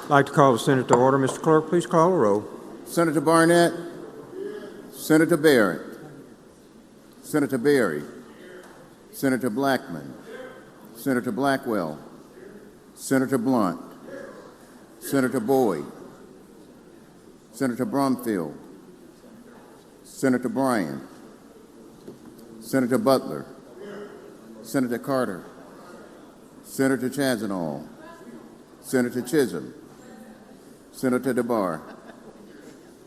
I'd like to call the Senate to order. Mr. Clerk, please call the roll. Senator Barnett, Senator Barrett, Senator Berry, Senator Blackman, Senator Blackwell, Senator Blunt, Senator Boyd, Senator Brumfield, Senator Bryan, Senator Butler, Senator Carter, Senator Chazanall, Senator Chisholm, Senator DeBar,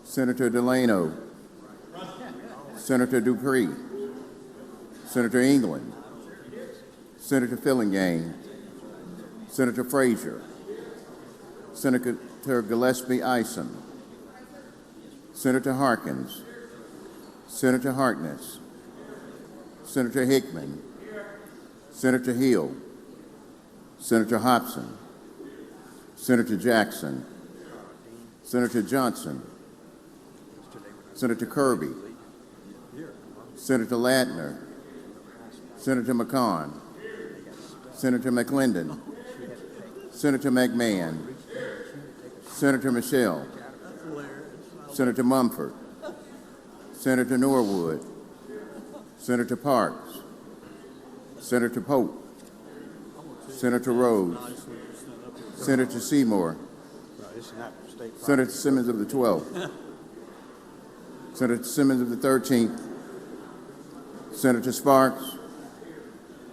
Senator Delano, Senator Dupree, Senator England, Senator Fillingham, Senator Frazier, Senator Gillespie Isom, Senator Harkins, Senator Harkness, Senator Hickman, Senator Hill, Senator Hobson, Senator Jackson, Senator Johnson, Senator Kirby, Senator Ladner, Senator McCon, Senator McClendon, Senator McMahon, Senator Michelle, Senator Mumford, Senator Norwood, Senator Parks, Senator Pope, Senator Rhodes, Senator Seymour, Senator Simmons of the 12th, Senator Simmons of the 13th, Senator Sparks,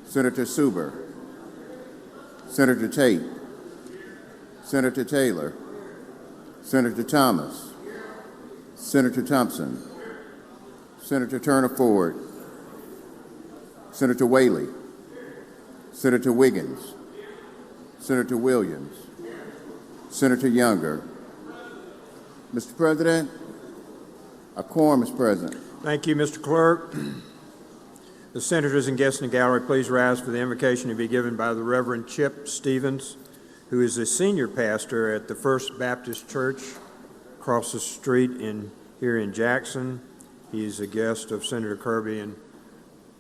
Senator Suber, Senator Tate, Senator Taylor, Senator Thomas, Senator Thompson, Senator Turner Ford, Senator Whaley, Senator Wiggins, Senator Williams, Senator Younger. Mr. President, a quorum is present. Thank you, Mr. Clerk. The senators and guests in the gallery, please rise for the invocation to be given by the Reverend Chip Stevens, who is a senior pastor at the First Baptist Church across the street here in Jackson. He is a guest of Senator Kirby, and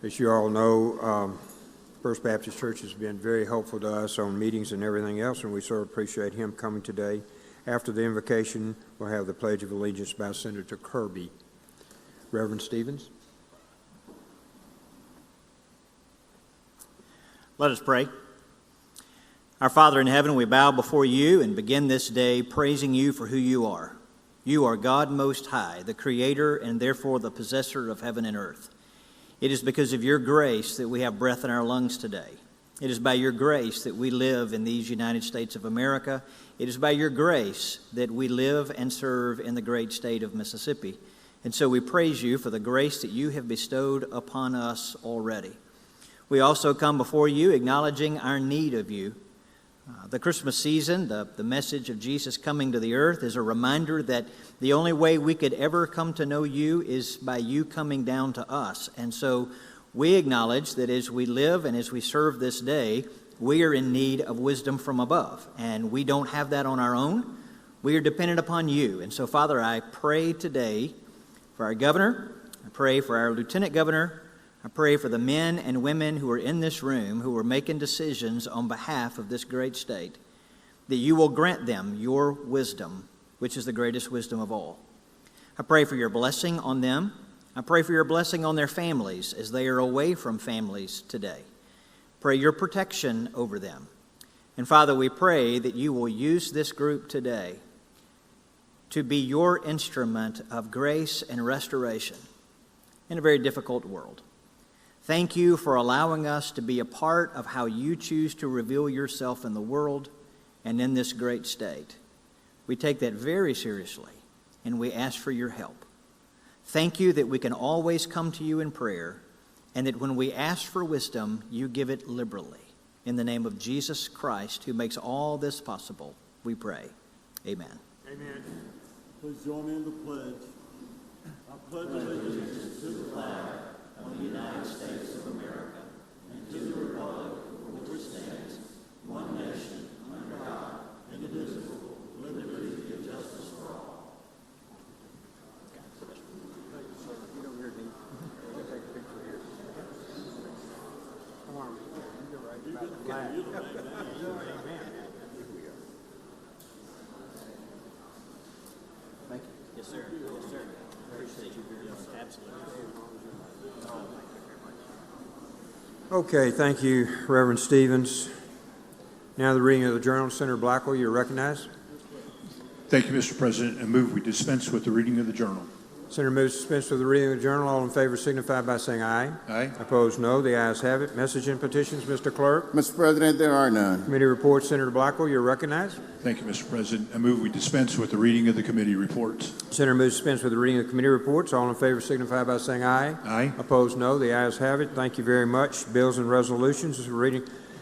as you all know, First Baptist Church has been very helpful to us on meetings and everything else, and we so appreciate him coming today. After the invocation, we'll have the Pledge of Allegiance by Senator Kirby. Reverend Stevens. Let us pray. Our Father in heaven, we bow before you and begin this day praising you for who you are. You are God Most High, the Creator and therefore the possessor of heaven and earth. It is because of your grace that we have breath in our lungs today. It is by your grace that we live in these United States of America. It is by your grace that we live and serve in the great state of Mississippi. And so we praise you for the grace that you have bestowed upon us already. We also come before you acknowledging our need of you. The Christmas season, the message of Jesus coming to the earth, is a reminder that the only way we could ever come to know you is by you coming down to us. And so we acknowledge that as we live and as we serve this day, we are in need of wisdom from above. And we don't have that on our own. We are dependent upon you. And so, Father, I pray today for our governor. I pray for our lieutenant governor. I pray for the men and women who are in this room who are making decisions on behalf of this great state, that you will grant them your wisdom, which is the greatest wisdom of all. I pray for your blessing on them. I pray for your blessing on their families as they are away from families today. Pray your protection over them. And Father, we pray that you will use this group today to be your instrument of grace and restoration in a very difficult world. Thank you for allowing us to be a part of how you choose to reveal yourself in the world and in this great state. We take that very seriously, and we ask for your help. Thank you that we can always come to you in prayer, and that when we ask for wisdom, you give it liberally. In the name of Jesus Christ, who makes all this possible, we pray. Amen. Amen. Please join me in the pledge. I pledge allegiance to the flag of the United States of America and to the republic for which it stands, one nation, under God, indivisible, with liberty and justice for all. Yes, sir. Yes, sir. Appreciate you very much. Absolutely. Okay, thank you, Reverend Stevens. Now the reading of the journal. Senator Blackwell, you're recognized. Thank you, Mr. President. I move we dispense with the reading of the journal. Senator moves to dispense with the reading of the journal. All in favor signify by saying aye. Aye. Opposed, no. The ayes have it. Message and petitions, Mr. Clerk. Mr. President, there are none. Committee reports. Senator Blackwell, you're recognized. Thank you, Mr. President. I move we dispense with the reading of the committee reports. Senator moves to dispense with the reading of the committee reports. All in favor signify by saying aye. Aye. Opposed, no. The ayes have it. Thank you very much. Bills and resolutions.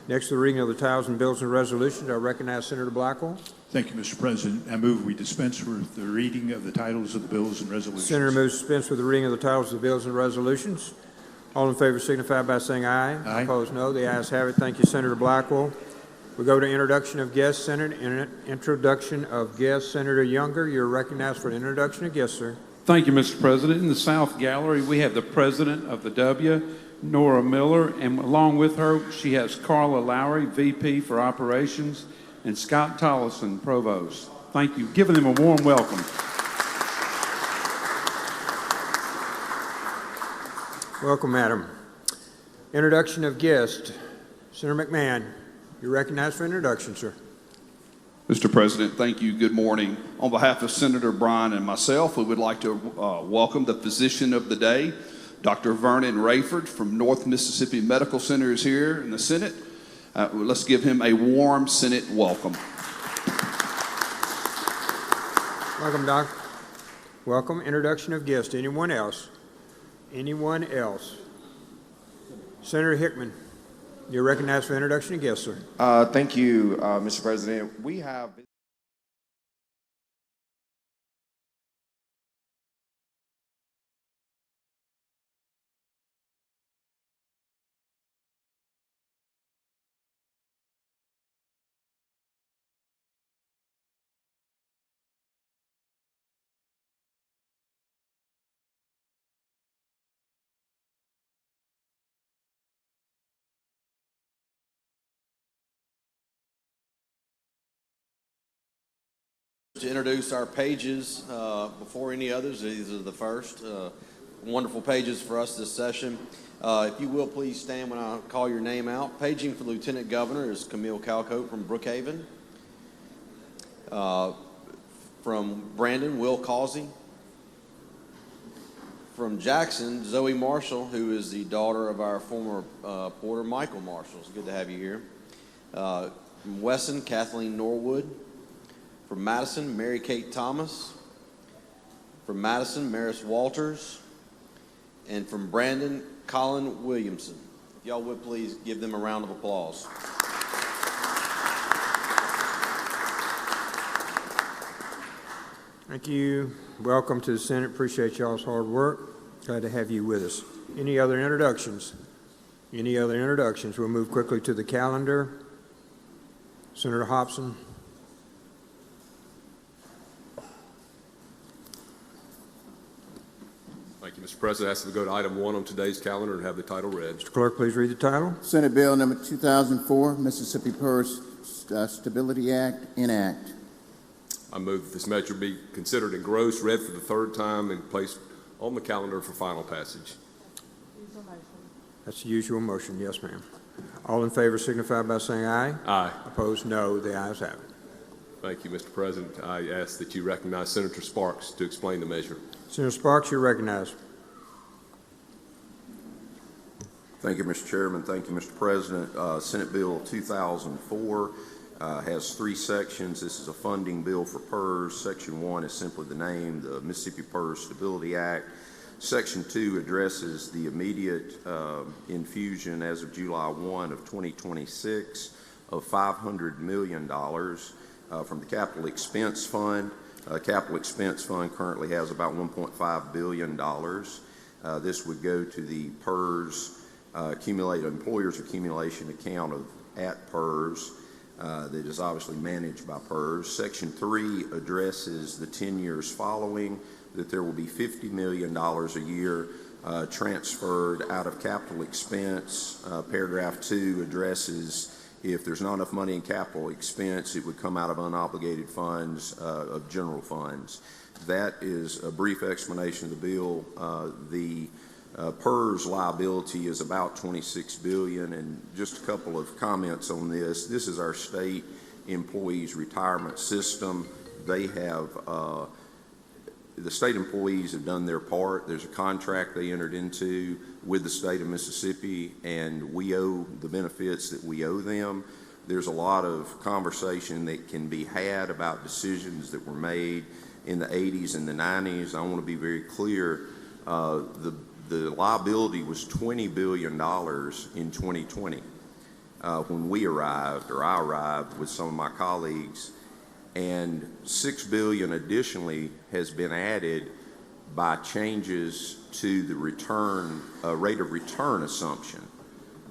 Next to the reading of the titles and bills and resolutions, I recognize Senator Blackwell. Thank you, Mr. President. I move we dispense with the reading of the titles of the bills and resolutions. Senator moves to dispense with the reading of the titles of the bills and resolutions. All in favor signify by saying aye. Aye. Opposed, no. The ayes have it. Thank you, Senator Blackwell. We go to introduction of guests. Introduction of guests. Senator Younger, you're recognized for the introduction of guests, sir. Thank you, Mr. President. In the South Gallery, we have the President of the W, Nora Miller, and along with her, she has Carla Lowry, VP for Operations, and Scott Tollison, Provost. Thank you. Giving them a warm welcome. Welcome, madam. Introduction of guests. Senator McMahon, you're recognized for introduction, sir. Mr. President, thank you. Good morning. On behalf of Senator Bryan and myself, we would like to welcome the physician of the day, Dr. Vernon Rayford from North Mississippi Medical Center is here in the Senate. Let's give him a warm Senate welcome. Welcome, Doc. Welcome. Introduction of guests. Anyone else? Anyone else? Senator Hickman, you're recognized for introduction of guests, sir. Thank you, Mr. President. We have to introduce our pages before any others. These are the first wonderful pages for us this session. If you will, please stand when I call your name out. Paging for Lieutenant Governor is Camille Calcote from Brookhaven. From Brandon, Will Causey. From Jackson, Zoe Marshall, who is the daughter of our former porter, Michael Marshall. It's good to have you here. From Wesson, Kathleen Norwood. From Madison, Mary Kate Thomas. From Madison, Maris Walters. And from Brandon, Colin Williamson. If y'all would please give them a round of applause. Thank you. Welcome to the Senate. Appreciate y'all's hard work. Glad to have you with us. Any other introductions? Any other introductions? We'll move quickly to the calendar. Senator Hobson. Thank you, Mr. President. I ask that we go to item 1 on today's calendar and have the title read. Mr. Clerk, please read the title. Senate Bill number 2004, Mississippi PERS Stability Act, enact. I move that this measure be considered engrossed, read for the third time, and placed on the calendar for final passage. That's the usual motion. Yes, ma'am. All in favor signify by saying aye. Aye. Opposed, no. The ayes have it. Thank you, Mr. President. I ask that you recognize Senator Sparks to explain the measure. Senator Sparks, you're recognized. Thank you, Mr. Chairman. Thank you, Mr. President. Senate Bill 2004 has 3 sections. This is a funding bill for PERS. Section 1 is simply the name, the Mississippi PERS Stability Act. Section 2 addresses the immediate infusion as of July 1 of 2026 of $500 million from the Capital Expense Fund. Capital Expense Fund currently has about $1.5 billion. This would go to the PERS Employers Accumulation Account at PERS that is obviously managed by PERS. Section 3 addresses the 10 years following, that there will be $50 million a year transferred out of capital expense. Paragraph 2 addresses If there's not enough money in capital expense, it would come out of unobligated funds, of general funds. That is a brief explanation of the bill. The PERS liability is about $26 billion, and just a couple of comments on this. This is our state employees' retirement system. They have, the state employees have done their part. There's a contract they entered into with the state of Mississippi, and we owe the benefits that we owe them. There's a lot of conversation that can be had about decisions that were made in the 80s and the 90s. I want to be very clear. The liability was $20 billion in 2020 when we arrived, or I arrived with some of my colleagues, and $6 billion additionally has been added by changes to the return rate of return assumption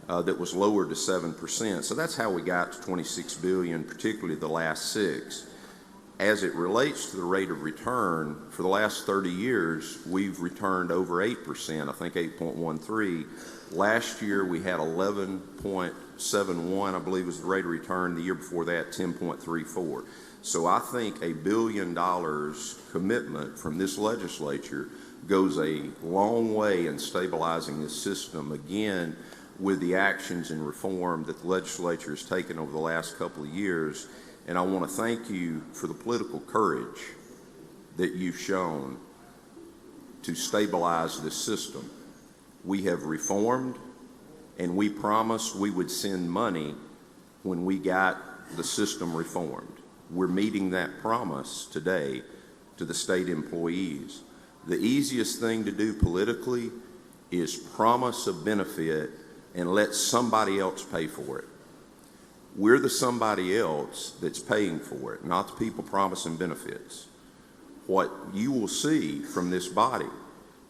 that was lowered to 7%. So that's how we got to $26 billion, particularly the last 6. As it relates to the rate of return, for the last 30 years, we've returned over 8%, I think 8.13. Last year, we had 11.71, I believe was the rate of return. The year before that, 10.34. So I think $1 billion commitment from this legislature goes a long way in stabilizing this system, again, with the actions and reform that the legislature has taken over the last couple of years. And I want to thank you for the political courage that you've shown to stabilize this system. We have reformed, and we promised we would send money when we got the system reformed. We're meeting that promise today to the state employees. The easiest thing to do politically is promise a benefit and let somebody else pay for it. We're the somebody else that's paying for it, not the people promising benefits. What you will see from this body,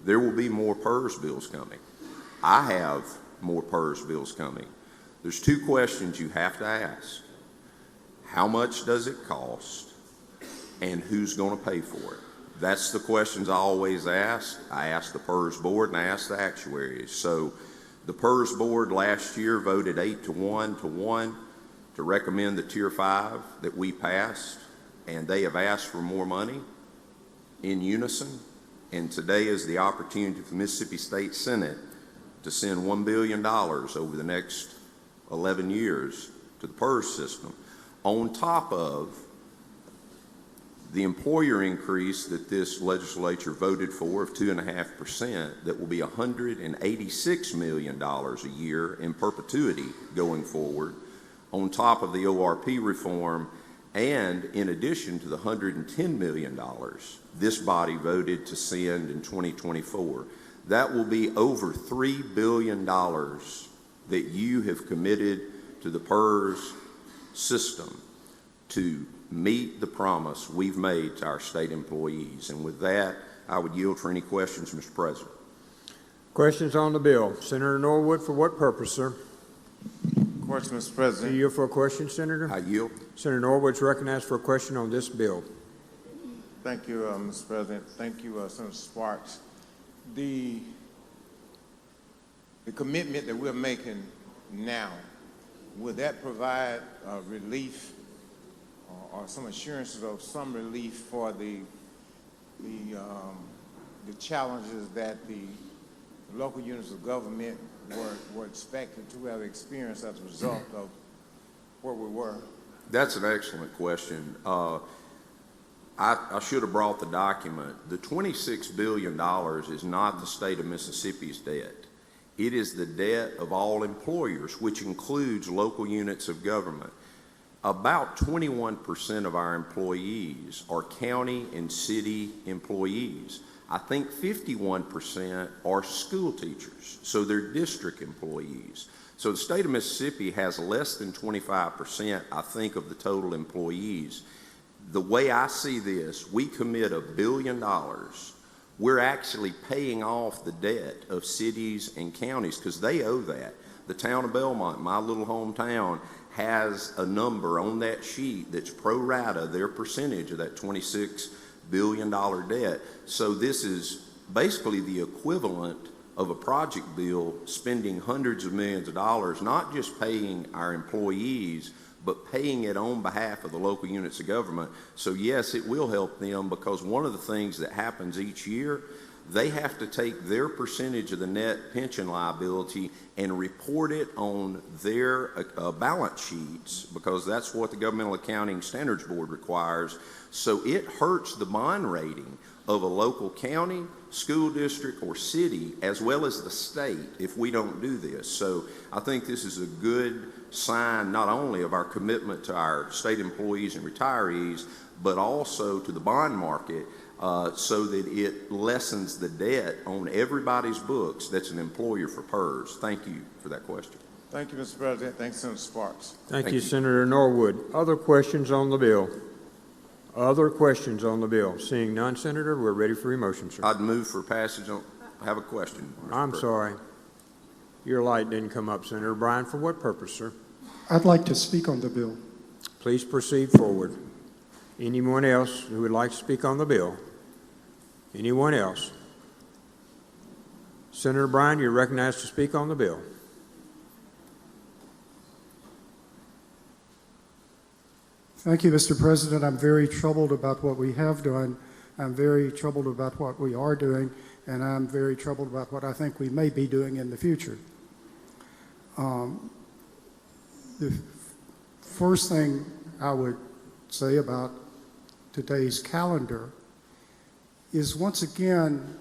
there will be more PERS bills coming. I have more PERS bills coming. There's 2 questions you have to ask. How much does it cost, and who's going to pay for it? That's the questions I always ask. I ask the PERS board, and I ask the actuaries. So the PERS board last year voted 8-1 to recommend the Tier 5 that we passed, and they have asked for more money in unison. And today is the opportunity for the Mississippi State Senate to send $1 billion over the next 11 years to the PERS system, on top of the employer increase that this legislature voted for of 2.5%, that will be $186 million a year in perpetuity going forward, on top of the ORP reform, and in addition to the $110 million this body voted to send in 2024. That will be over $3 billion that you have committed to the PERS system to meet the promise we've made to our state employees. And with that, I would yield for any questions, Mr. President. Questions on the bill. Senator Norwood, for what purpose, sir? Question, Mr. Do President. you yield for a question, Senator? I yield. Senator Norwood's recognized for a question on this bill. Thank you, Mr. President. Thank you, Senator Sparks. The commitment that we're making now, will that provide relief or some assurances of some relief for the challenges that the local units of government were expected to have experienced as a result of where we were? That's an excellent question. I should have brought the document. The $26 billion is not the state of Mississippi's debt. It is the debt of all employers, which includes local units of government. About 21% of our employees are county and city employees. I think 51% are school teachers, so they're district employees. So the state of Mississippi has less than 25%, I think, of the total employees. The way I see this, we commit $1 billion. We're actually paying off the debt of cities and counties because they owe that. The town of Belmont, my little hometown, has a number on that sheet that's pro rata their percentage of that $26 billion debt. So this is basically the equivalent of a project bill, spending hundreds of millions of dollars, not just paying our employees, but paying it on behalf of the local units of government. So yes, it will help them, because one of the things that happens each year, they have to take their percentage of the net pension liability and report it on their balance sheets, because that's what the Governmental Accounting Standards Board requires. So it hurts the bond rating of a local county, school district, or city, as well as the state, if we don't do this. So I think this is a good sign, not only of our commitment to our state employees and retirees, but also to the bond market, so that it lessens the debt on everybody's books that's an employer for PERS. Thank you for that question. Thank you, Mr. President. Thanks, Senator Sparks. Thank you, Senator Norwood. Other questions on the bill? Other questions on the bill? Seeing none, Senator, we're ready for your motion, sir. I'd move for passage on, I have a question. I'm sorry. Your light didn't come up, Senator Bryan. For what purpose, sir? I'd like to speak on the bill. Please proceed forward. Anyone else who would like to speak on the bill? Anyone else? Senator Bryan, you're recognized to speak on the bill. Thank you, Mr. President. I'm very troubled about what we have done. I'm very troubled about what we are doing, and I'm very troubled about what I think we may be doing in the future. The first thing I would say about today's calendar is, once again,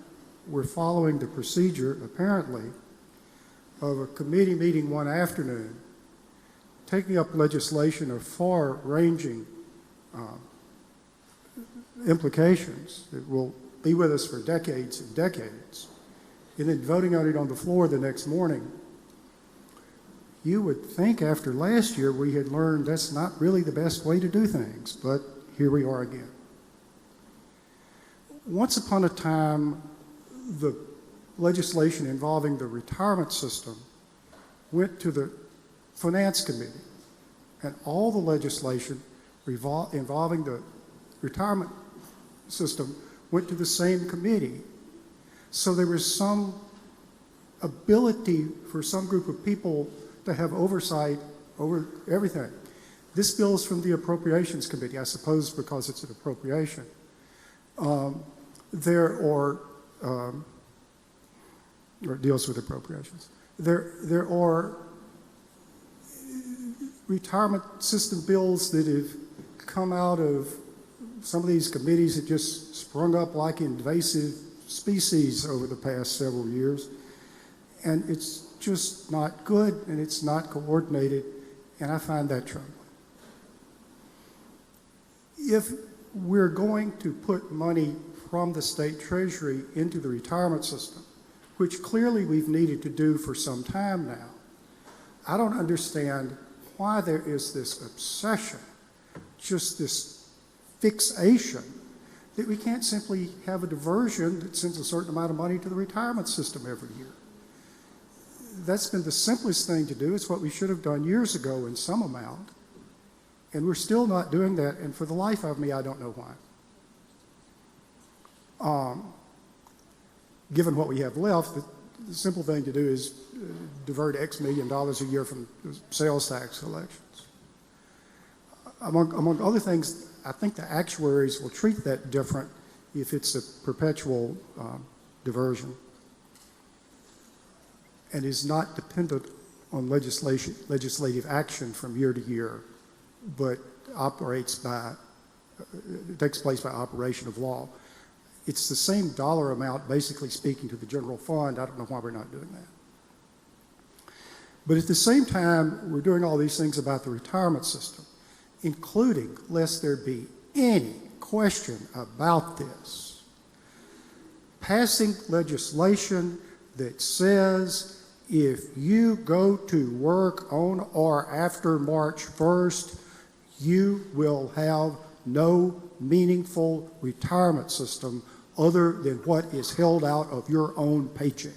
we're following the procedure, apparently, of a committee meeting one afternoon, taking up legislation of far-ranging implications that will be with us for decades and decades, and then voting on it on the floor the next morning. You would think after last year we had learned that's not really the best way to do things, but here we are again. Once upon a time, the legislation involving the retirement system went to the Finance Committee, and all the legislation involving the retirement system went to the same committee. So there was some ability for some group of people to have oversight over everything. This bill is from the Appropriations Committee, I suppose because it's an appropriation. Or deals with appropriations. There are retirement system bills that have come out of some of these committees that just sprung up like invasive species over the past several years. And it's just not good, and it's not coordinated, and I find that troubling. If we're going to put money from the state treasury into the retirement system, which clearly we've needed to do for some time now, I don't understand why there is this obsession, just this fixation, that we can't simply have a diversion that sends a certain amount of money to the retirement system every year. That's been the simplest thing to do. It's what we should have done years ago in some amount, and we're still not doing that, and for the life of me, I don't know why. Given what we have left, the simple thing to do is divert X million dollars a year from sales tax collections. Among other things, I think the actuaries will treat that different if it's a perpetual diversion and is not dependent on legislative action from year to year, but takes place by operation of law. It's the same dollar amount, basically speaking, to the general fund. I don't know why we're not doing that. But at the same time, we're doing all these things about the retirement system, including, lest there be any question about this, passing legislation that says if you go to work on or after March 1st, you will have no meaningful retirement system other than what is held out of your own paycheck.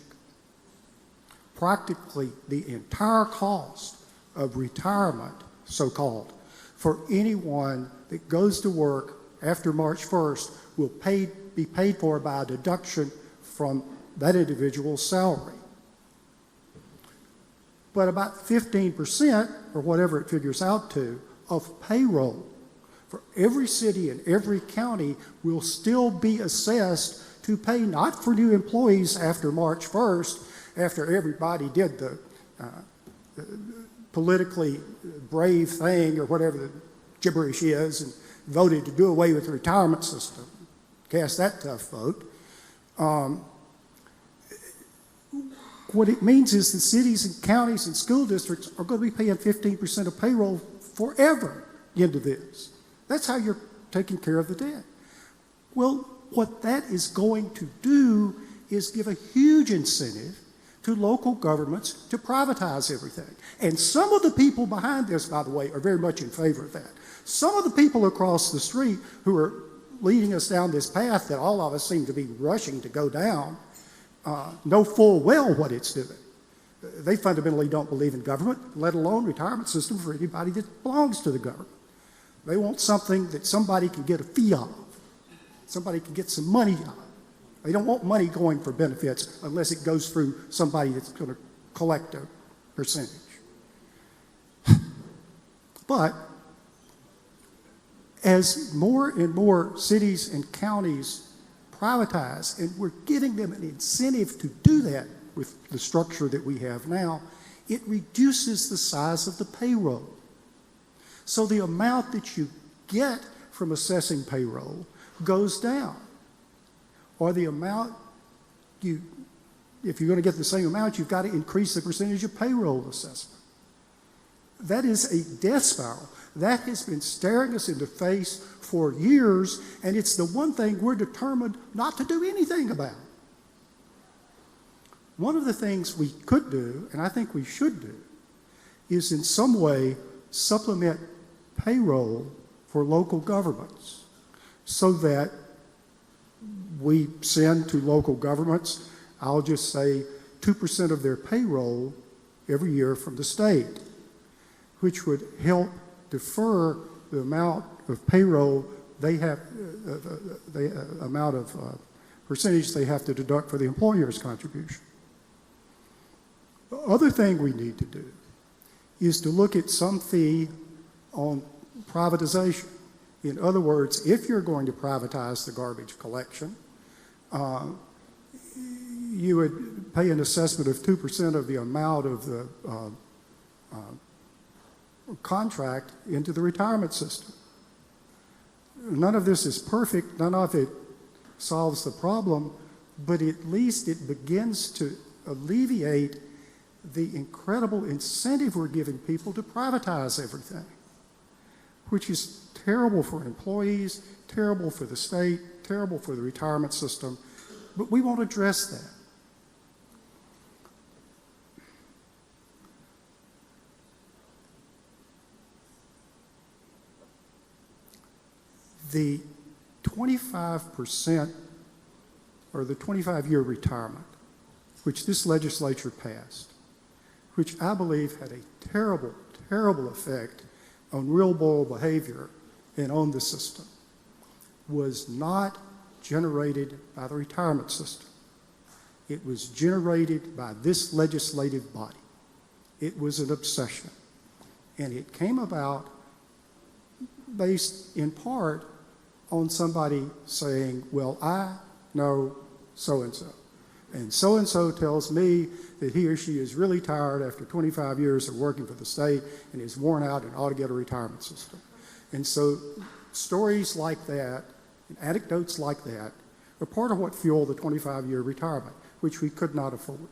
Practically the entire cost of retirement, so-called, for anyone that goes to work after March 1st will be paid for by a deduction from that individual's salary. But about 15%, or whatever it figures out to, of payroll for every city and every county will still be assessed to pay not for new employees after March 1st, after everybody did the politically brave thing or whatever the gibberish is and voted to do away with the retirement system, cast that tough vote. What it means is the cities and counties and school districts are going to be paying 15% of payroll forever into this. That's how you're taking care of the debt. Well, what that is going to do is give a huge incentive to local governments to privatize everything. And some of the people behind this, by the way, are very much in favor of that. Some of the people across the street who are leading us down this path that all of us seem to be rushing to go down know full well what it's doing. They fundamentally don't believe in government, let alone retirement system for anybody that belongs to the government. They want something that somebody can get a fee of, somebody can get some money of. They don't want money going for benefits unless it goes through somebody that's going to collect a percentage. But as more and more cities and counties privatize, and we're giving them an incentive to do that with the structure that we have now, it reduces the size of the payroll. So the amount that you get from assessing payroll goes down. Or the amount if you're going to get the same amount, you've got to increase the percentage of payroll assessment. That is a death spiral. That has been staring us in the face for years, and it's the one thing we're determined not to do anything about. One of the things we could do, and I think we should do, is in some way supplement payroll for local governments so that we send to local governments, I'll just say 2% of their payroll every year from the state, which would help defer the amount of payroll they have, the amount of percentage they have to deduct for the employer's contribution. The other thing we need to do is to look at some fee on privatization. In other words, if you're going to privatize the garbage collection, you would pay an assessment of 2% of the amount of the contract into the retirement system. None of this is perfect, none of it solves the problem, but at least it begins to alleviate the incredible incentive we're giving people to privatize everything, which is terrible for employees, terrible for the state, terrible for the retirement system, but we won't address that. The 25% or the 25-year retirement, which this legislature passed, which I believe had a terrible, terrible effect on real world behavior and on the system, was not generated by the retirement system. It was generated by this legislative body. It was an obsession. And it came about based in part on somebody saying, well, I know so-and-so. And so-and-so tells me that he or she is really tired after 25 years of working for the state and is worn out and ought to get a retirement system. And so stories like that and anecdotes like that are part of what fueled the 25-year retirement, which we could not afford.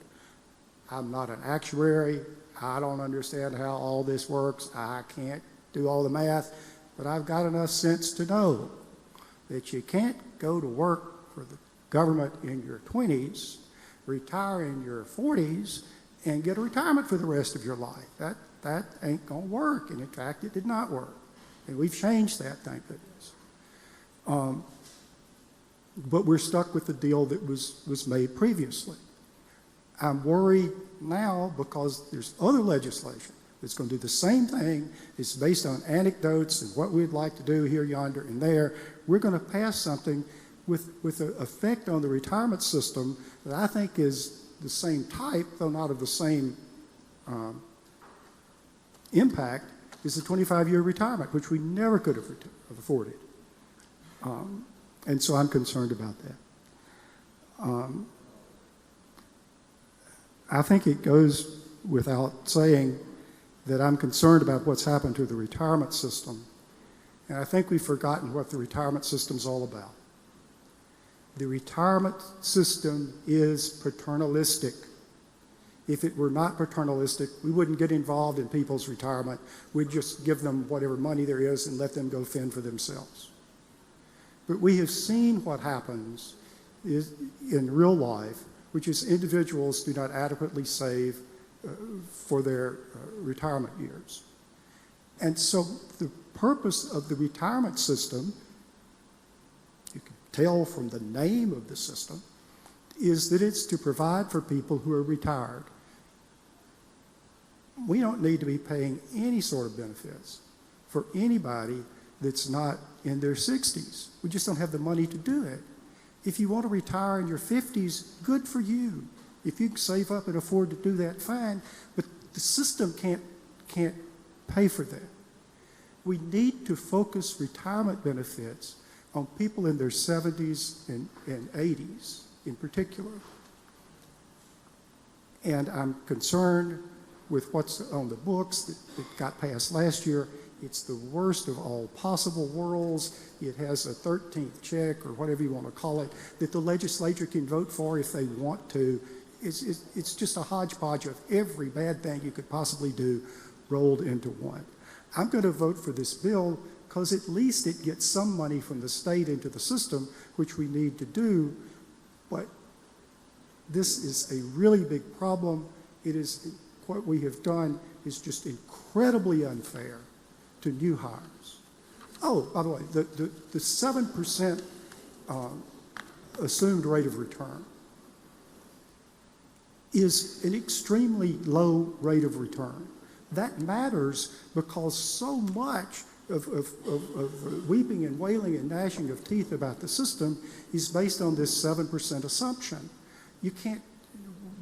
I'm not an actuary. I don't understand how all this works. I can't do all the math, but I've got enough sense to know that you can't go to work for the government in your 20s, retire in your 40s, and get a retirement for the rest of your life. That ain't going to work, and in fact, it did not work. And we've changed that, thank goodness. But we're stuck with the deal that was made previously. I'm worried now because there's other legislation that's going to do the same thing. It's based on anecdotes and what we'd like to do here, yonder, and there. We're going to pass something with an effect on the retirement system that I think is the same type, though not of the same impact, is the 25-year retirement, which we never could have afforded. And so I'm concerned about that. I think it goes without saying that I'm concerned about what's happened to the retirement system. And I think we've forgotten what the retirement system's all about. The retirement system is paternalistic. If it were not paternalistic, we wouldn't get involved in people's retirement. We'd just give them whatever money there is and let them go fend for themselves. But we have seen what happens in real life, which is individuals do not adequately save for their retirement years. And so the purpose of the retirement system, you can tell from the name of the system, is that it's to provide for people who are retired. We don't need to be paying any sort of benefits for anybody that's not in their 60s. We just don't have the money to do it. If you want to retire in your 50s, good for you. If you can save up and afford to do that, fine. But the system can't pay for that. We need to focus retirement benefits on people in their 70s and 80s in particular. And I'm concerned with what's on the books that got passed last year. It's the worst of all possible worlds. It has a 13th check, or whatever you want to call it, that the legislature can vote for if they want to. It's just a hodgepodge of every bad thing you could possibly do rolled into one. I'm going to vote for this bill because at least it gets some money from the state into the system, which we need to do. But this is a really big problem. It is, what we have done is just incredibly unfair to new hires. Oh, by the way, the 7% assumed rate of return is an extremely low rate of return. That matters because so much of weeping and wailing and gnashing of teeth about the system is based on this 7% assumption. You can't,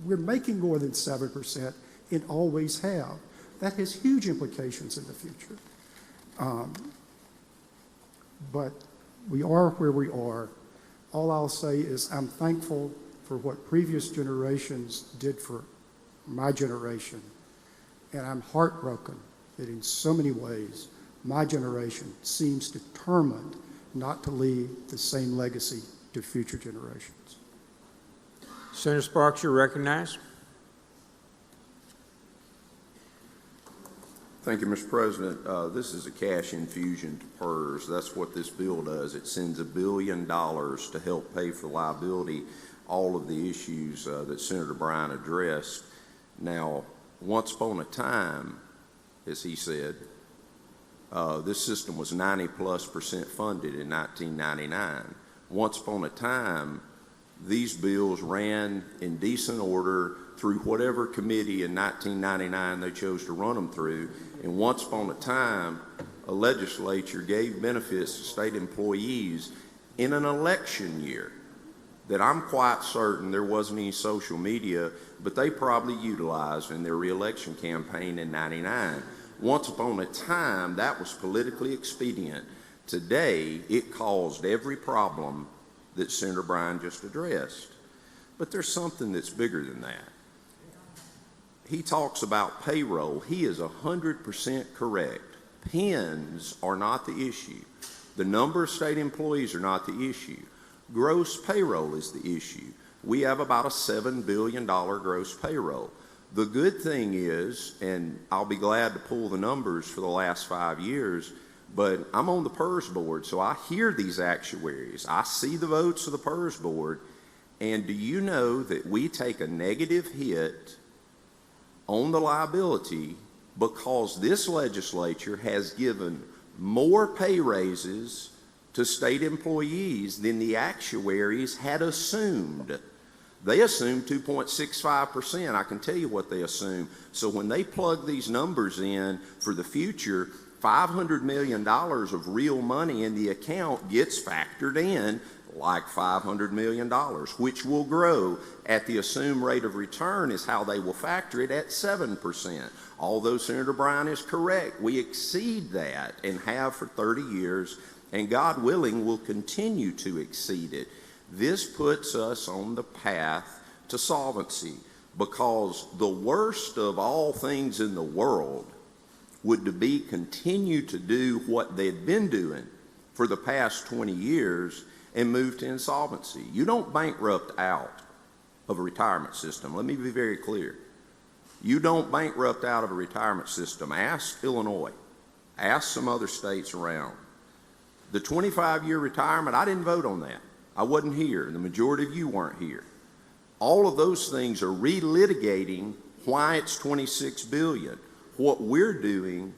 we're making more than 7% and always have. That has huge implications in the future. But we are where we are. All I'll say is I'm thankful for what previous generations did for my generation. And I'm heartbroken that in so many ways, my generation seems determined not to leave the same legacy to future generations. Senator Sparks, you're recognized. Thank you, Mr. President. This is a cash infusion to PERS. That's what this bill does. It sends $1 billion to help pay for liability, all of the issues that Senator Bryan addressed. Now, once upon a time, as he said, this system was 90+% funded in 1999. Once upon a time, these bills ran in decent order through whatever committee in 1999 they chose to run them through. And once upon a time, a legislature gave benefits to state employees in an election year that I'm quite certain there wasn't any social media, but they probably utilized in their reelection campaign in '99. Once upon a time, that was politically expedient. Today, it caused every problem that Senator Bryan just addressed. But there's something that's bigger than that. He talks about payroll. He is 100% correct. Pens are not the issue. The number of state employees are not the issue. Gross payroll is the issue. We have about a $7 billion gross payroll. The good thing is, and I'll be glad to pull the numbers for the last 5 years, but I'm on the PERS board, so I hear these actuaries. I see the votes of the PERS board, and do you know that we take a negative hit on the liability because this legislature has given more pay raises to state employees than the actuaries had assumed. They assumed 2.65%. I can tell you what they assume. So when they plug these numbers in for the future, $500 million of real money in the account gets factored in like $500 million, which will grow at the assumed rate of return is how they will factor it at 7%. Although Senator Bryan is correct, we exceed that and have for 30 years, and God willing will continue to exceed it. This puts us on the path to solvency, because the worst of all things in the world would be continue to do what they'd been doing for the past 20 years and move to insolvency. You don't bankrupt out of a retirement system. Let me be very clear. You don't bankrupt out of a retirement system. Ask Illinois. Ask some other states around. The 25-year retirement, I didn't vote on that. I wasn't here. The majority of you weren't here. All of those things are relitigating why it's $26 billion. What we're doing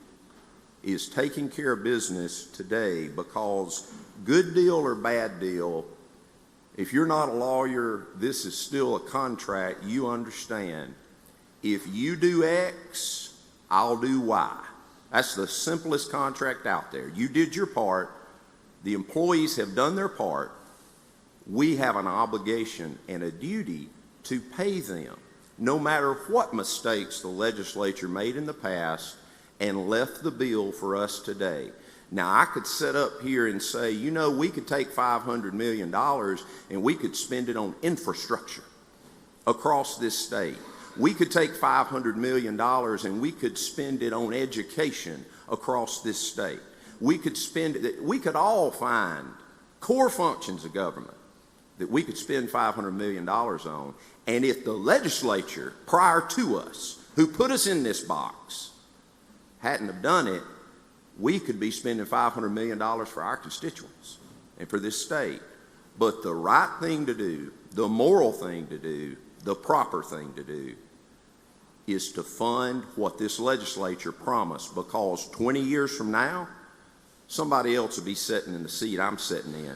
is taking care of business today, because good deal or bad deal, if you're not a lawyer, this is still a contract. You understand. If you do X, I'll do Y. That's the simplest contract out there. You did your part. The employees have done their part. We have an obligation and a duty to pay them, no matter what mistakes the legislature made in the past and left the bill for us today. Now, I could sit up here and say, you know, we could take $500 million and we could spend it on infrastructure across this state. We could take $500 million and we could spend it on education across this state. We could spend it, we could all find core functions of government that we could spend $500 million on. And if the legislature prior to us, who put us in this box, hadn't have done it, we could be spending $500 million for our constituents and for this state. But the right thing to do, the moral thing to do, the proper thing to do is to fund what this legislature promised, because 20 years from now, somebody else will be sitting in the seat I'm sitting in.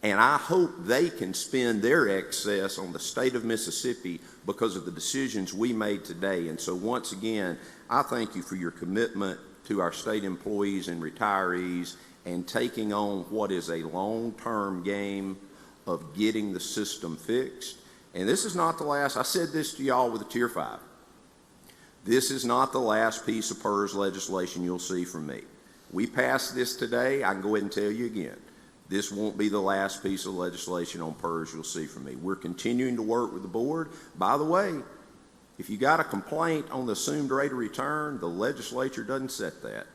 And I hope they can spend their excess on the state of Mississippi because of the decisions we made today. And so once again, I thank you for your commitment to our state employees and retirees and taking on what is a long-term game of getting the system fixed. And this is not the last, I said this to y'all with a Tier 5. This is not the last piece of PERS legislation you'll see from me. We passed this today, I can go ahead and tell you again. This won't be the last piece of legislation on PERS you'll see from me. We're continuing to work with the board. By the way, if you got a complaint on the assumed rate of return, the legislature doesn't set that.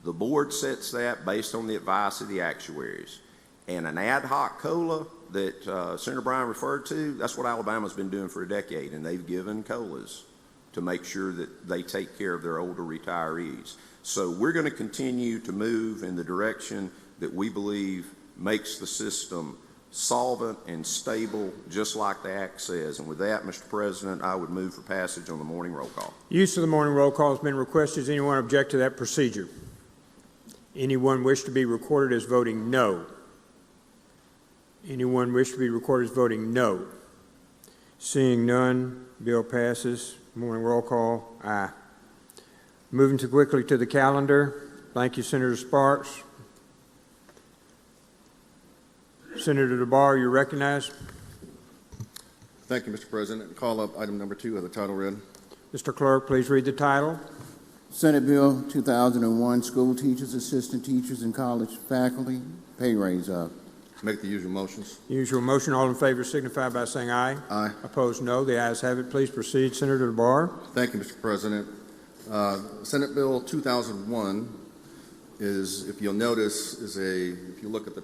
The board sets that based on the advice of the actuaries. And an ad hoc COLA that Senator Bryan referred to, that's what Alabama's been doing for a decade, and they've given COLAs to make sure that they take care of their older retirees. So we're going to continue to move in the direction that we believe makes the system solvent and stable, just like the Act says. And with that, Mr. President, I would move for passage on the morning roll call. Use of the morning roll call has been requested. Does anyone object to that procedure? Anyone wish to be recorded as voting no? Anyone wish to be recorded as voting no? Seeing none, bill passes. Morning roll call, aye. Moving too quickly to the calendar. Thank you, Senator Sparks. Senator DeBar, you're recognized. Thank you, Mr. President. Call up item number 2 of the title read. Mr. Clerk, please read the title. Senate Bill 2001, School Teachers, Assistant Teachers, and College Faculty Pay Raise Up. Make the usual motions. Usual motion. All in favor signify by saying aye. Aye. Opposed, no. The ayes have it. Please proceed, Senator DeBar. Thank you, Mr. President. Senate Bill 2001 is, if you'll notice, if you look at the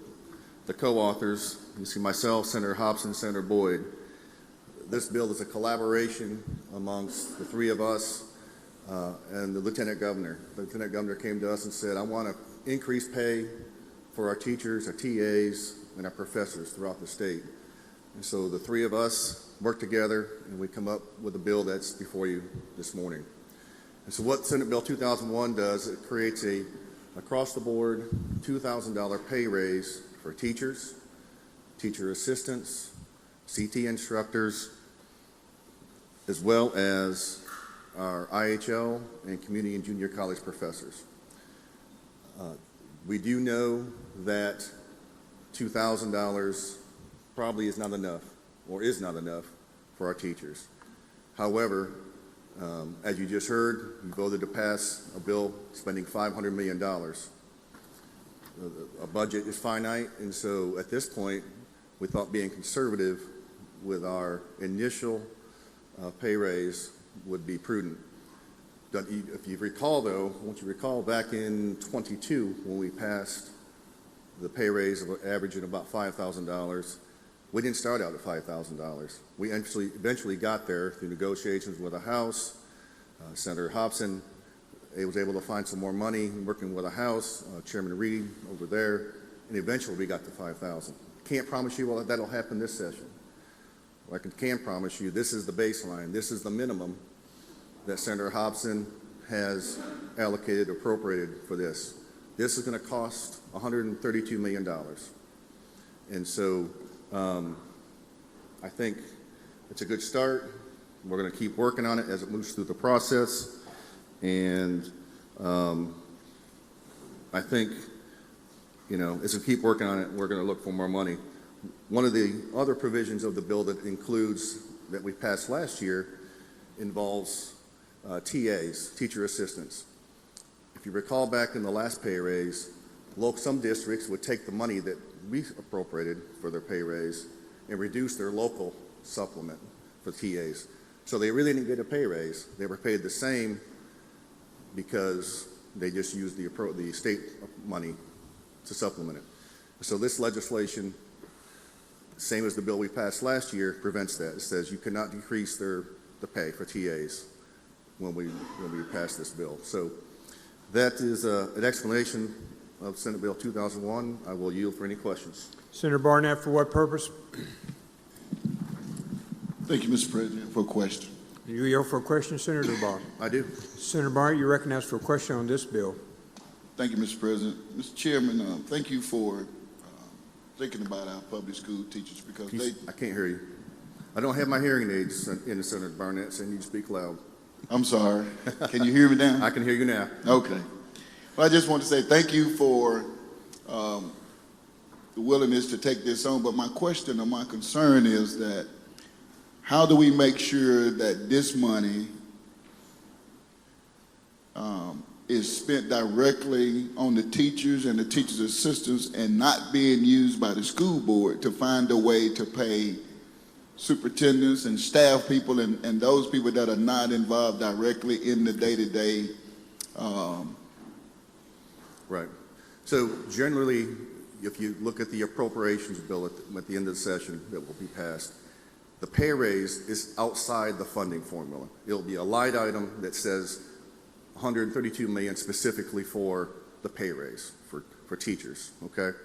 co-authors, you see myself, Senator Hobson, Senator Boyd. This bill is a collaboration amongst the three of us and the Lieutenant Governor. The Lieutenant Governor came to us and said, I want to increase pay for our teachers, our TAs, and our professors throughout the state. And so the three of us work together and we come up with a bill that's before you this morning. And so what Senate Bill 2001 does, it creates a across-the-board $2,000 pay raise for teachers, teacher assistants, CT instructors, as well as our IHL and community and junior college professors. We do know that $2,000 probably is not enough, or is not enough, for our teachers. However, as you just heard, you voted to pass a bill spending $500 million. A budget is finite, and so at this point, we thought being conservative with our initial pay raise would be prudent. If you recall, though, once you recall back in '22 when we passed the pay raise of averaging about $5,000, we didn't start out at $5,000. We eventually got there through negotiations with the House. Senator Hobson was able to find some more money working with the House, Chairman Reed over there, and eventually we got to $5,000. Can't promise you that'll happen this session. What I can promise you, this is the baseline. This is the minimum that Senator Hobson has allocated, appropriated for this. This is going to cost $132 million. And so I think it's a good start. We're going to keep working on it as it moves through the process. And I think, as we keep working on it, we're going to look for more money. One of the other provisions of the bill that we passed last year involves TAs, teacher assistants. If you recall back in the last pay raise, some districts would take the money that we appropriated for their pay raise and reduce their local supplement for TAs. So they really didn't get a pay raise. They were paid the same because they just used the state money to supplement it. So this legislation, same as the bill we passed last year, prevents that. It says you cannot decrease the pay for TAs when we pass this bill. So that is an explanation of Senate Bill 2001. I will yield for any questions. Senator Barnett, for what purpose? Thank you, Mr. President, for a question. You yield for a question, Senator Barr? I do. Senator Barr, you're recognized for a question on this bill. Thank you, Mr. President. Mr. Chairman, thank you for thinking about our public school teachers because I can't hear you. I don't have my hearing aids in, Senator Barnett, so you need to speak loud. I'm sorry. Can you hear me now? I can hear you now. Okay. Well, I just want to say thank you for the willingness to take this on, but my question or my concern is that how do we make sure that this money is spent directly on the teachers and the teachers' assistants and not being used by the school board to find a way to pay superintendents and staff people and those people that are not involved directly in the day-to-day. Right. So generally, if you look at the appropriations bill at the end of the session that will be passed, the pay raise is outside the funding formula. It'll be a line item that says $132 million specifically for the pay raise for teachers, okay?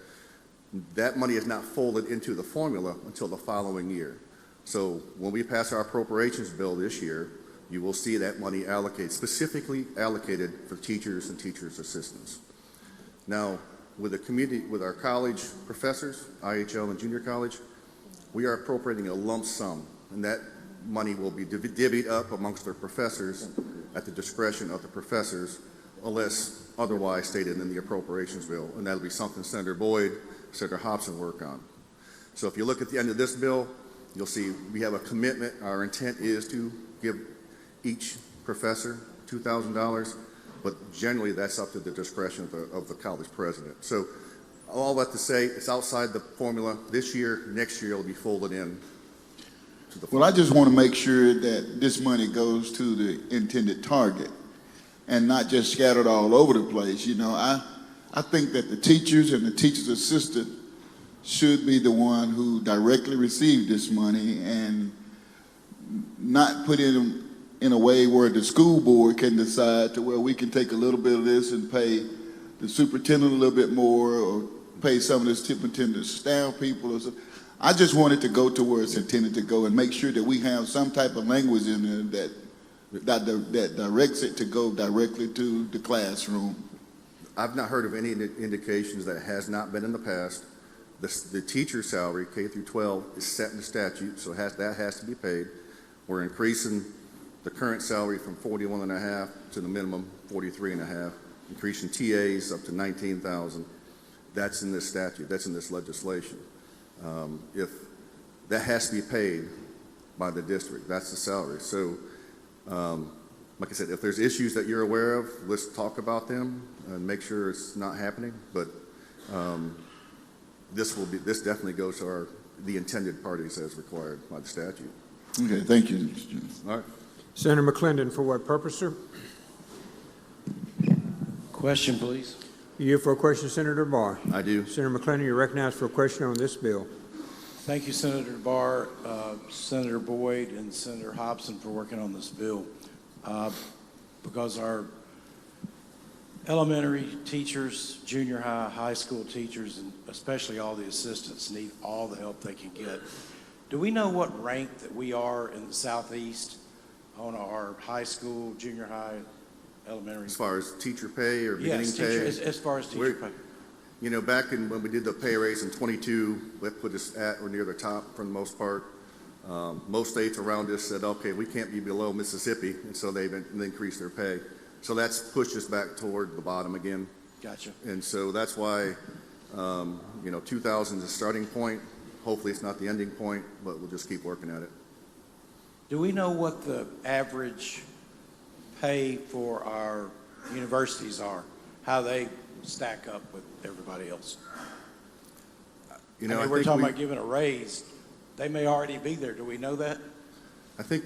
That money is not folded into the formula until the following year. So when we pass our appropriations bill this year, you will see that money allocated, specifically allocated for teachers and teachers' assistants. Now, with our college professors, IHL and junior college, we are appropriating a lump sum, and that money will be divvied up amongst their professors at the discretion of the professors, unless otherwise stated in the appropriations bill, and that'll be something Senator Boyd, Senator Hobson work on. So if you look at the end of this bill, you'll see we have a commitment. Our intent is to give each professor $2,000, but generally that's up to the discretion of the college president. So all that to say, it's outside the formula this year. Next year it'll be folded in to the formula. Well, I just want to make sure that this money goes to the intended target and not just scattered all over the place. I think that the teachers and the teachers' assistant should be the one who directly receive this money and not put it in a way where the school board can decide to where we can take a little bit of this and pay the superintendent a little bit more or pay some of the superintendent's staff people. Or so. I just want it to go to where it's intended to go and make sure that we have some type of language in there that directs it to go directly to the classroom. I've not heard of any indications that it has not been in the past. The teacher salary, K through 12, is set in the statute, so that has to be paid. We're increasing the current salary from $41.5 to the minimum $43.5, increasing TAs up to $19,000. That's in this statute, that's in this legislation. If that has to be paid by the district, that's the salary. So, like I said, if there's issues that you're aware of, let's talk about them and make sure it's not happening. But this definitely goes to the intended parties as required by the statute. Okay, thank you, Mr. Chairman. All right. Senator McClendon, for what purpose, sir? Question, please. You for a question, Senator Barr? I do. Senator McClendon, you're recognized for a question on this bill. Thank you, Senator Barr, Senator Boyd, and Senator Hobson for working on this bill. Because our elementary teachers, junior high school teachers, and especially all the assistants need all the help they can get. Do we know what rank that we are in the Southeast on our high school, junior high, elementary? As far as teacher pay or beginning pay? Yes, as far as teacher pay. You know, back when we did the pay raise in 22, that put us at or near the top for the most part. Most states around us said, okay, we can't be below Mississippi, and so they've increased their pay. So that's pushed us back toward the bottom again. Gotcha. And so that's why, 2000 is the starting point. Hopefully it's not the ending point, but we'll just keep working at it. Do we know what the average pay for our universities are? How they stack up with everybody else? We're talking about giving a raise. They may already be there. Do we know that? I think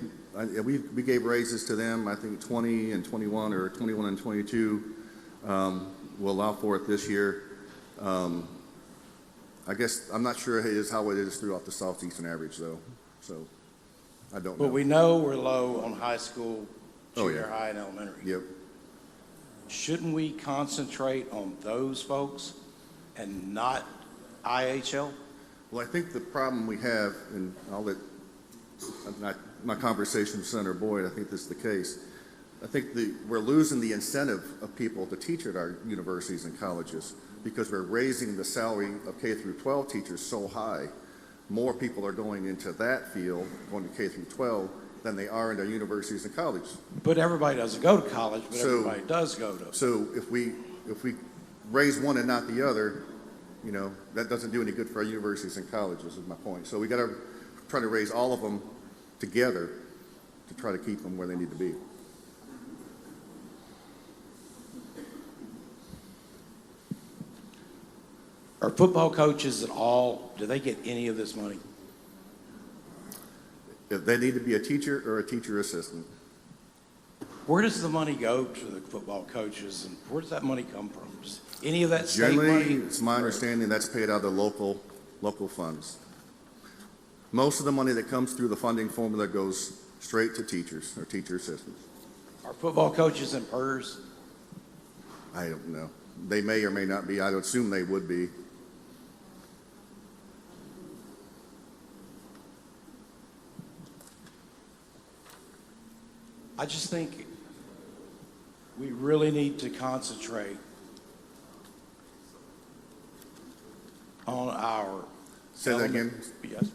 we gave raises to them, I think 20 and 21 or 21 and 22. We'll allow for it this year. I guess I'm not sure how it is throughout the southeastern average, though. So I don't know. But we know we're low on high school, junior high, and elementary. Yep. Shouldn't we concentrate on those folks and not IHL? Well, I think the problem we have, and my conversation with Senator Boyd, I think this is the case. I think we're losing the incentive of people to teach at our universities and colleges because we're raising the salary of K through 12 teachers so high. More people are going into that field, going to K through 12, than they are in our universities and colleges. But everybody doesn't go to college, but everybody does go to. So if we raise one and not the other, that doesn't do any good for our universities and colleges, is my point. So we got to try to raise all of them together to try to keep them where they need to be. Are football coaches at all, do they get any of this money? If they need to be a teacher or a teacher assistant. Where does the money go to the football coaches, and where does that money come from? Does any of that state Generally, money? it's my understanding that's paid out of the local funds. Most of the money that comes through the funding formula goes straight to teachers or teacher assistants. Are football coaches in PERS? I don't know. They may or may not be. I would assume they would be. I just think we really need to concentrate on our... Say that again? Yes.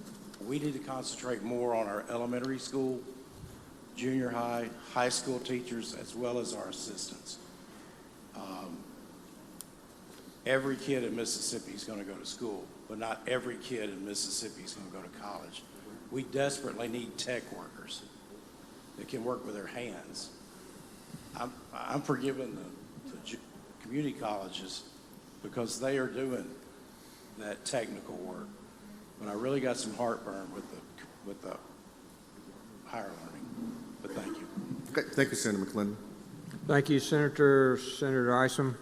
We need to concentrate more on our elementary school, junior high, high school teachers, as well as our assistants. Every kid in Mississippi is going to go to school, but not every kid in Mississippi is going to go to college. We desperately need tech workers that can work with their hands. I'm forgiving the community colleges because they are doing that technical work, but I really got some heartburn with the higher learning. But thank you. Okay, thank you, Senator McClendon. Thank you, Senator Isom.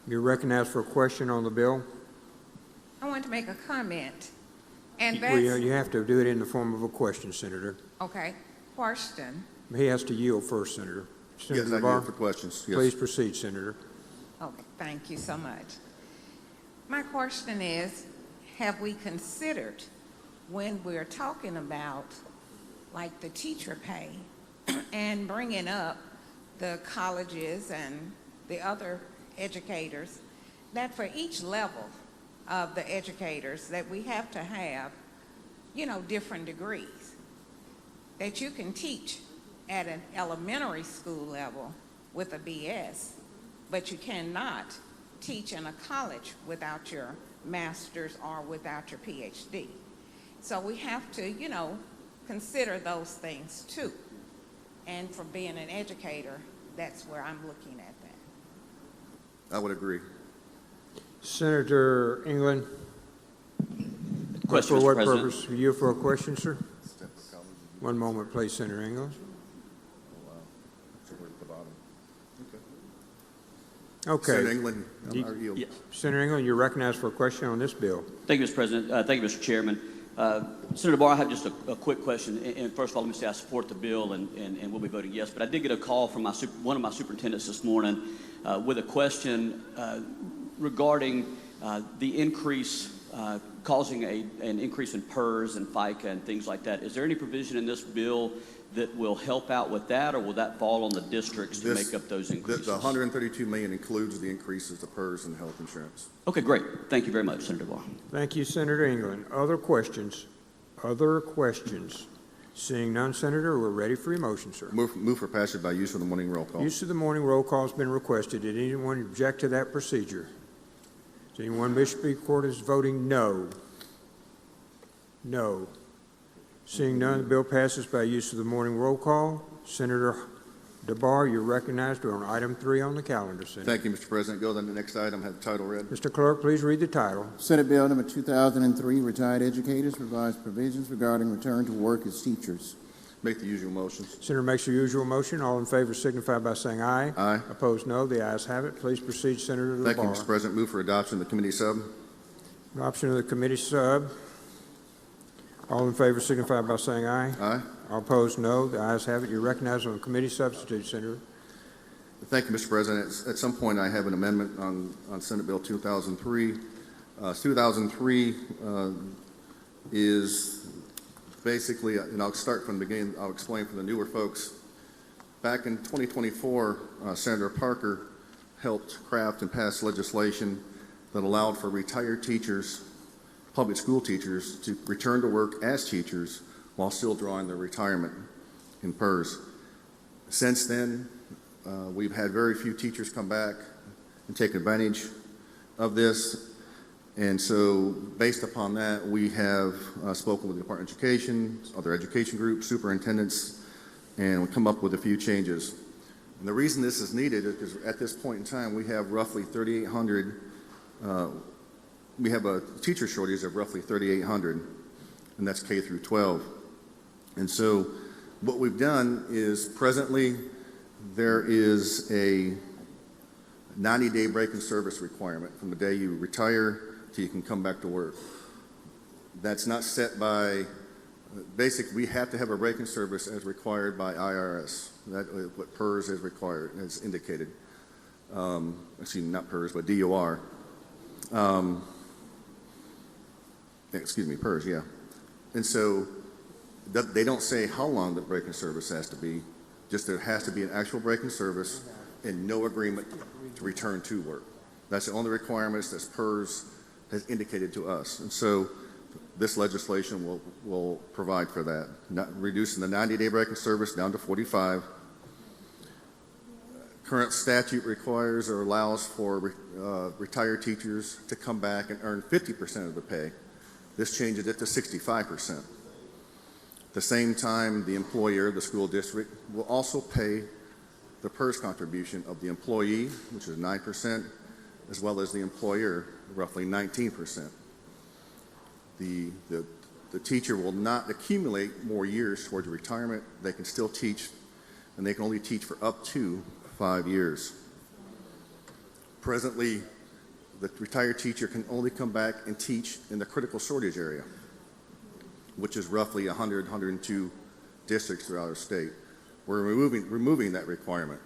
You're recognized for a question on the bill. I want to make a comment, and Well, that's you have to do it in the form of a question, Senator. okay. Question. He has to yield first, Senator. Yes, I yield for questions. Yes. Please proceed, Senator. Okay, thank you so much. My question is, have we considered when we're talking about like the teacher pay and bringing up the colleges and the other educators, that for each level of the educators that we have to have, different degrees, that you can teach at an elementary school level with a BS, but you cannot teach in a college without your master's or without your PhD. So we have to, you know, consider those things too. And for being an educator, that's where I'm looking at that. I would agree. Senator England. Question, For Mr. what President. purpose? Are you for a question, sir? One moment, please, Senator England. Okay. Senator England, You- I yield. Yes. Senator England, you're recognized for a question on this bill. Thank you, Mr. President. Thank you, Mr. Chairman. Senator Barr, I have just a quick question. And first of all, let me say I support the bill, and we'll be voting yes. But I did get a call from one of my superintendents this morning with a question regarding the increase, causing an increase in PERS and FICA and things like that. Is there any provision in this bill that will help out with that, or will that fall on the districts to make up those increases? The 132 million includes the increases to PERS and health insurance. Okay, great. Thank you very much, Senator Barr. Thank you, Senator England. Other questions? Other questions? Seeing none, Senator, we're ready for your motion, sir. Move for passage by use of the morning roll call. Use of the morning roll call has been requested. Did anyone object to that procedure? Does anyone wish to be recorded as voting no? No. Seeing none, the bill passes by use of the morning roll call. Senator DeBar, you're recognized on item 3 on the calendar, Senator. Thank you, Mr. President. Go to the next item. Have the title read. Mr. Clerk, please read the title. Senate Bill number 2003, Retired Educators, revised provisions regarding return to work as teachers. Make the usual motions. Senator makes the usual motion. All in favor signify by saying aye. Aye. Opposed, no. The ayes have it. Please proceed, Senator DeBar. Thank you, Mr. President. Move for adoption of the committee sub. Adoption of the committee sub. All in favor signify by saying aye. Aye. All opposed, no. The ayes have it. You're recognized on the committee substitute, Senator. Thank you, Mr. President. At some point, I have an amendment on Senate Bill 2003. 2003 is basically, and I'll start from the beginning, I'll explain for the newer folks. Back in 2024, Senator Parker helped craft and pass legislation that allowed for retired teachers, public school teachers, to return to work as teachers while still drawing their retirement in PERS. Since then, we've had very few teachers come back and take advantage of this. And so based upon that, we have spoken with the Department of Education, other education groups, superintendents, and we come up with a few changes. And the reason this is needed is because at this point in time, we have roughly 3,800, we have a teacher shortage of roughly 3,800, and that's K through 12. And so what we've done is presently there is a 90-day break in service requirement from the day you retire till you can come back to work. That's not set by, basically we have to have a break in service as required by IRS. That is what PERS is required, as indicated. Excuse me, not PERS, but DOR. Excuse me, PERS, yeah. And so they don't say how long the break in service has to be, just there has to be an actual break in service and no agreement to return to work. That's the only requirements that PERS has indicated to us. And so this legislation will provide for that, reducing the 90-day break in service down to 45. Current statute requires or allows for retired teachers to come back and earn 50% of the pay. This changes it to 65%. At the same time, the employer, the school district, will also pay the PERS contribution of the employee, which is 9%, as well as the employer, roughly 19%. The teacher will not accumulate more years towards retirement. They can still teach, and they can only teach for up to 5 years. Presently, the retired teacher can only come back and teach in the critical shortage area, which is roughly 100, 102 districts throughout our state. We're removing that requirement.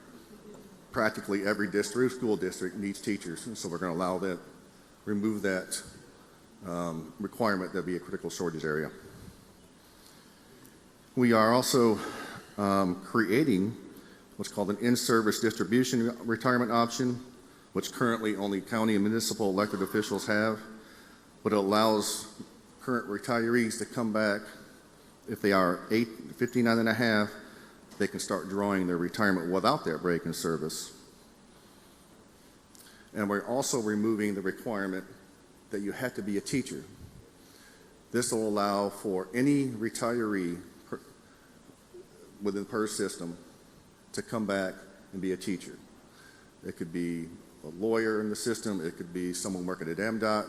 Practically every district, school district needs teachers, and so we're going to allow that, remove that requirement that be a critical shortage area. We are also creating what's called an in-service distribution retirement option, which currently only county and municipal elected officials have, but it allows current retirees to come back. If they are 59 and a half, they can start drawing their retirement without that break in service. And we're also removing the requirement that you have to be a teacher. This will allow for any retiree within the PERS system to come back and be a teacher. It could be a lawyer in the system. It could be someone working at MDOT.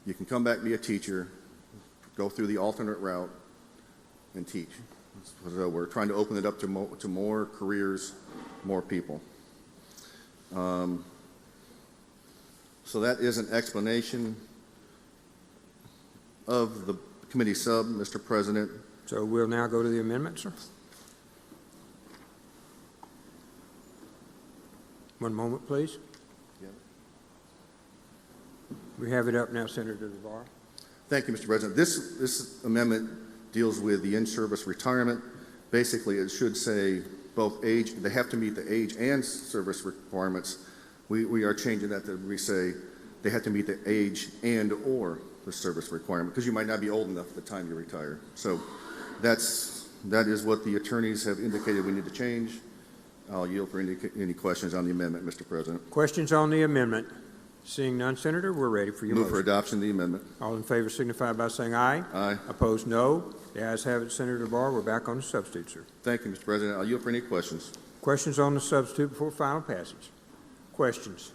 You can come back, be a teacher, go through the alternate route, and teach. So we're trying to open it up to more careers, more people. So that is an explanation of the committee sub, Mr. President. So we'll now go to the amendment, sir. One moment, please. We have it up now, Senator DeVar. Thank you, Mr. President. This amendment deals with the in-service retirement. Basically, it should say both age, they have to meet the age and service requirements. We are changing that to we say they have to meet the age and or the service requirement, because you might not be old enough at the time you retire. So that is what the attorneys have indicated we need to change. I'll yield for any questions on the amendment, Mr. President. Questions on the amendment? Seeing none, Senator, we're ready for your Move motion. for adoption of the amendment. All in favor signify by saying aye. Aye. Opposed, no. The ayes have it, Senator DeVar. We're back on the substitute, sir. Thank you, Mr. President. I'll yield for any questions. Questions on the substitute before final passage? Questions?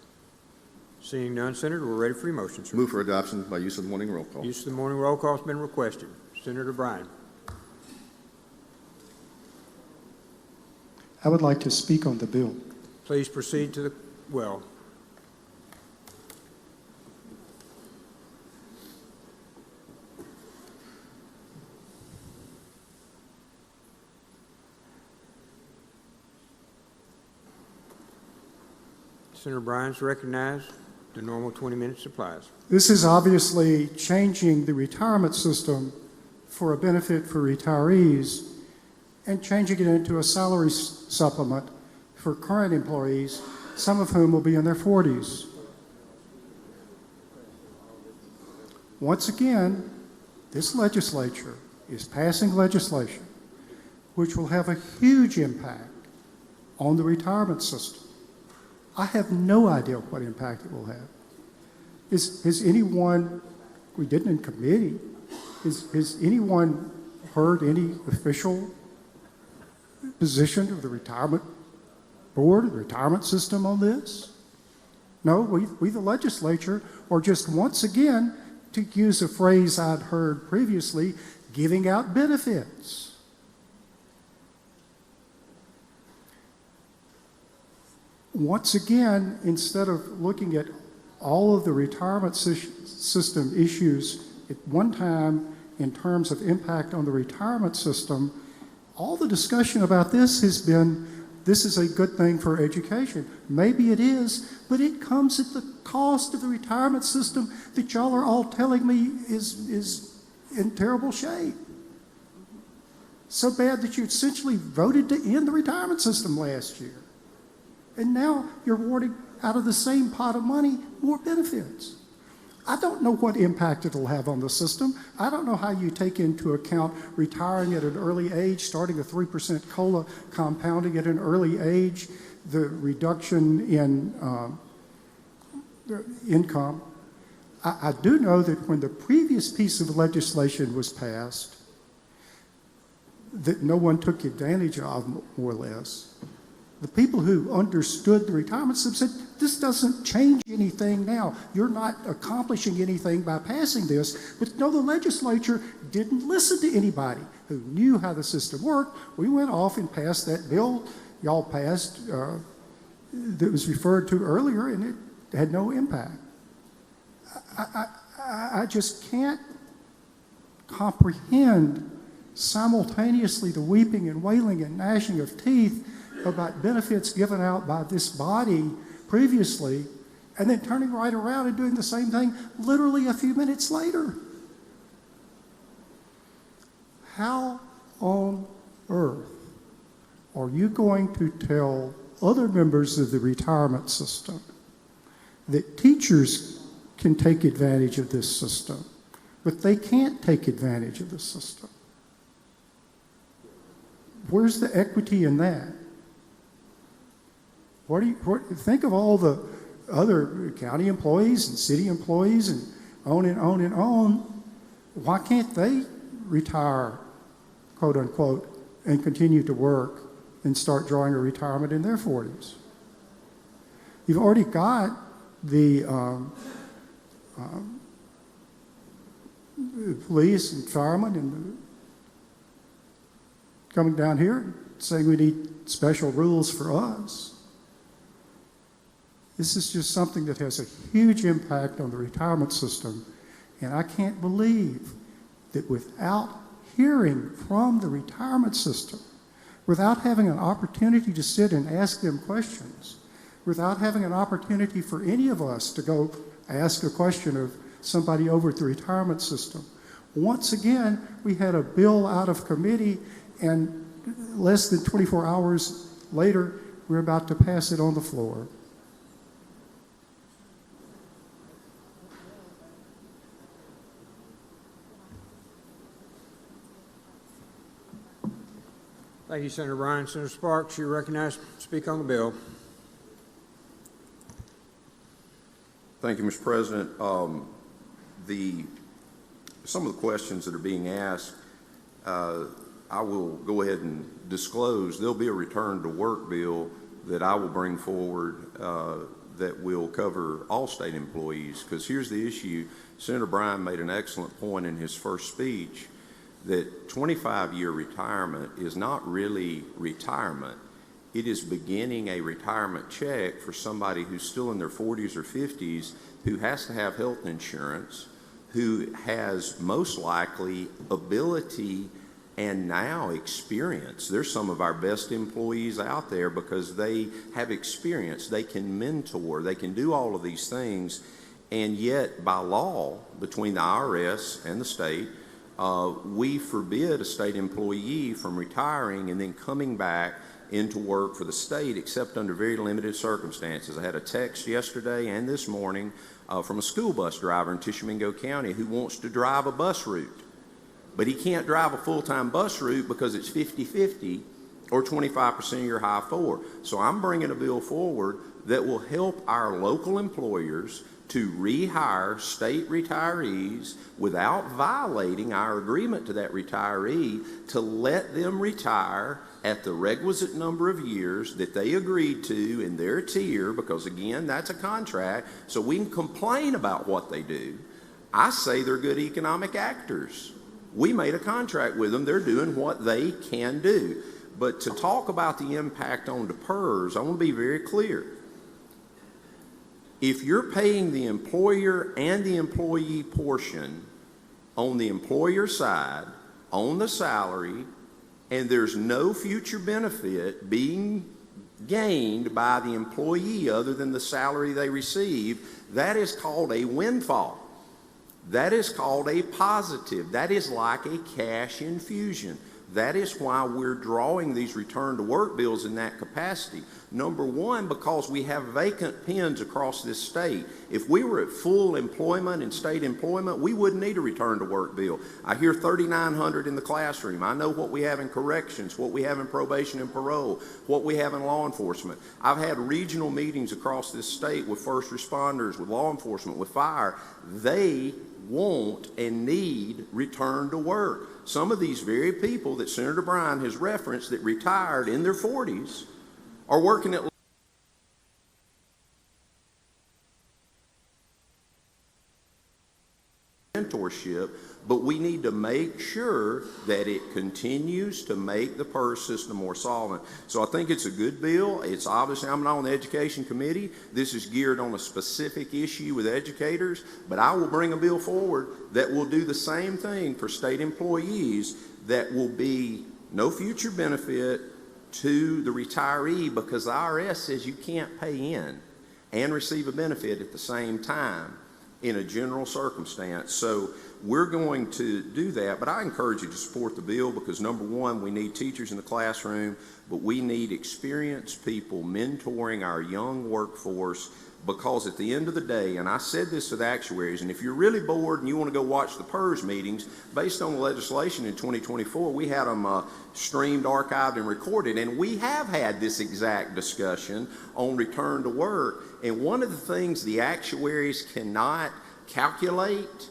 Seeing none, Senator, we're ready for your motion, sir. Move for adoption by use of the morning roll call. Use of the morning roll call has been requested. Senator Bryan. I would like to speak on the bill. Please proceed to the, well, Senator Bryan's recognized. The normal 20 minutes applies. This is obviously changing the retirement system for a benefit for retirees and changing it into a salary supplement for current employees, some of whom will be in their 40s. Once again, this legislature is passing legislation which will have a huge impact on the retirement system. I have no idea what impact it will have. Has anyone, we did it in committee, has anyone heard any official position of the retirement board, the retirement system on this? No, we the legislature are just once again, to use a phrase I'd heard previously, giving out benefits. Once again, instead of looking at all of the retirement system issues at one time in terms of impact on the retirement system, all the discussion about this has been, this is a good thing for education. Maybe it is, but it comes at the cost of the retirement system that y'all are all telling me is in terrible shape. So bad that you essentially voted to end the retirement system last year. And now you're awarding out of the same pot of money more benefits. I don't know what impact it'll have on the system. I don't know how you take into account retiring at an early age, starting a 3% COLA, compounding at an early age, the reduction in income. I do know that when the previous piece of legislation was passed, that no one took advantage of, more or less, the people who understood the retirement system said, this doesn't change anything now. You're not accomplishing anything by passing this. But no, the legislature didn't listen to anybody who knew how the system worked. We went off and passed that bill y'all passed that was referred to earlier, and it had no impact. I just can't comprehend simultaneously the weeping and wailing and gnashing of teeth about benefits given out by this body previously, and then turning right around and doing the same thing literally a few minutes later. How on earth are you going to tell other members of the retirement system that teachers can take advantage of this system, but they can't take advantage of the system? Where's the equity in that? Think of all the other county employees and city employees and on and on and on. Why can't they retire, quote unquote, and continue to work and start drawing a retirement in their 40s? You've already got the police and firemen and coming down here saying we need special rules for us. This is just something that has a huge impact on the retirement system, and I can't believe that without hearing from the retirement system, without having an opportunity to sit and ask them questions, without having an opportunity for any of us to go ask a question of somebody over at the retirement system. Once again, we had a bill out of committee, and less than 24 hours later, we're about to pass it on the floor. Thank you, Senator Bryan. Senator Sparks, you're recognized to speak on the bill. Thank you, Mr. President. Some of the questions that are being asked, I will go ahead and disclose. There'll be a return to work bill that I will bring forward that will cover all state employees, because here's the issue. Senator Bryan made an excellent point in his first speech that 25-year retirement is not really retirement. It is beginning a retirement check for somebody who's still in their 40s or 50s, who has to have health insurance, who has most likely ability and now experience. There's some of our best employees out there because they have experience. They can mentor. They can do all of these things. And yet, by law, between the IRS and the state, we forbid a state employee from retiring and then coming back into work for the state, except under very limited circumstances. I had a text yesterday and this morning from a school bus driver in Tishomingo County who wants to drive a bus route, but he can't drive a full-time bus route because it's 50-50 or 25% of your high four. So I'm bringing a bill forward that will help our local employers to rehire state retirees without violating our agreement to that retiree, to let them retire at the requisite number of years that they agreed to in their tier, because again, that's a contract, so we can complain about what they do. I say they're good economic actors. We made a contract with them. They're doing what they can do. But to talk about the impact on the PERS, I want to be very clear. If you're paying the employer and the employee portion on the employer side, on the salary, and there's no future benefit being gained by the employee other than the salary they receive, that is called a windfall. That is called a positive. That is like a cash infusion. That is why we're drawing these return to work bills in that capacity. Number one, because we have vacant pens across this state. If we were at full employment and state employment, we wouldn't need a return to work bill. I hear 3,900 in the classroom. I know what we have in corrections, what we have in probation and parole, what we have in law enforcement. I've had regional meetings across this state with first responders, with law enforcement, with fire. They want and need return to work. Some of these very people that Senator Bryan has referenced that retired in their 40s are working at mentorship, but we need to make sure that it continues to make the PERS system more solvent. So I think it's a good bill. It's obviously, I'm not on the education committee. This is geared on a specific issue with educators, but I will bring a bill forward that will do the same thing for state employees, that will be no future benefit to the retiree, because the IRS says you can't pay in and receive a benefit at the same time in a general circumstance. So we're going to do that, but I encourage you to support the bill because, number one, we need teachers in the classroom, but we need experienced people mentoring our young workforce, because at the end of the day, and I said this to the actuaries, and if you're really bored and you want to go watch the PERS meetings, based on the legislation in 2024, we had them streamed, archived, and recorded, and we have had this exact discussion on return to work. And one of the things the actuaries cannot calculate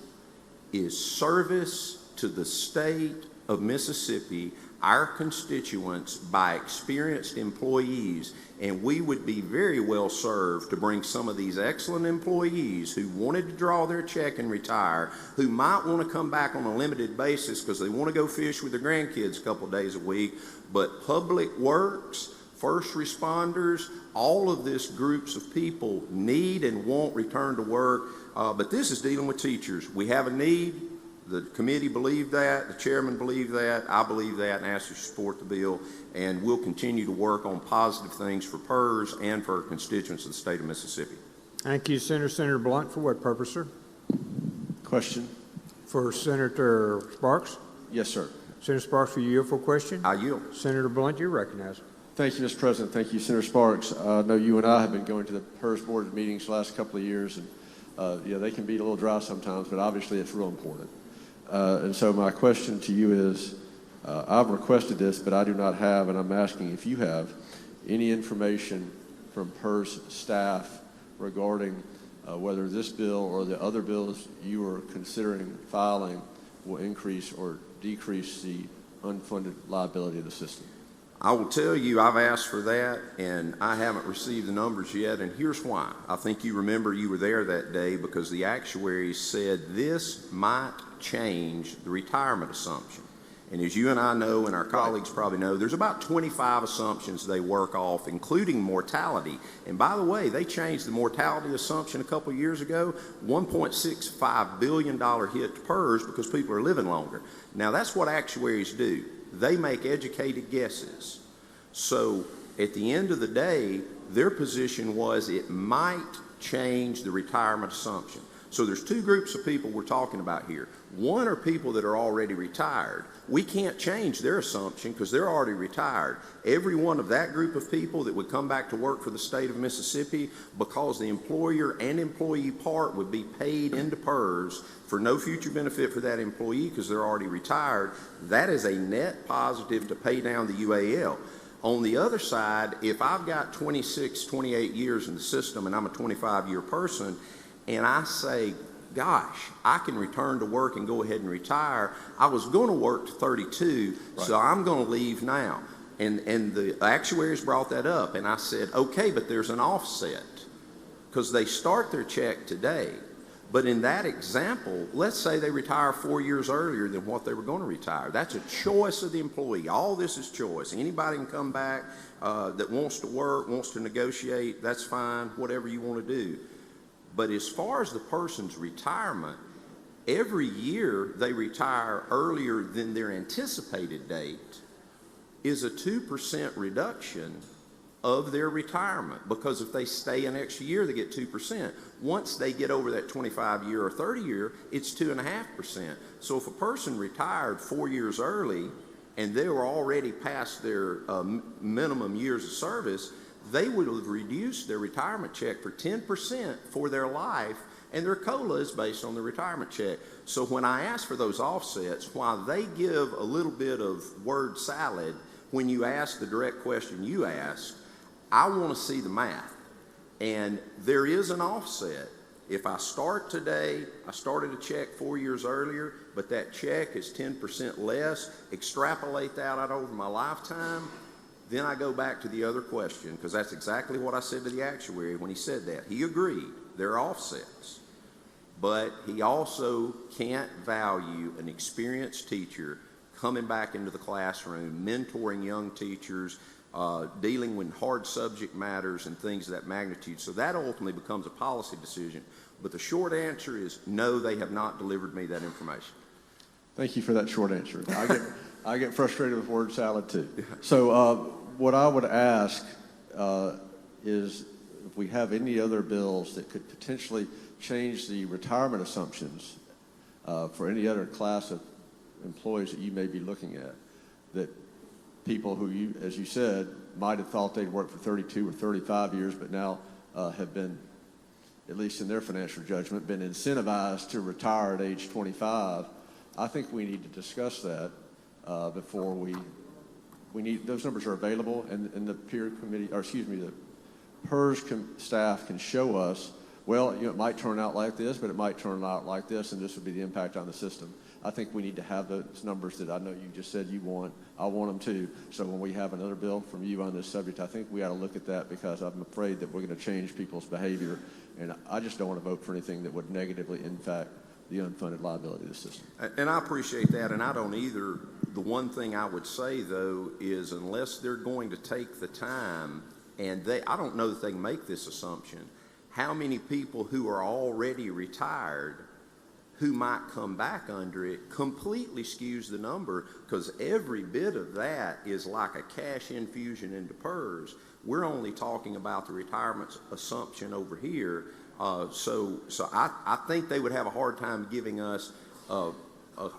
is service to the state of Mississippi, our constituents, by experienced employees. And we would be very well served to bring some of these excellent employees who wanted to draw their check and retire, who might want to come back on a limited basis because they want to go fish with their grandkids a couple of days a week. But public works, first responders, all of these groups of people need and want return to work. But this is dealing with teachers. We have a need. The committee believed that, the chairman believed that, I believe that, and ask you to support the bill. And we'll continue to work on positive things for PERS and for our constituents of the state of Mississippi. Thank you, Senator. Senator Blunt, for what purpose, sir? Question? For Senator Sparks? Yes, sir. Senator Sparks, will you yield for a question? I yield. Senator Blunt, you're recognized. Thank you, Mr. President. Thank you, Senator Sparks. I know you and I have been going to the PERS board meetings the last couple of years, and yeah, they can be a little dry sometimes, but obviously it's real important. And so my question to you is, I've requested this, but I do not have, and I'm asking if you have any information from PERS staff regarding whether this bill or the other bills you are considering filing will increase or decrease the unfunded liability of the system. I will tell you, I've asked for that, and I haven't received the numbers yet, and here's why. I think you remember you were there that day because the actuaries said this might change the retirement assumption. And as you and I know, and our colleagues probably know, there's about 25 assumptions they work off, including mortality. And by the way, they changed the mortality assumption a couple of years ago, $1.65 billion hit to PERS because people are living longer. Now, that's what actuaries do. They make educated guesses. So at the end of the day, their position was it might change the retirement assumption. So there's two groups of people we're talking about here. One are people that are already retired. We can't change their assumption because they're already retired. Every one of that group of people that would come back to work for the state of Mississippi, because the employer and employee part would be paid into PERS for no future benefit for that employee because they're already retired, that is a net positive to pay down the UAL. On the other side, if I've got 26, 28 years in the system and I'm a 25-year person, and I say, gosh, I can return to work and go ahead and retire. I was going to work to 32, so I'm going to leave now. And the actuaries brought that up, and I said, okay, but there's an offset because they start their check today. But in that example, let's say they retire 4 years earlier than what they were going to retire. That's a choice of the employee. All this is choice. Anybody can come back that wants to work, wants to negotiate, that's fine, whatever you want to do. But as far as the person's retirement, every year they retire earlier than their anticipated date is a 2% reduction of their retirement, because if they stay an extra year, they get 2%. Once they get over that 25-year or 30-year, it's 2.5%. So if a person retired 4 years early and they were already past their minimum years of service, they would have reduced their retirement check for 10% for their life, and their COLA is based on the retirement check. So when I ask for those offsets, while they give a little bit of word salad when you ask the direct question you asked, I want to see the math. And there is an offset. If I start today, I started a check 4 years earlier, but that check is 10% less, extrapolate that out over my lifetime, then I go back to the other question, because that's exactly what I said to the actuary when he said that. He agreed, there are offsets. But he also can't value an experienced teacher coming back into the classroom, mentoring young teachers, dealing with hard subject matters and things of that magnitude. So that ultimately becomes a policy decision. But the short answer is no, they have not delivered me that information. Thank you for that short answer. I get frustrated with word salad too. So what I would ask is if we have any other bills that could potentially change the retirement assumptions for any other class of employees that you may be looking at, that people who you, as you said, might have thought they'd worked for 32 or 35 years, but now have been, at least in their financial judgment, been incentivized to retire at age 25. I think we need to discuss that before we need, those numbers are available, and the peer committee, or excuse me, PERS staff can show us, well, it might turn out like this, but it might turn out like this, and this would be the impact on the system. I think we need to have those numbers that I know you just said you want. I want them too. So when we have another bill from you on this subject, I think we ought to look at that, because I'm afraid that we're going to change people's behavior, and I just don't want to vote for anything that would negatively impact the unfunded liability of the system. And I appreciate that, and I don't either. The one thing I would say, though, is unless they're going to take the time, and I don't know that they can make this assumption, how many people who are already retired who might come back under it completely skews the number, because every bit of that is like a cash infusion into PERS. We're only talking about the retirement assumption over here. So I think they would have a hard time giving us a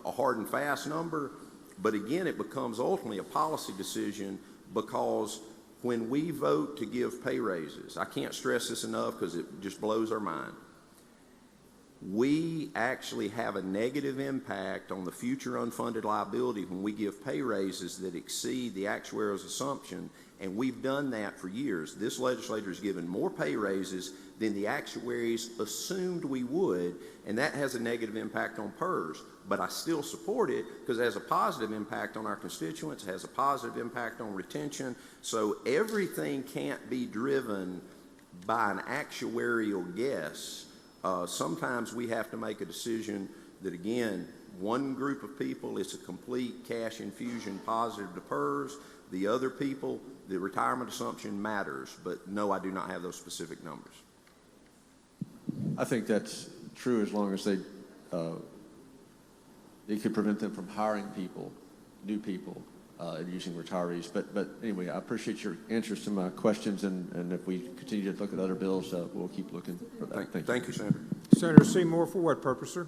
hard and fast number. But again, it becomes ultimately a policy decision, because when we vote to give pay raises, I can't stress this enough because it just blows our mind, we actually have a negative impact on the future unfunded liability when we give pay raises that exceed the actuarial's assumption, and we've done that for years. This legislature has given more pay raises than the actuaries assumed we would, and that has a negative impact on PERS. But I still support it because it has a positive impact on our constituents, it has a positive impact on retention. So everything can't be driven by an actuarial guess. Sometimes we have to make a decision that, again, one group of people, it's a complete cash infusion positive to PERS. The other people, the retirement assumption matters. But no, I do not have those specific numbers. I think that's true as long as they could prevent them from hiring people, new people, and using retirees. But anyway, I appreciate your interest in my questions, and if we continue to look at other bills, we'll keep looking for that. Thank you, Senator. Senator Seymour, for what purpose, sir?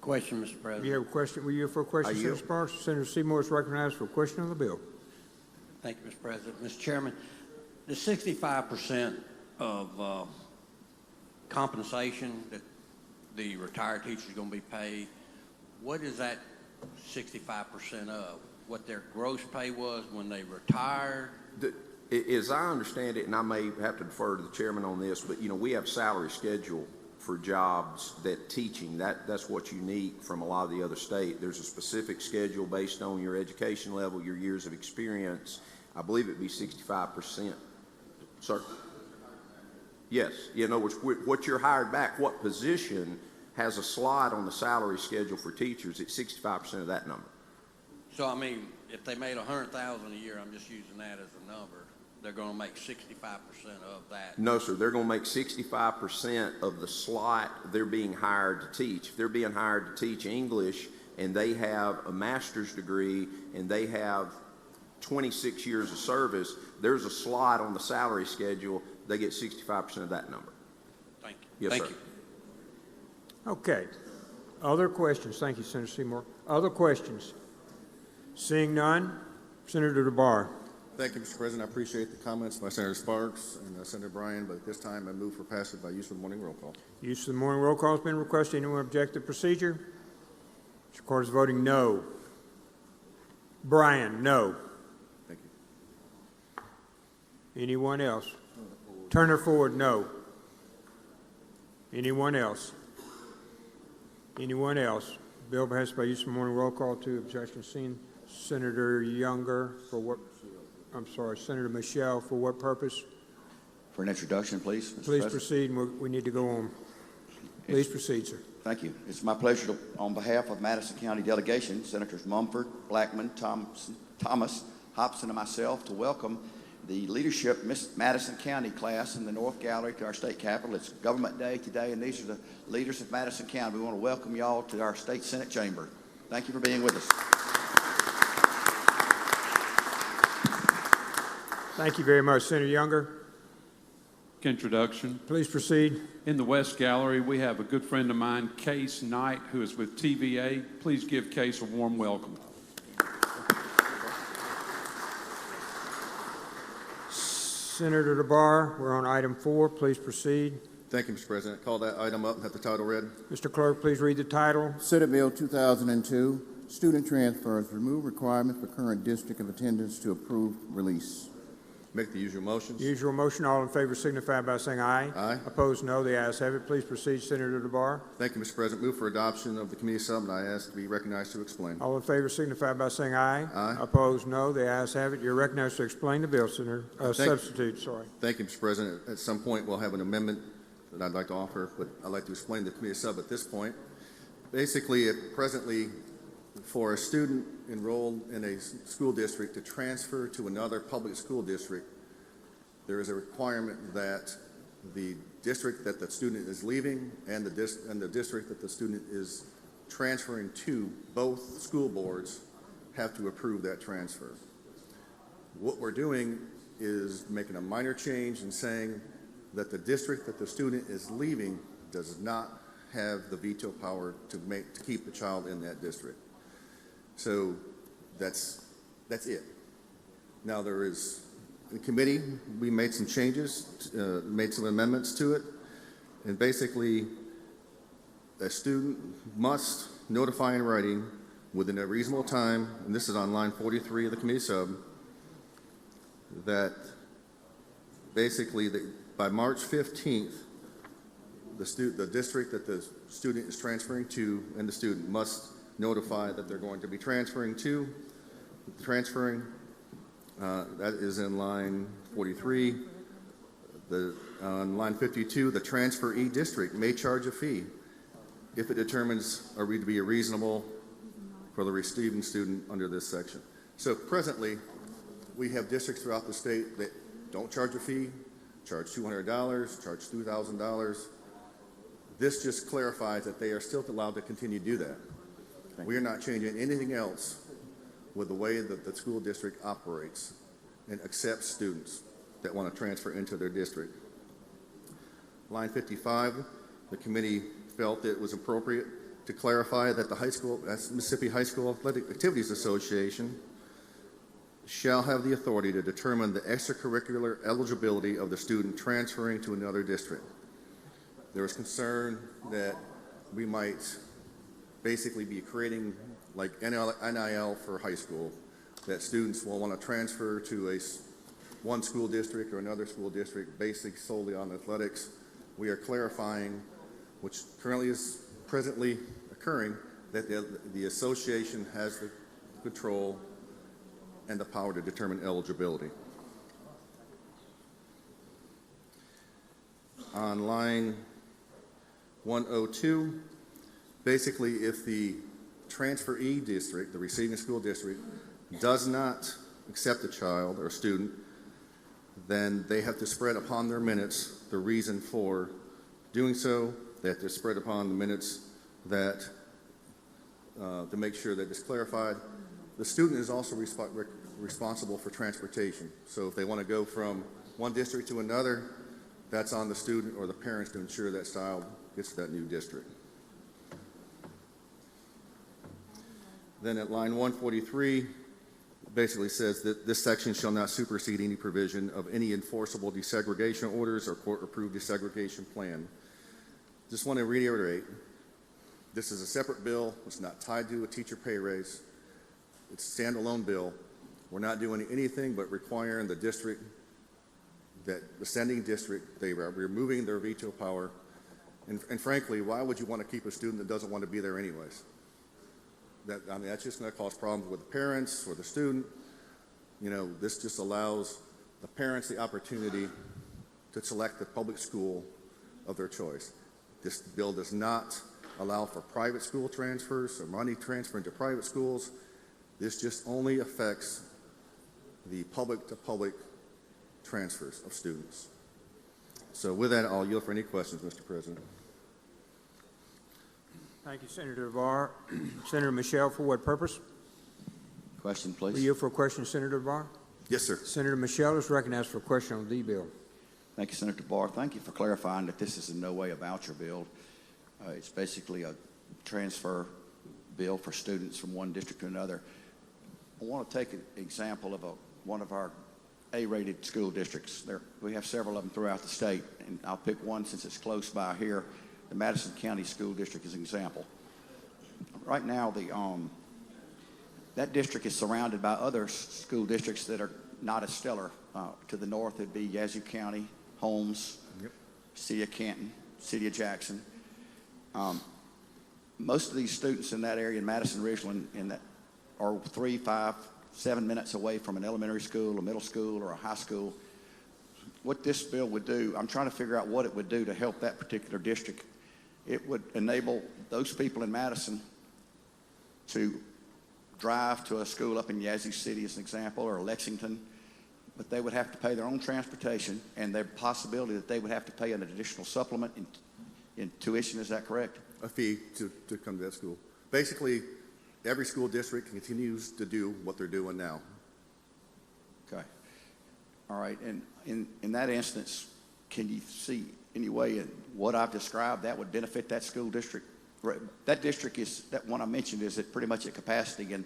Question, Mr. President. You have a question? Were you here for a question, Senator Sparks? Senator Seymour is recognized for a question on the bill. Thank you, Mr. President. Mr. Chairman, the 65% of compensation that the retired teacher is going to be paid, what is that 65% of? What their gross pay was when they retired? As I understand it, and I may have to defer to the chairman on this, but we have salary schedule for jobs that teaching, that's what's unique from a lot of the other state. There's a specific schedule based on your education level, your years of experience. I believe it'd be 65%. Sir? Yes. In other words, what you're hired back, what position has a slot on the salary schedule for teachers, it's 65% of that number. So, I mean, if they made $100,000 a year, I'm just using that as a number, they're going to make 65% of that. No, sir. They're going to make 65% of the slot they're being hired to teach. If they're being hired to teach English and they have a master's degree and they have 26 years of service, there's a slot on the salary schedule, they get 65% of that number. Thank you. Yes, Thank sir. you. Okay. Other questions? Thank you, Senator Seymour. Other questions? Seeing none, Senator DeBar. Thank you, Mr. President. I appreciate the comments by Senator Sparks and Senator Bryan, but at this time I move for passage by use of the morning roll call. Use of the morning roll call has been requested. Anyone object to procedure? Mr. Court is voting no. Bryan, no. Thank you. Anyone else? Turner Ford, no. Anyone else? Anyone else? Bill passed by use of morning roll call. Two objections seen. Senator Younger, for what? I'm sorry, Senator Michelle, for what purpose? For an introduction, please. Mr. Please President. proceed. We need to go on. Please proceed, sir. Thank you. It's my pleasure to, on behalf of Madison County delegation, Senators Mumford, Blackman, Thomas, Hobson, and myself, to welcome the leadership Miss Madison County class in the North Gallery to our state capitol. It's Government Day today, and these are the leaders of Madison County. We want to welcome y'all to our state Senate chamber. Thank you for being with us. Thank you very much. Senator Younger. Introduction. Please proceed. In the West Gallery, we have a good friend of mine, Case Knight, who is with TVA. Please give Case a warm welcome. Senator DeBar, we're on item 4. Please proceed. Thank you, Mr. President. Call that item up and have the title read. Mr. Clerk, please read the title. Senate Bill 2002, Student Transfers, Remove Requirement for Current District of Attendance to Approve Release. Make the usual motions. Usual motion. All in favor signify by saying aye. Aye. Opposed, no. The ayes have it. Please proceed, Senator DeBar. Thank you, Mr. President. Move for adoption of the committee sub, and I ask to be recognized to explain. All in favor signify by saying aye. Aye. Opposed, no. The ayes have it. You're recognized to explain the bill, Senator. Substitute, sorry. Thank you, Mr. President. At some point, we'll have an amendment that I'd like to offer, but I'd like to explain the committee sub at this point. Basically, presently, for a student enrolled in a school district to transfer to another public school district, there is a requirement that the district that the student is leaving and the district that the student is transferring to, both school boards have to approve that transfer. What we're doing is making a minor change and saying that the district that the student is leaving does not have the veto power to keep the child in that district. So that's it. Now there is, in committee, we made some changes, made some amendments to it, and basically a student must notify in writing within a reasonable time, and this is on line 43 of the committee sub, that basically by March 15th, the district that the student is transferring to and the student must notify that they're going to be transferring to. That is in line 43. On line 52, the transferee district may charge a fee if it determines to be reasonable for the receiving student under this section. So presently, we have districts throughout the state that don't charge a fee, charge $200, charge $2,000. This just clarifies that they are still allowed to continue to do that. We are not changing anything else with the way that the school district operates and accepts students that want to transfer into their district. Line 55, the committee felt it was appropriate to clarify that the Mississippi High School Athletic Activities Association shall have the authority to determine the extracurricular eligibility of the student transferring to another district. There was concern that we might basically be creating like NIL for high school, that students will want to transfer to one school district or another school district based solely on athletics. We are clarifying, which currently is presently occurring, that the association has the control and the power to determine eligibility. On line 102, basically if the transferee district, the receiving school district, does not accept a child or student, then they have to spread upon their minutes the reason for doing so. They have to spread upon the minutes that to make sure that it's clarified. The student is also responsible for transportation. So if they want to go from one district to another, that's on the student or the parents to ensure that child gets to that new district. Then at line 143, basically says that this section shall not supersede any provision of any enforceable desegregation orders or court-approved desegregation plan. Just want to reiterate, this is a separate bill. It's not tied to a teacher pay raise. It's a standalone bill. We're not doing anything but requiring the district, that the sending district, they are removing their veto power. And frankly, why would you want to keep a student that doesn't want to be there anyways? That's just going to cause problems with the parents or the student. You know, this just allows the parents the opportunity to select the public school of their choice. This bill does not allow for private school transfers or money transferring to private schools. This just only affects the public-to-public transfers of students. So with that, I'll yield for any questions, Mr. President. Thank you, Senator DeBar. Senator Michelle, for what purpose? Question, please. Will you for a question, Senator DeBar? Yes, sir. Senator Michelle is recognized for a question on the bill. Thank you, Senator Barr. Thank you for clarifying that this is in no way a voucher bill. It's basically a transfer bill for students from one district to another. I want to take an example of one of our A-rated school districts. We have several of them throughout the state, and I'll pick one since it's close by here. The Madison County School District is an example. Right now, that district is surrounded by other school districts that are not as stellar. To the north, it'd be Yazoo County, Holmes, City of Canton, City of Jackson. Most of these students in that area in Madison, Ridgeland, are 3, 5, 7 minutes away from an elementary school, a middle school, or a high school. What this bill would do, I'm trying to figure out what it would do to help that particular district. It would enable those people in Madison to drive to a school up in Yazoo City, as an example, or Lexington, but they would have to pay their own transportation, and there's a possibility that they would have to pay an additional supplement in tuition. Is that correct? A fee to come to that school. Basically, every school district continues to do what they're doing now. Okay. All right. And in that instance, can you see any way in what I've described that would benefit that school district? That district is, that one I mentioned, is at pretty much at capacity, and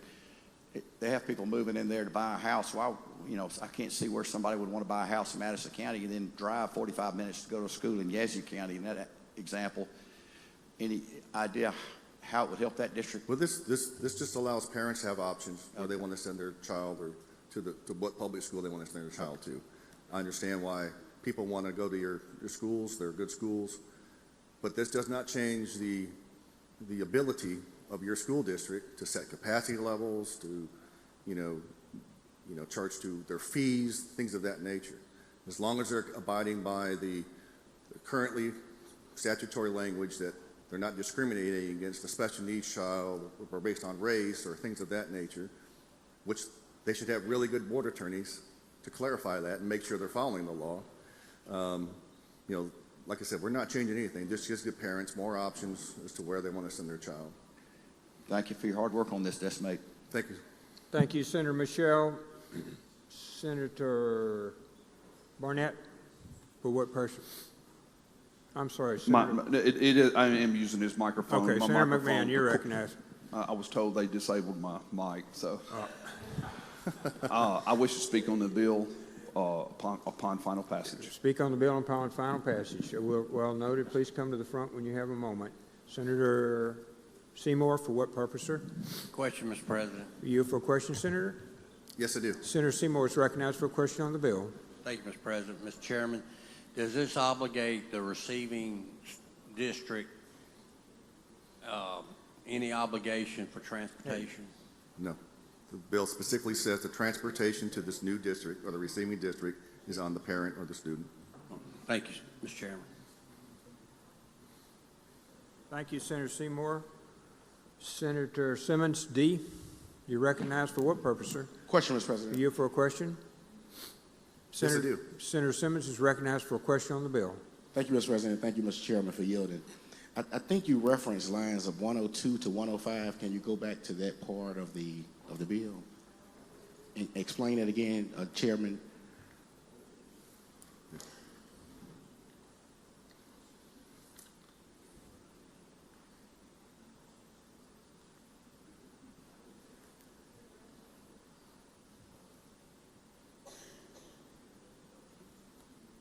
they have people moving in there to buy a house. So I can't see where somebody would want to buy a house in Madison County and then drive 45 minutes to go to school in Yazoo County. In that example, any idea how it would help that district? Well, this just allows parents to have options where they want to send their child, or to what public school they want to send their child to. I understand why people want to go to your schools. They're good schools, but this does not change the ability of your school district to set capacity levels, to charge to their fees, things of that nature. As long as they're abiding by the currently statutory language that they're not discriminating against a special needs child or based on race or things of that nature, which they should have really good board attorneys to clarify that and make sure they're following the law. Like I said, we're not changing anything. Just give parents more options as to where they want to send their child. Thank you for your hard work on this, Decimate. Thank you. Thank you, Senator Michelle. Senator Barnett, for what person? I'm sorry, Senator. I am using his microphone. Okay, My Senator microphone. McMahon, you're recognized. I was told they disabled my mic, so. I wish to speak on the bill upon final passage. Speak on the bill upon final passage. Well noted. Please come to the front when you have a moment. Senator Seymour, for what purpose, sir? Question, Mr. President. You for a question, Senator? Yes, I do. Senator Seymour is recognized for a question on the bill. Thank you, Mr. President. Mr. Chairman, does this obligate the receiving district any obligation for transportation? No. The bill specifically says the transportation to this new district or the receiving district is on the parent or the student. Thank you, Mr. Chairman. Thank you, Senator Seymour. Senator Simmons, D. You're recognized for what purpose, sir? Question, Mr. President. You for a question? Yes, I do. Senator Simmons is recognized for a question on the bill. Thank you, Mr. President. Thank you, Mr. Chairman, for yielding. I think you referenced lines of 102 to 105. Can you go back to that part of the bill and explain it again, Chairman?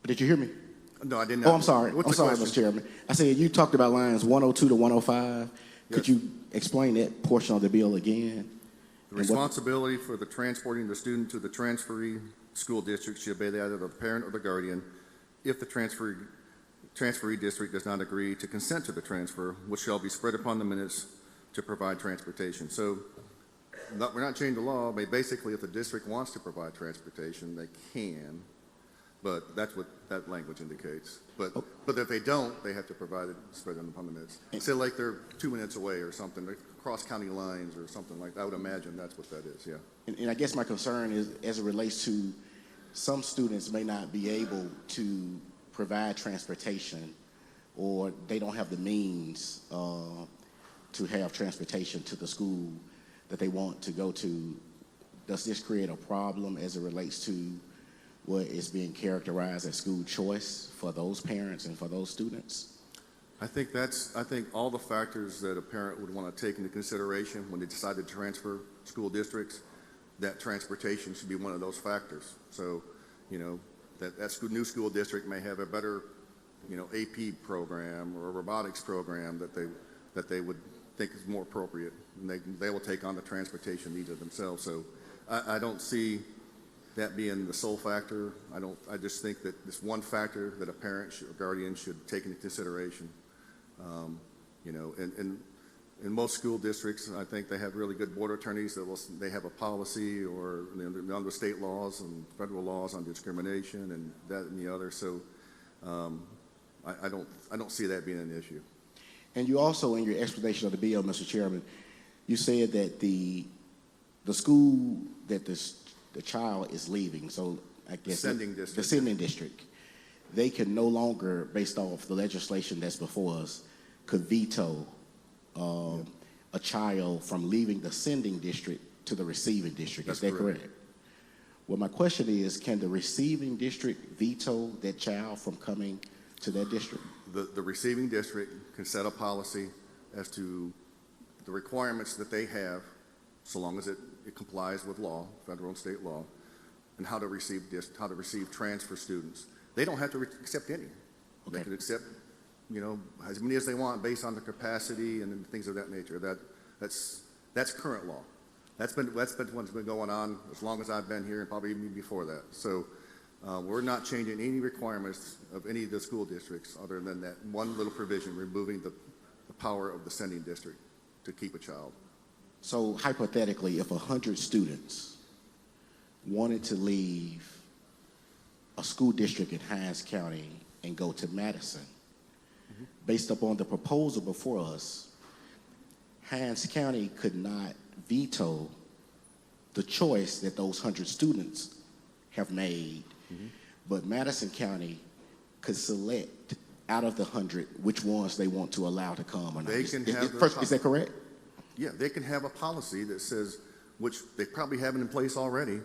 Did you hear me? No, I didn't. Oh, I'm sorry. What's I'm the sorry, question? Mr. Chairman. I said you talked about lines 102 to 105. Could you explain that portion of the bill again? The responsibility for the transporting the student to the transferee school district should be either the parent or the guardian if the transferee district does not agree to consent to the transfer, which shall be spread upon the minutes to provide transportation. So we're not changing the law. I mean, basically, if the district wants to provide transportation, they can, but that's what that language indicates. But if they don't, they have to provide it, spread it upon the minutes. Say like they're 2 minutes away or something, like cross county lines or something like that. I would imagine that's what that is, yeah. And I guess my concern is as it relates to some students may not be able to provide transportation, or they don't have the means to have transportation to the school that they want to go to. Does this create a problem as it relates to what is being characterized as school choice for those parents and for those students? I think all the factors that a parent would want to take into consideration when they decide to transfer school districts, that transportation should be one of those factors. So, that new school district may have a better, AP program or a robotics program that they would think is more appropriate, and they will take on the transportation needs of themselves. So, I don't see that being the sole factor. I just think that it's one factor that a parent or guardian should take into consideration. In most school districts, I think they have really good board attorneys they have a policy or under state laws and federal laws on discrimination and that and the other. So I don't see that being an issue. And you also, in your explanation of the bill, Mr. Chairman, you said that the school that the child is leaving, so I guess the sending district, they can no longer, based off the legislation that's before us, could veto a child from leaving the sending district to the receiving district. Is that correct? Well, my question is, can the receiving district veto that child from coming to that district? The receiving district can set a policy as to the requirements that they have, so long as it complies with law, federal and state law, and how to receive transfer students. They don't have to accept any. Okay. They can accept, as many as they want based on the capacity and things of that nature. That's current law. That's been what's been going on as long as I've been here, and probably even before that. So we're not changing any requirements of any of the school districts other than that one little provision, removing the power of the sending district to keep a child. So hypothetically, if 100 students wanted to leave a school district in Hinds County and go to Madison, based upon the proposal before us, Hinds County could not veto the choice that those 100 students have made, but Madison County could select out of the 100 which ones they want to allow to come or not. Is that correct? Yeah, they can have a policy that says, which they probably have it in place already,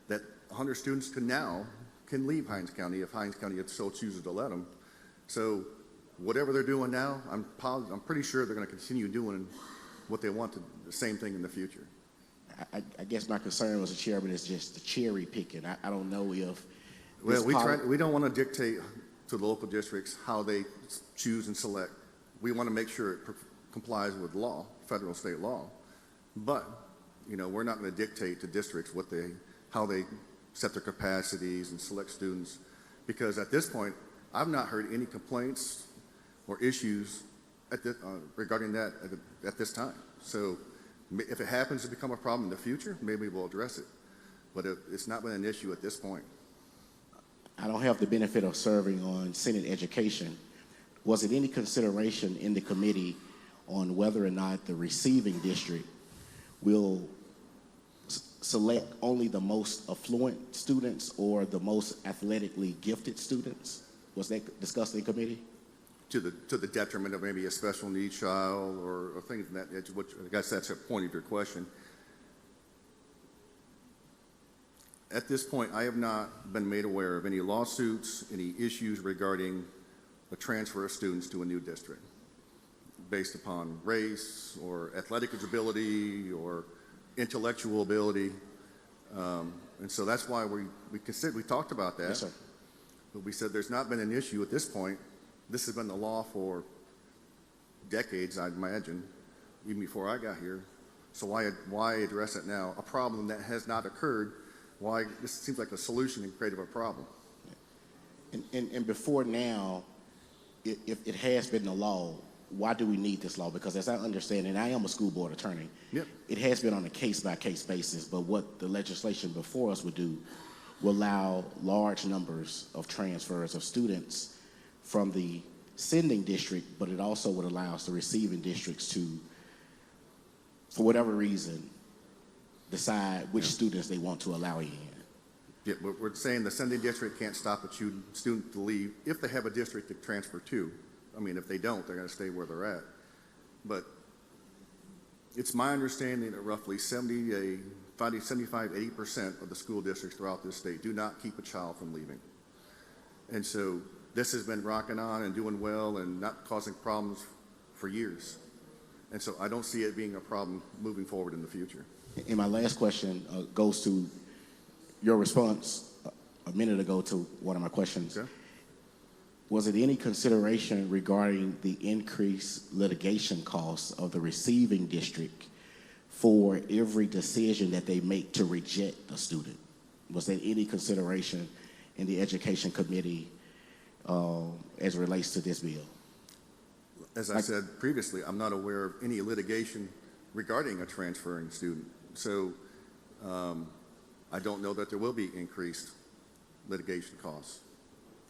that 100 students can leave Hinds County if Hinds County so chooses to let them. So whatever they're doing now, I'm pretty sure they're going to continue doing what they want, the same thing in the future. I guess my concern, Mr. Chairman, is just the cherry picking. I don't know if... Well, we don't want to dictate to the local districts how they choose and select. We want to make sure it complies with law, federal and state law. But, we're not going to dictate to districts how they set their capacities and select students, because at this point, I've not heard any complaints or issues regarding that at this time. So if it happens to become a problem in the future, maybe we'll address it. But it's not been an issue at this point. I don't have the benefit of serving on Senate Education. Was it any consideration in the committee on whether or not the receiving district will select only the most affluent students or the most athletically gifted students? Was that discussed in committee? To the detriment of maybe a special needs child or things of that nature, which I guess that's a point of your question. At this point, I have not been made aware of any lawsuits, any issues regarding the transfer of students to a new district based upon race or athletic ability or intellectual ability. And so that's why we talked about that. Yes, sir. But we said there's not been an issue at this point. This has been the law for decades, I'd imagine, even before I got here. So why address it now? A problem that has not occurred. Why? This seems like a solution in creating a problem. And before now, if it has been the law, why do we need this law? Because as I understand, and I am a school board attorney, it has been on a case-by-case basis, but what the legislation before us would do will allow large numbers of transfers of students from the sending district, but it also would allow us the receiving districts to, for whatever reason, decide which students they want to allow in. Yeah, but we're saying the sending district can't stop a student to leave if they have a district to transfer to. I mean, if they don't, they're going to stay where they're at. But it's my understanding that roughly 75, 80% of the school districts throughout this state do not keep a child from leaving. And so this has been rocking on and doing well and not causing problems for years. And so I don't see it being a problem moving forward in the future. And my last question goes to your response a minute ago to one of my questions. Okay. Was it any consideration regarding the increased litigation costs of the receiving district for every decision that they make to reject a student? Was there any consideration in the Education Committee as it relates to this bill? As I said previously, I'm not aware of any litigation regarding a transferring student. So I don't know that there will be increased litigation costs.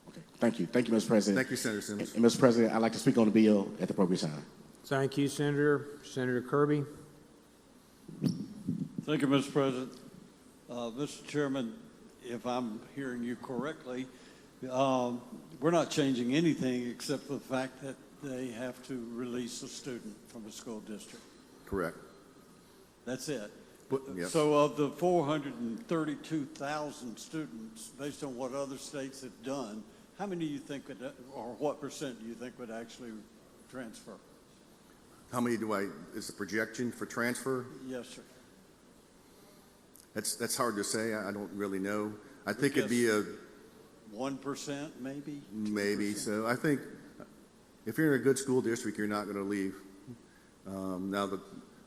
Okay. Thank you. Thank you, Mr. President. Thank you, Senator Simmons. And Mr. President, I'd like to speak on the bill at the appropriate time. Thank you, Senator. Senator Kirby. Thank you, Mr. President. Mr. Chairman, if I'm hearing you correctly, we're not changing anything except for the fact that they have to release a student from a school district. Correct. That's it. Yes. So of the 432,000 students, based on what other states have done, how many do you think would, or what percent do you think would actually transfer? How many is the projection for transfer? Yes, sir. That's hard to say. I don't really know. I think it'd be a 1%, maybe? Maybe. So I think if you're in a good school district, you're not going to leave. Now, the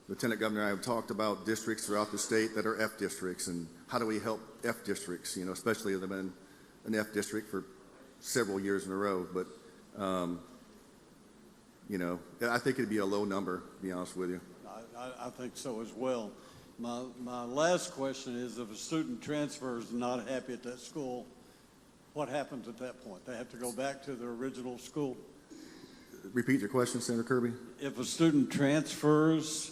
Lieutenant Governor and I have talked about districts throughout the state that are F districts, and how do we help F districts, especially if they've been an F district for several years in a row. But, I think it'd be a low number, to be honest with you. I think so as well. My last question is, if a student transfers and not happy at that school, what happens at that point? They have to go back to their original school? Repeat your question, Senator Kirby. If a student transfers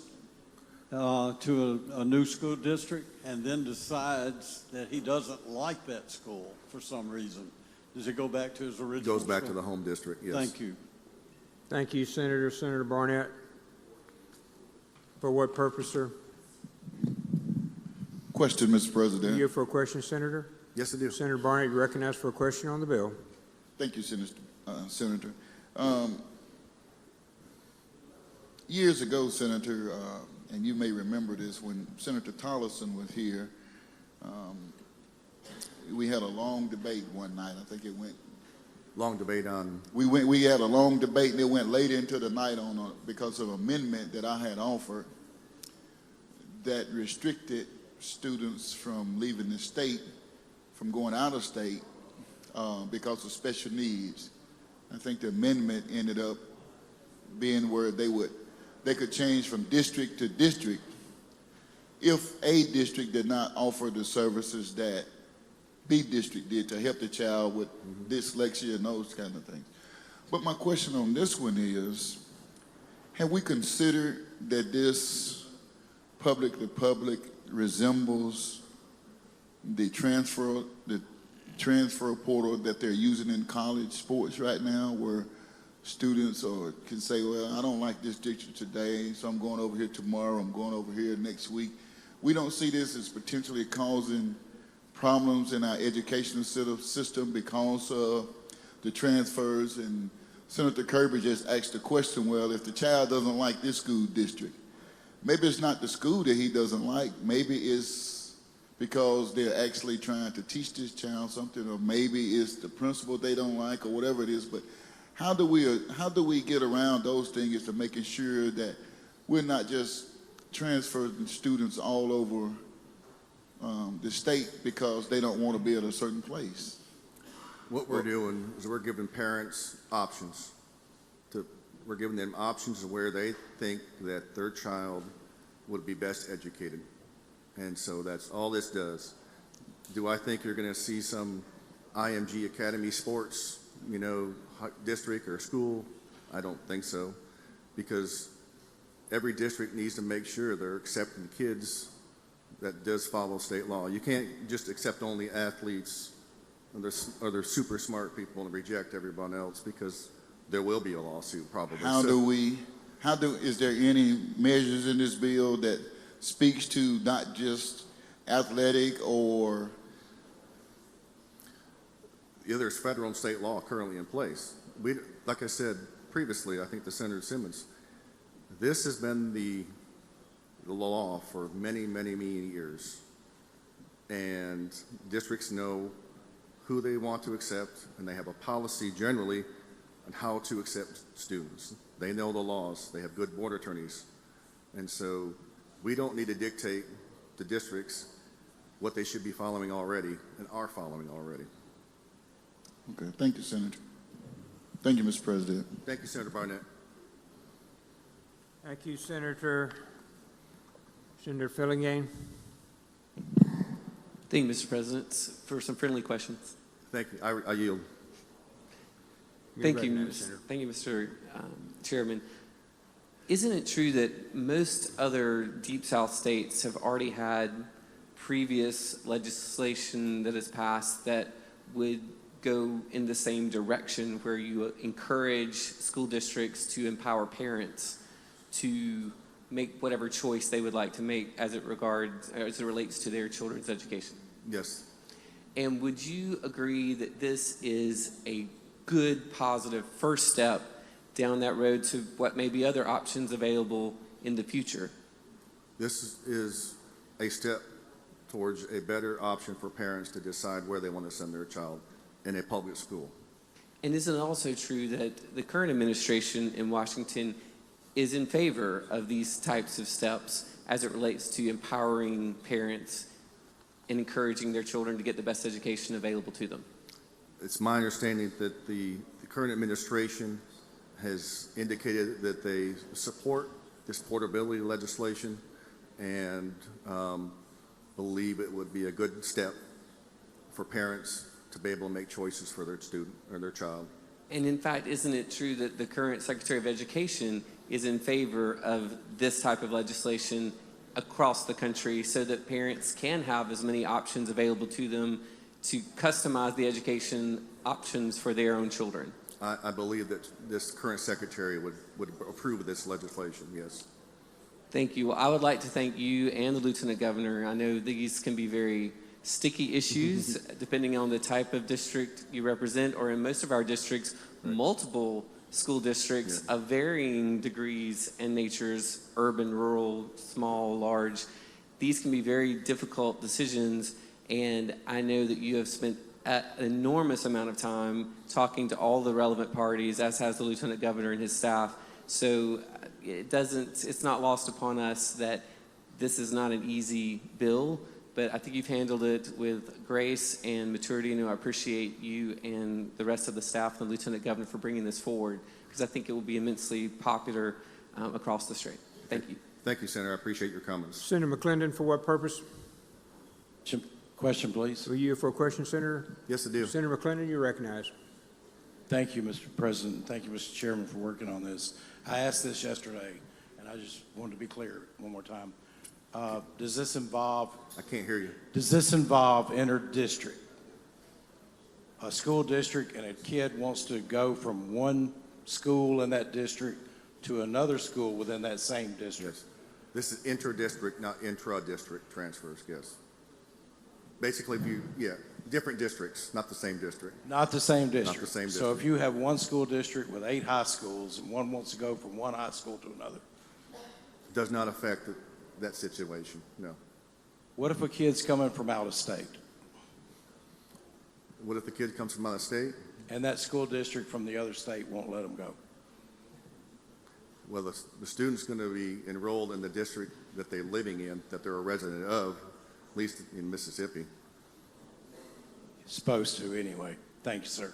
to a new school district and then decides that he doesn't like that school for some reason, does he go back to his original school? Goes back to the home district, yes. Thank you. Thank you, Senator. Senator Barnett. For what purpose, sir? Question, Mr. President. You for a question, Senator? Yes, I do. Senator Barnett, you recognized for a question on the bill. Thank you, Senator. Years ago, Senator, and you may remember this, when Senator Tolleson was here, we had a long debate one night. I think it went. Long debate on. We had a long debate, and it went late into the night because of an amendment that I had offered that restricted students from leaving the state, from going out of state because of special needs. I think the amendment ended up being where they could change from district to district if A district did not offer the services that B district did to help the child with dyslexia and those kind of things. But my question on this one is, have we considered that this public-to-public resembles the transfer portal that they're using in college sports right now, where students can say, well, I don't like this district today, so I'm going over here tomorrow, I'm going over here next week. We don't see this as potentially causing problems in our educational system because of the transfers. And Senator Kirby just asked the question, well, if the child doesn't like this school district, maybe it's not the school that he doesn't like, maybe it's because they're actually trying to teach this child something, or maybe it's the principal they don't like, or whatever it is. But how do we get around those things to making sure that we're not just transferring students all over the state because they don't want to be at a certain place? What we're doing is we're giving parents options. We're giving them options of where they think that their child would be best educated. And so that's all this does. Do I think you're going to see some IMG Academy sports, district or school? I don't think so, because every district needs to make sure they're accepting kids that does follow state law. You can't just accept only athletes or they're super smart people and reject everyone else, because there will be a lawsuit probably. Is there any measures in this bill that speaks to not just athletic or? Yeah, there's federal and state law currently in place. Like I said previously, I think to Senator Simmons, this has been the law for many, many, many years. And districts know who they want to accept, and they have a policy generally on how to accept students. They know the laws. They have good board attorneys. And so we don't need to dictate to districts what they should be following already and are following already. Okay, thank you, Senator. Thank you, Mr. President. Thank you, Senator Barnett. Thank you, Senator. Senator Fillingham. Thank you, Mr. President, for some friendly questions. Thank you. I yield. Thank you, Mr. Chairman. Isn't it true that most other Deep South states have already had previous legislation that has passed that would go in the same direction, where you encourage school districts to empower parents to make whatever choice they would like to make as it relates to their children's education? Yes. And would you agree that this is a good, positive first step down that road to what may be other options available in the future? This is a step towards a better option for parents to decide where they want to send their child in a public school. And isn't it also true that the current administration in Washington is in favor of these types of steps as it relates to empowering parents and encouraging their children to get the best education available to them? It's my understanding that the current administration has indicated that they support this portability legislation and believe it would be a good step for parents to be able to make choices for their student or their child. And in fact, isn't it true that the current Secretary of Education is in favor of this type of legislation across the country so that parents can have as many options available to them to customize the education options for their own children? I believe that this current secretary would approve of this legislation, yes. Thank you. Well, I would like to thank you and the Lieutenant Governor. I know these can be very sticky issues depending on the type of district you represent, or in most of our districts, multiple school districts of varying degrees and natures, urban, rural, small, large. These can be very difficult decisions, and I know that you have spent an enormous amount of time talking to all the relevant parties, as has the Lieutenant Governor and his staff. So it's not lost upon us that this is not an easy bill, but I think you've handled it with grace and maturity, and I appreciate you and the rest of the staff and the Lieutenant Governor for bringing this forward, because I think it will be immensely popular across the state. Thank you. Thank you, Senator. I appreciate your comments. Senator McClendon, for what purpose? Question, please. Were you for a question, Senator? Yes, I do. Senator McClendon, you're recognized. Thank you, Mr. President. Thank you, Mr. Chairman, for working on this. I asked this yesterday, and I just wanted to be clear one more time. Does this involve... I can't hear you. Does this involve inter-district? A school district and a kid wants to go from one school in that district to another school within that same district? Yes. This is inter-district, not intra-district transfers, yes. Basically, different districts, not the same district. Not the same district. Not the same district. So if you have one school district with 8 high schools and one wants to go from one high school to another? Does not affect that situation, no. What if a kid's coming from out of state? What if the kid comes from out of state? And that school district from the other state won't let them go? Well, the student's going to be enrolled in the district that they're living in, that they're a resident of, at least in Mississippi. Supposed to, anyway. Thank you, sir.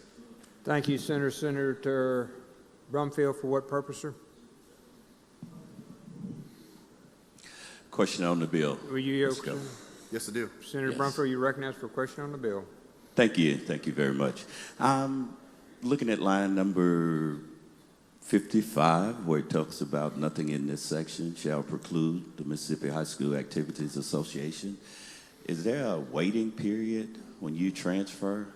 Thank you, Senator. Senator Brumfield, for what purpose, sir? Question on the bill. Were you Let's go. Yes, I do. Senator Brumfield, you recognized for a question on the bill. Thank you. Thank you very much. Looking at line number 55, where it talks about nothing in this section shall preclude the Mississippi High School Activities Association. Is there a waiting period when you transfer?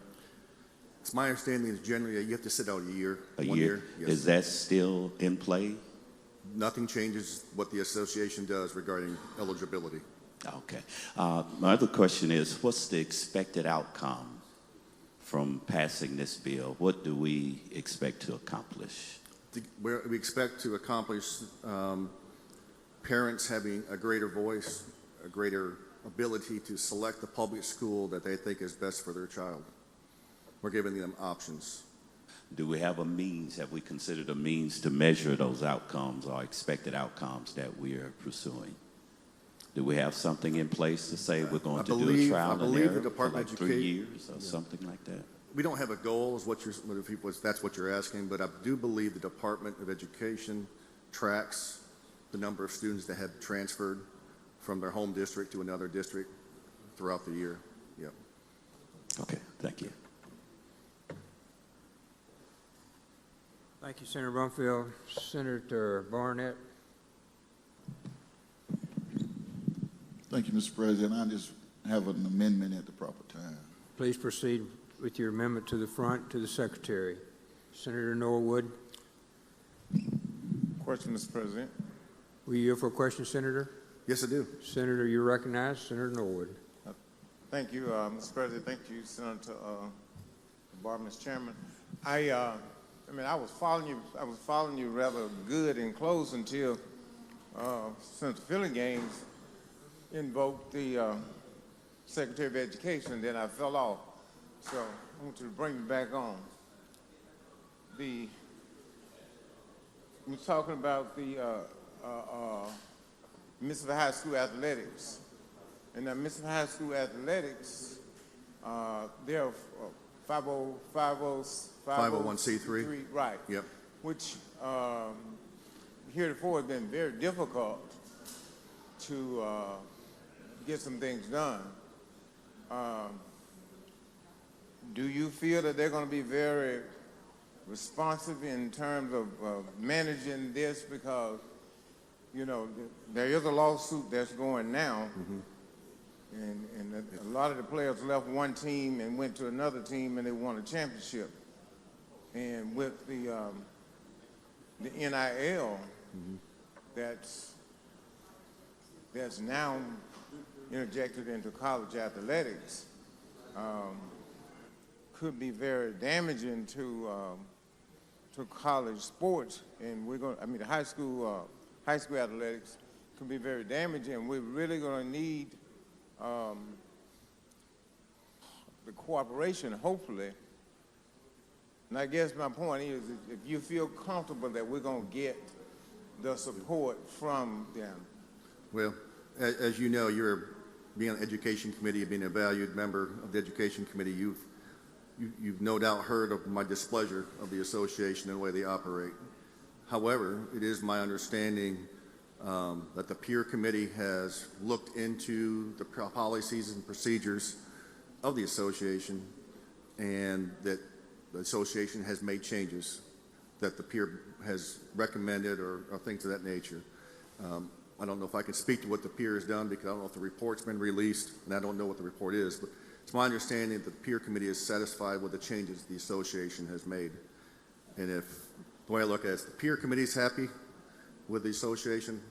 It's my understanding is generally you have to sit out a year. A one year? Yes. Is that still in play? Nothing changes what the association does regarding eligibility. Okay. My other question is, what's the expected outcome from passing this bill? What do we expect to accomplish? We expect to accomplish parents having a greater voice, a greater ability to select the public school that they think is best for their child. We're giving them options. Do we have a means? Have we considered a means to measure those outcomes or expected outcomes that we are pursuing? Do we have something in place to say we're going to do a believe- trial I and believe the error for Department like of 3 Educa- years or Yeah. something like that? We don't have a goal, is what you're, if that's what you're asking, but I do believe the Department of Education tracks the number of students that have transferred from their home district to another district throughout the year. Yep. Okay, thank you. Thank you, Senator Brumfield. Senator Barnett. Thank you, Mr. President. I just have an amendment at the proper time. Please proceed with your amendment to the front to the Secretary. Senator Norwood. Question, Mr. President. Were you here for a question, Senator? Yes, I do. Senator, you're recognized. Senator Norwood. Thank you, Mr. President. Thank you, Senator Barr, Mr. Chairman. I mean, I was following you rather good and close until Senator Fillinganes invoked the Secretary of Education, then I fell off. So I want you to bring me back on. We're talking about the Mississippi High School athletics. And now Mississippi High School athletics, they're 501c3. Right. Yep. Which heretofore has been very difficult to get some things done. Do you feel that they're going to be very responsive in terms of managing this? Because, you know, there is a lawsuit that's going now, and a lot of the players left one team and went to another team and they won a championship. And with the NIL that's now interjected into college athletics, could be very damaging to college sports, and the high school athletics can be very damaging. We're really going to need the cooperation, hopefully. And I guess my point is, if you feel comfortable that we're going to get the support from them. Well, as you know, you're being on the Education Committee, being a valued member of the Education Committee. You've no doubt heard of my displeasure of the association and the way they operate. However, it is my understanding that the peer committee has looked into the policies and procedures of the association, and that the association has made changes that the peer has recommended or things of that nature. I don't know if I can speak to what the peer has done because I don't know if the report's been released, and I don't know what the report is, but it's my understanding that the peer committee is satisfied with the changes the association has made. And if the way I look at it is the peer committee is happy with the association,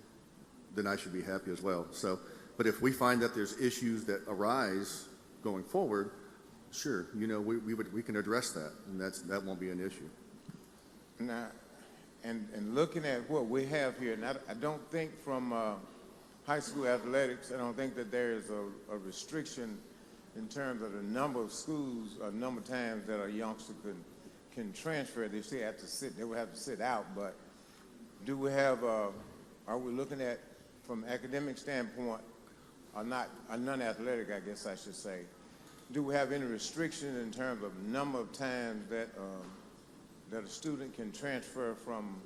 then I should be happy as well. So, but if we find that there's issues that arise going forward, sure, you know, we can address that, and that won't be an issue. Now, and looking at what we have here, and I don't think from high school athletics, I don't think that there is a restriction in terms of the number of schools, or number of times that a youngster can transfer. They still have to sit, they will have to sit out, but do we have, are we looking at, from academic standpoint, or not, a non-athletic, I guess I should say, do we have any restriction in terms of number of times that that a student can transfer from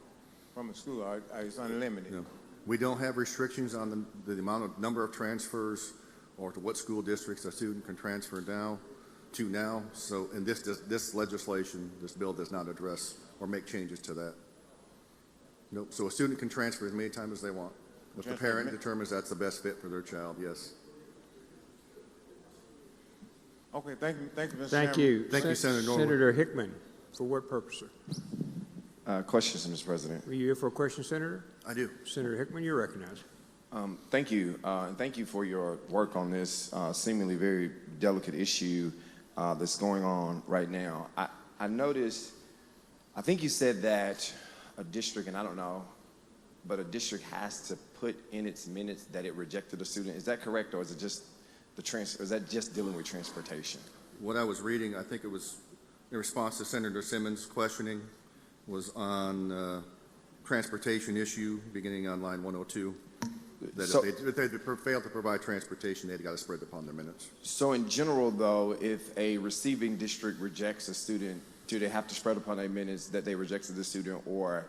a school, or it's unlimited? No. We don't have restrictions on the amount of number of transfers or to what school districts a student can transfer now. So, and this legislation, this bill does not address or make changes to that. Nope. So a student can transfer as many times as they want. If the parent determines that's the best fit for their child, yes. Okay, thank you, Mr. Thank Chairman. you. Thank you, Senator Norwood. Senator Hickman, for what purpose, sir? Questions, Mr. President. Were you here for a question, Senator? I do. Senator Hickman, you're recognized. Thank you, and thank you for your work on this seemingly very delicate issue that's going on right now. I noticed, I think you said that a district, and I don't know, but a district has to put in its minutes that it rejected a student. Is that correct, or is it just is that just dealing with transportation? What I was reading, I think it was in response to Senator Simmons' questioning, was on transportation issue beginning on line 102. That So- if they fail to provide transportation, they've got to spread upon their minutes. So in general, though, if a receiving district rejects a student, do they have to spread upon their minutes that they rejected the student, or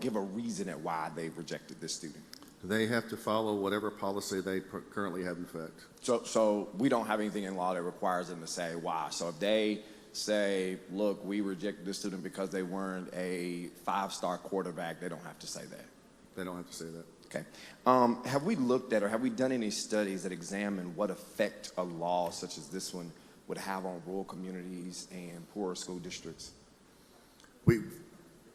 give a reason at why they rejected this student? They have to follow whatever policy they currently have in effect. So we don't have anything in law that requires them to say why. So if they say, look, we rejected this student because they weren't a 5-star quarterback, they don't have to say that. They don't have to say that. Okay. Have we looked at or have we done any studies that examine what effect a law such as this one would have on rural communities and poorer school districts?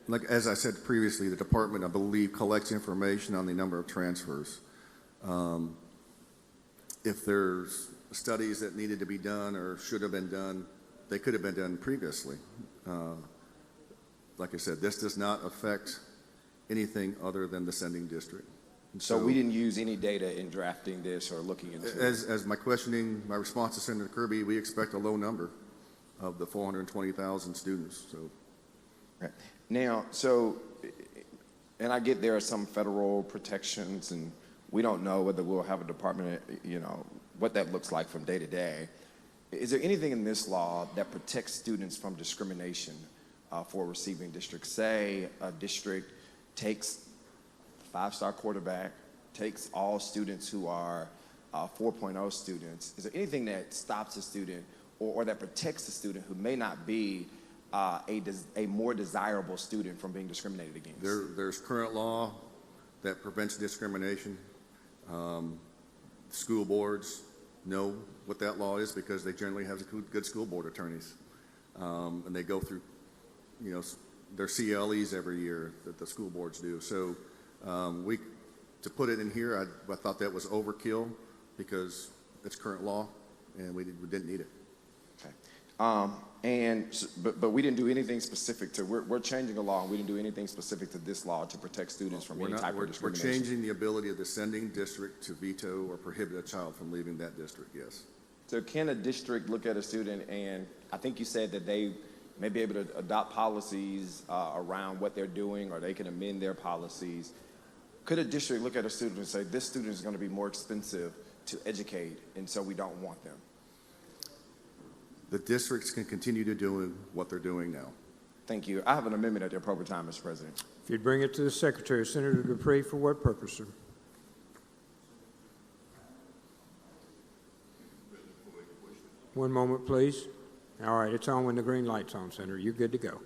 Like as I said previously, the department, I believe, collects information on the number of transfers. If there's studies that needed to be done or should have been done, they could have been done previously. Like I said, this does not affect anything other than the sending district. And So we didn't use any data in drafting this or looking into it? As my response to Senator Kirby, we expect a low number of the 420,000 students. So. Right. Now, and I get there are some federal protections, and we don't know whether we'll have a department, what that looks like from day to day. Is there anything in this law that protects students from discrimination for receiving districts? Say a district takes 5-star quarterback, takes all students who are 4.0 students. Is there anything that stops a student or that protects a student who may not be a more desirable student from being discriminated against? There's current law that prevents discrimination. School boards know what that law is because they generally have good school board attorneys. And they go through, their CLEs every year that the school boards do. So to put it in here, I thought that was overkill because it's current law and we didn't need it. Okay. But we didn't do anything specific to, we're changing a law and we didn't do anything specific to this law to protect students from any type of discrimination. We're changing the ability of the sending district to veto or prohibit a child from leaving that district, yes. So can a district look at a student and I think you said that they may be able to adopt policies around what they're doing or they can amend their policies. Could a district look at a student and say, this student is going to be more expensive to educate and so we don't want them? The districts can continue to do what they're doing now. Thank you. I have an amendment at the appropriate time, Mr. President. If you'd bring it to the Secretary. Senator Dupree, for what purpose, sir? One moment, please. All right, it's on when the green light's on, Senator. You're good to go.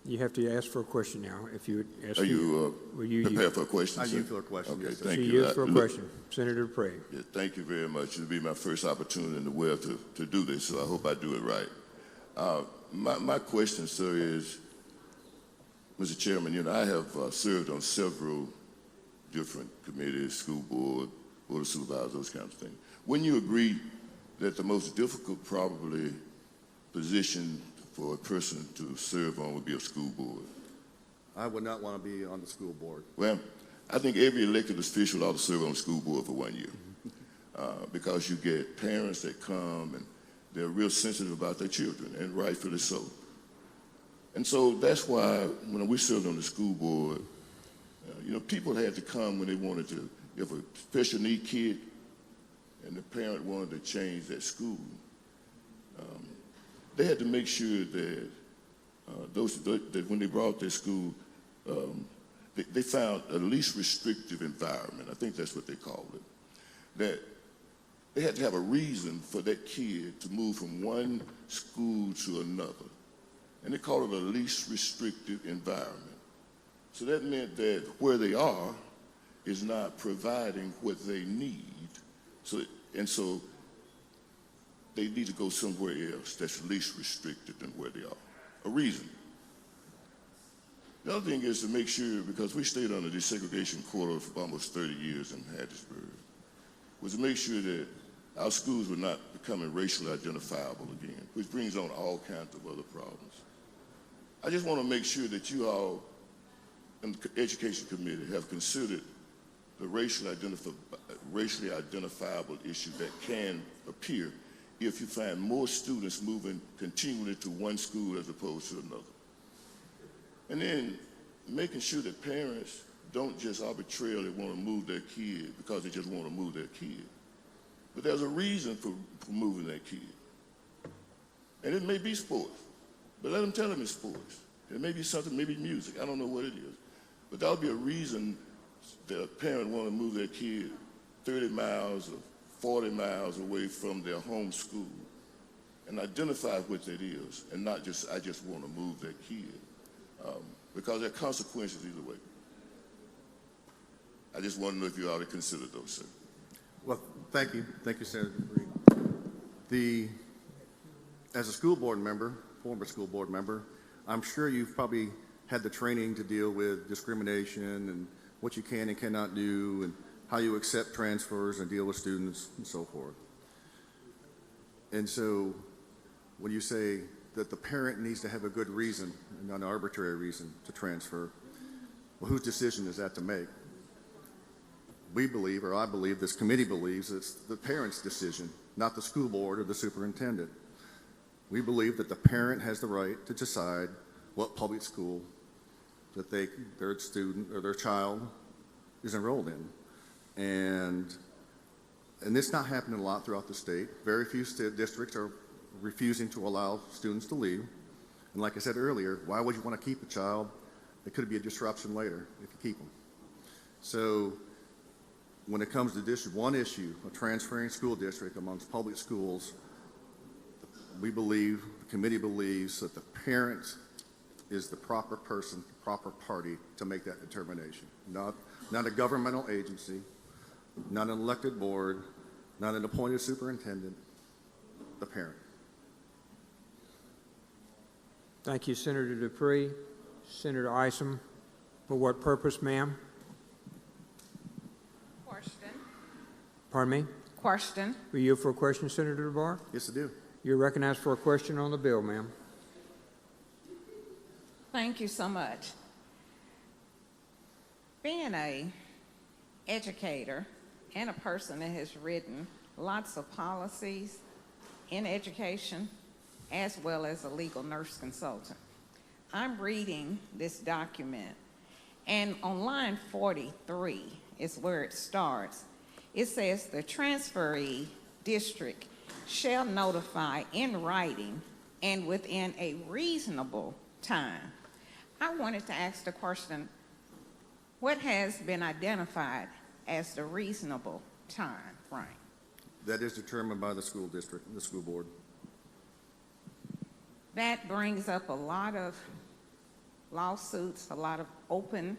You have to ask for a question now. If you would ask, are you prepared for a question, I sir? use for a question. Okay, Yes, sir. thank so you. you for a question, Senator Dupree. Yeah, thank you very much. It'll be my first opportunity in the world to do this, so I hope I do it right. My question, sir, is, Mr. Chairman, I have served on several different committees, school board, board of supervisors, those kinds of things. Wouldn't you agree that the most difficult, probably, position for a person to serve on would be a school board? I would not want to be on the school board. Well, I think every elected official ought to serve on the school board for 1 year because you get parents that come and they're real sensitive about their children, and rightfully so. And so that's why when we served on the school board, people had to come when they wanted to. If a special need kid and the parent wanted to change that school, they had to make sure that that when they brought their school, they found a least restrictive environment. I think that's what they called it. That they had to have a reason for that kid to move from one school to another. And they called it a least restrictive environment. So that meant that where they are is not providing what they need. So they need to go somewhere else that's least restricted than where they are. A reason. The other thing is to make sure, because we stayed under desegregation quota for almost 30 years in Hattiesburg, was to make sure that our schools were not becoming racially identifiable again, which brings on all kinds of other problems. I just want to make sure that you all in the Education Committee have considered the racially identifiable issue that can appear if you find more students moving continually to one school as opposed to another. And then making sure that parents don't just arbitrarily want to move their kid because they just want to move their kid. But there's a reason for moving their kid. And it may be sports, but let them tell them it's sports. It may be something, maybe music. I don't know what it is. But that'll be a reason that a parent want to move their kid 30 miles or 40 miles away from their home school and identify what that is, and not just, I just want to move their kid. Because there are consequences either way. I just want to know if you ought to consider those, sir. Well, thank you. Thank you, Senator Bree. As a school board member, former school board member, I'm sure you've probably had the training to deal with discrimination and what you can and cannot do and how you accept transfers and deal with students and so forth. And so when you say that the parent needs to have a good reason and not an arbitrary reason to transfer, well, whose decision is that to make? We believe, or I believe, this committee believes, it's the parent's decision, not the school board or the superintendent. We believe that the parent has the right to decide what public school that their student or their child is enrolled in. And it's not happening a lot throughout the state. Very few districts are refusing to allow students to leave. And like I said earlier, why would you want to keep a child? It could be a disruption later if you keep them. So when it comes to this one issue of transferring school district amongst public schools, we believe, the committee believes, that the parent is the proper person, the proper party to make that determination. Not a governmental agency, not an elected board, not an appointed superintendent, the parent. Thank you, Senator Dupree. Senator Isom, for what purpose, ma'am? Question. Pardon me? Question. Will you for a question, Senator DeBar? Yes, I do. You're recognized for a question on the bill, ma'am. Thank you so much. Being an educator and a person that has written lots of policies in education, as well as a legal nurse consultant, I'm reading this document, and on line 43 is where it starts. It says the transferee district shall notify in writing and within a reasonable time. I wanted to ask the question, what has been identified as the reasonable time frame? That is determined by the school district, the school board. That brings up a lot of lawsuits, a lot of open,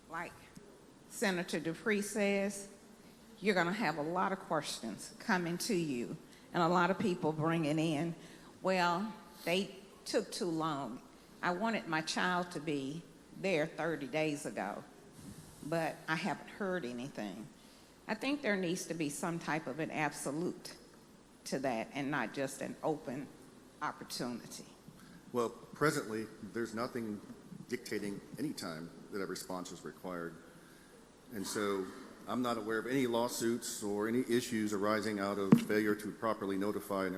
like Senator Dupree says, you're going to have a lot of questions coming to you and a lot of people bringing in, well, they took too long. I wanted my child to be there 30 days ago, but I haven't heard anything. I think there needs to be some type of an absolute to that and not just an open opportunity. Well, presently, there's nothing dictating any time that a response is required. And so I'm not aware of any lawsuits or any issues arising out of failure to properly notify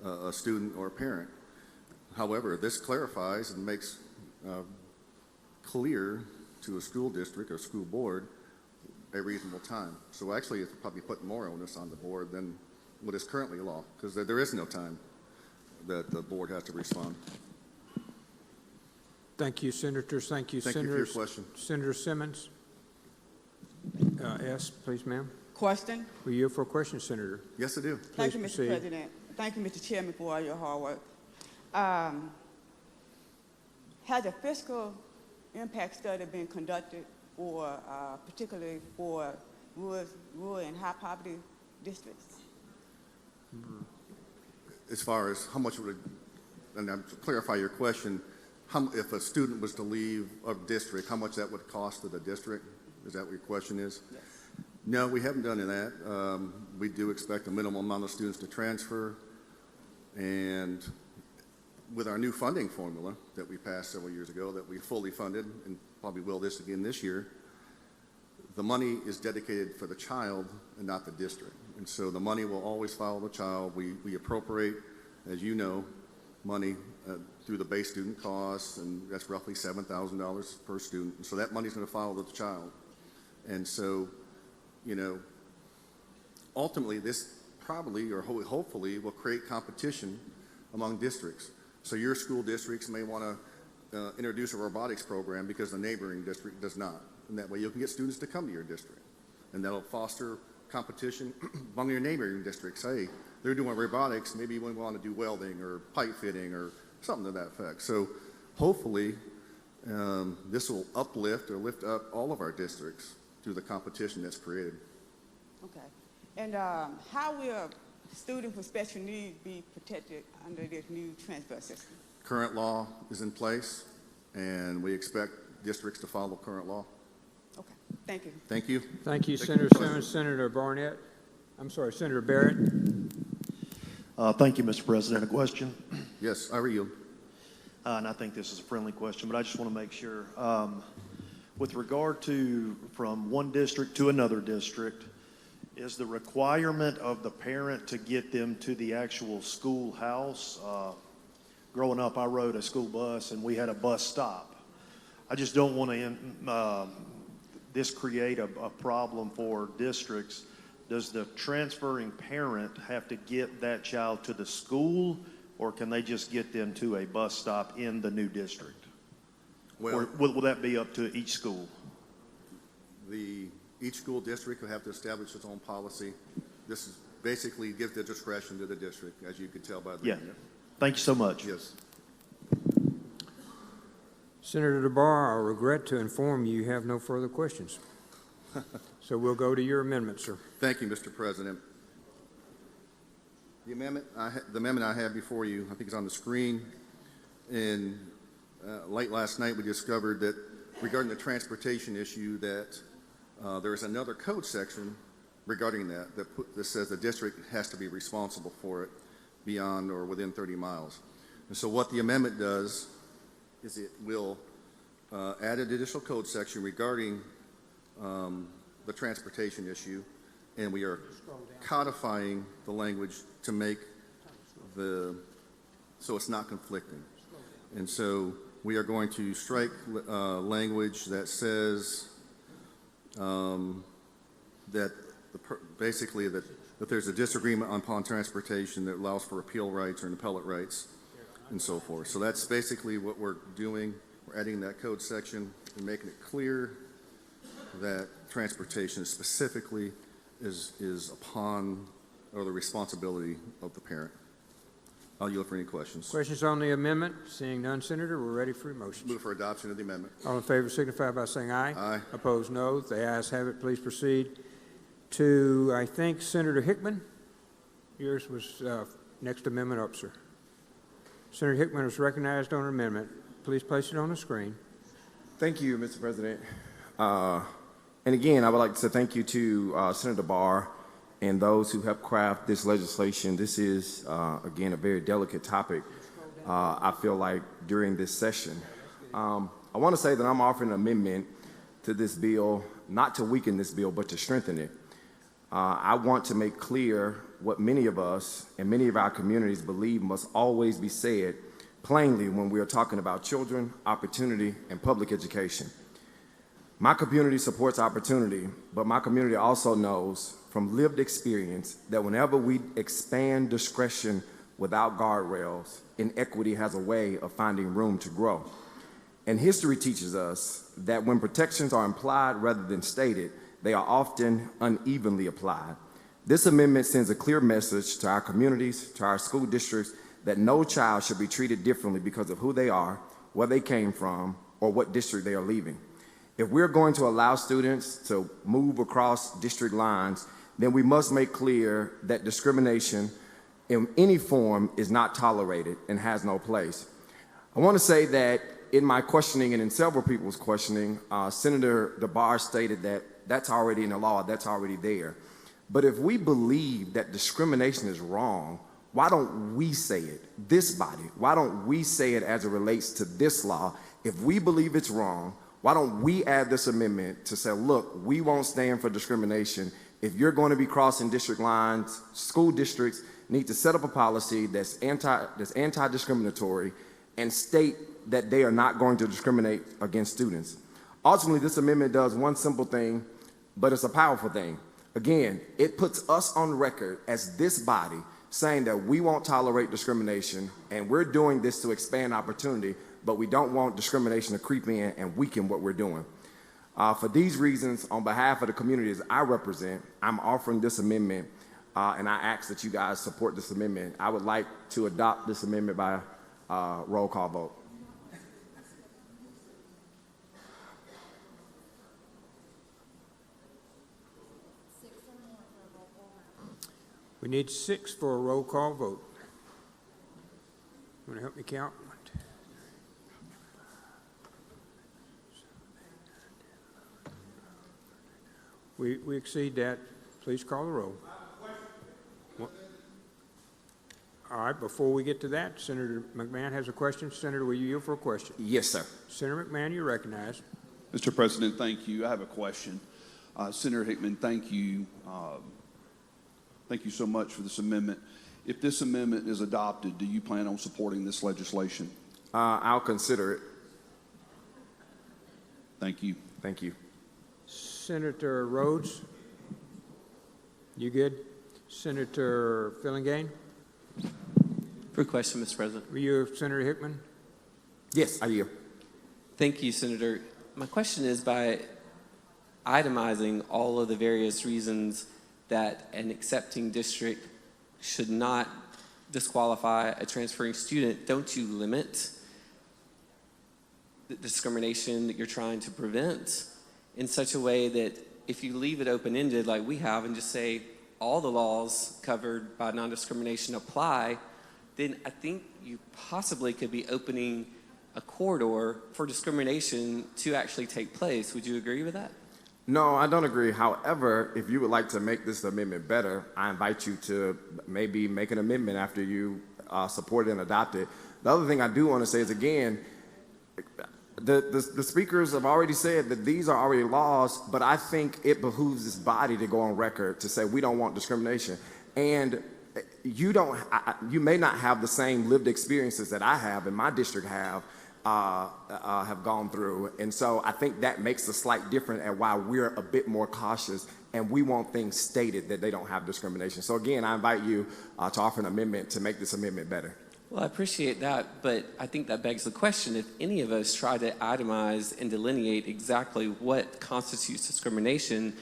a student or a parent. However, this clarifies and makes clear to a school district or school board a reasonable time. So actually, it's probably putting more onus on the board than what is currently law, because there is no time that the board has to respond. Thank you, Senators. Thank you, Thank you for your question. Senator Simmons. S, please, ma'am. Question? Will you for a question, Senator? Yes, I do. Thank you, Mr. proceed. President. Thank you, Mr. Chairman, for all your hard work. Has a fiscal impact study been conducted for, particularly for rural and high poverty districts? As far as how much would it, and to clarify your question, if a student was to leave a district, how much that would cost to the district? Is that what your question is? Yes. No, we haven't done that. We do expect a minimum amount of students to transfer. And with our new funding formula that we passed several years ago that we fully funded and probably will this again this year, the money is dedicated for the child and not the district. And so the money will always follow the child. We appropriate, as you know, money through the base student costs, and that's roughly $7,000 per student. And so that money's going to follow the child. And so, you know, ultimately this probably or hopefully will create competition among districts. So your school districts may want to introduce a robotics program because the neighboring district does not. And that way you can get students to come to your district. And that'll foster competition among your neighboring districts. Hey, they're doing robotics, maybe you want to do welding or pipe fitting or something to that effect. So hopefully this will uplift or lift up all of our districts through the competition that's created. Okay. And how will students with special needs be protected under this new transfer system? Current law is in place, and we expect districts to follow current law. Okay. Thank you. Thank you. Thank you, Senator Simmons. Senator Barnett. I'm sorry, Senator Barrett. Thank you, Mr. President. A question? Yes, I yield. And I think this is a friendly question, but I just want to make sure. With regard to from one district to another district, is the requirement of the parent to get them to the actual schoolhouse? Growing up, I rode a school bus and we had a bus stop. I just don't want to this create a problem for districts. Does the transferring parent have to get that child to the school, or can they just get them to a bus stop in the new district? Well, or will that be up to each school? Each school district will have to establish its own policy. This is basically gives the discretion to the district, as you could tell by the Thank you so much. Yes. Senator DeBar, I regret to inform you have no further questions. So we'll go to your amendment, sir. Thank you, Mr. President. The amendment I have before you, I think it's on the screen. And late last night, we discovered that regarding the transportation issue, that there is another code section regarding that says the district has to be responsible for it beyond or within 30 miles. And so what the amendment does is it will add an additional code section regarding the transportation issue, and we are codifying the language to make so it's not conflicting. And so we are going to strike language that says that basically that there's a disagreement upon transportation that allows for appeal rights or appellate rights and so forth. So that's basically what we're doing. We're adding that code section and making it clear that transportation specifically is upon or the responsibility of the parent. I'll yield for any questions. Questions on the amendment? Seeing none, Senator, we're ready for your motion. Move for adoption of the amendment. All in favor signify by saying aye. Aye. Opposed, no. The ayes have it. Please proceed to, I think, Senator Hickman. Yours was next amendment up, sir. Senator Hickman is recognized on an amendment. Please place it on the screen. Thank you, Mr. President. And again, I would like to say thank you to Senator Barr and those who helped craft this legislation. This is, again, a very delicate topic, I feel like, during this session. I want to say that I'm offering an amendment to this bill, not to weaken this bill, but to strengthen it. I want to make clear what many of us and many of our communities believe must always be said plainly when we are talking about children, opportunity, and public education. My community supports opportunity, but my community also knows from lived experience that whenever we expand discretion without guardrails, inequity has a way of finding room to grow. And history teaches us that when protections are implied rather than stated, they are often unevenly applied. This amendment sends a clear message to our communities, to our school districts, that no child should be treated differently because of who they are, where they came from, or what district they are leaving. If we're going to allow students to move across district lines, then we must make clear that discrimination in any form is not tolerated and has no place. I want to say that in my questioning and in several people's questioning, Senator DeBar stated that that's already in the law, that's already there. But if we believe that discrimination is wrong, why don't we say it, this body? Why don't we say it as it relates to this law? If we believe it's wrong, why don't we add this amendment to say, look, we won't stand for discrimination. If you're going to be crossing district lines, school districts need to set up a policy that's anti-discriminatory and state that they are not going to discriminate against students. Ultimately, this amendment does one simple thing, but it's a powerful thing. Again, it puts us on record as this body saying that we won't tolerate discrimination, and we're doing this to expand opportunity, but we don't want discrimination to creep in and weaken what we're doing. For these reasons, on behalf of the communities I represent, I'm offering this amendment, and I ask that you guys support this amendment. I would like to adopt this amendment by roll call vote. We need 6 for a roll call vote. Want to help me count? We exceed that. Please call the roll. All right, before we get to that, Senator McMahon has a question. Senator, will you yield for a question? Yes, sir. Senator McMahon, you're recognized. Mr. President, thank you. I have a question. Senator Hickman, thank you. Thank you so much for this amendment. If this amendment is adopted, do you plan on supporting this legislation? I'll consider it. Thank you. Thank you. Senator Rhodes, you good? Senator Fillingane? For a question, Mr. President. Were you Senator Hickman? Yes, I yield. Thank you, Senator. My question is, by itemizing all of the various reasons that an accepting district should not disqualify a transferring student, don't you limit the discrimination that you're trying to prevent in such a way that if you leave it open-ended like we have and just say all the laws covered by non-discrimination apply, then I think you possibly could be opening a corridor for discrimination to actually take place. Would you agree with that? No, I don't agree. However, if you would like to make this amendment better, I invite you to maybe make an amendment after you support it and adopt it. The other thing I do want to say is, again, the speakers have already said that these are already laws, but I think it behooves this body to go on record to say we don't want discrimination. And you may not have the same lived experiences that I have and my district have gone through. And so I think that makes a slight difference at why we're a bit more cautious and we want things stated that they don't have discrimination. So again, I invite you to offer an amendment to make this amendment better. Well, I appreciate that, but I think that begs the question, if any of us try to itemize and delineate exactly what constitutes discrimination,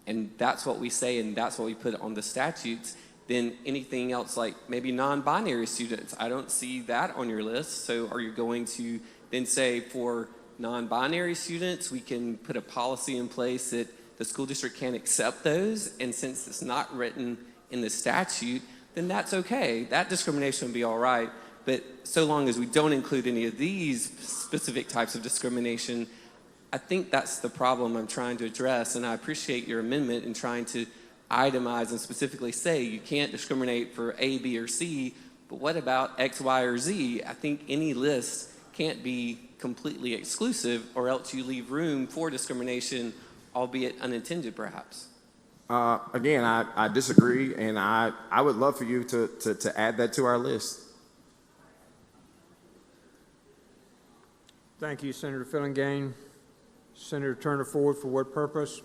and that's what we say and that's what we put on the statutes, then anything else like maybe non-binary students, I don't see that on your list. So are you going to then say for non-binary students, we can put a policy in place that the school district can't accept those, and since it's not written in the statute, then that's okay. That discrimination would be all right, but so long as we don't include any of these specific types of discrimination, I think that's the problem I'm trying to address, and I appreciate your amendment in trying to itemize and specifically say you can't discriminate for A, B, or C, but what about X, Y, or Z? I think any list can't be completely exclusive, or else you leave room for discrimination, albeit unintended perhaps. Again, I disagree, and I would love for you to add that to our list. Thank you, Senator Fillingane. Senator Turner Ford, for what purpose?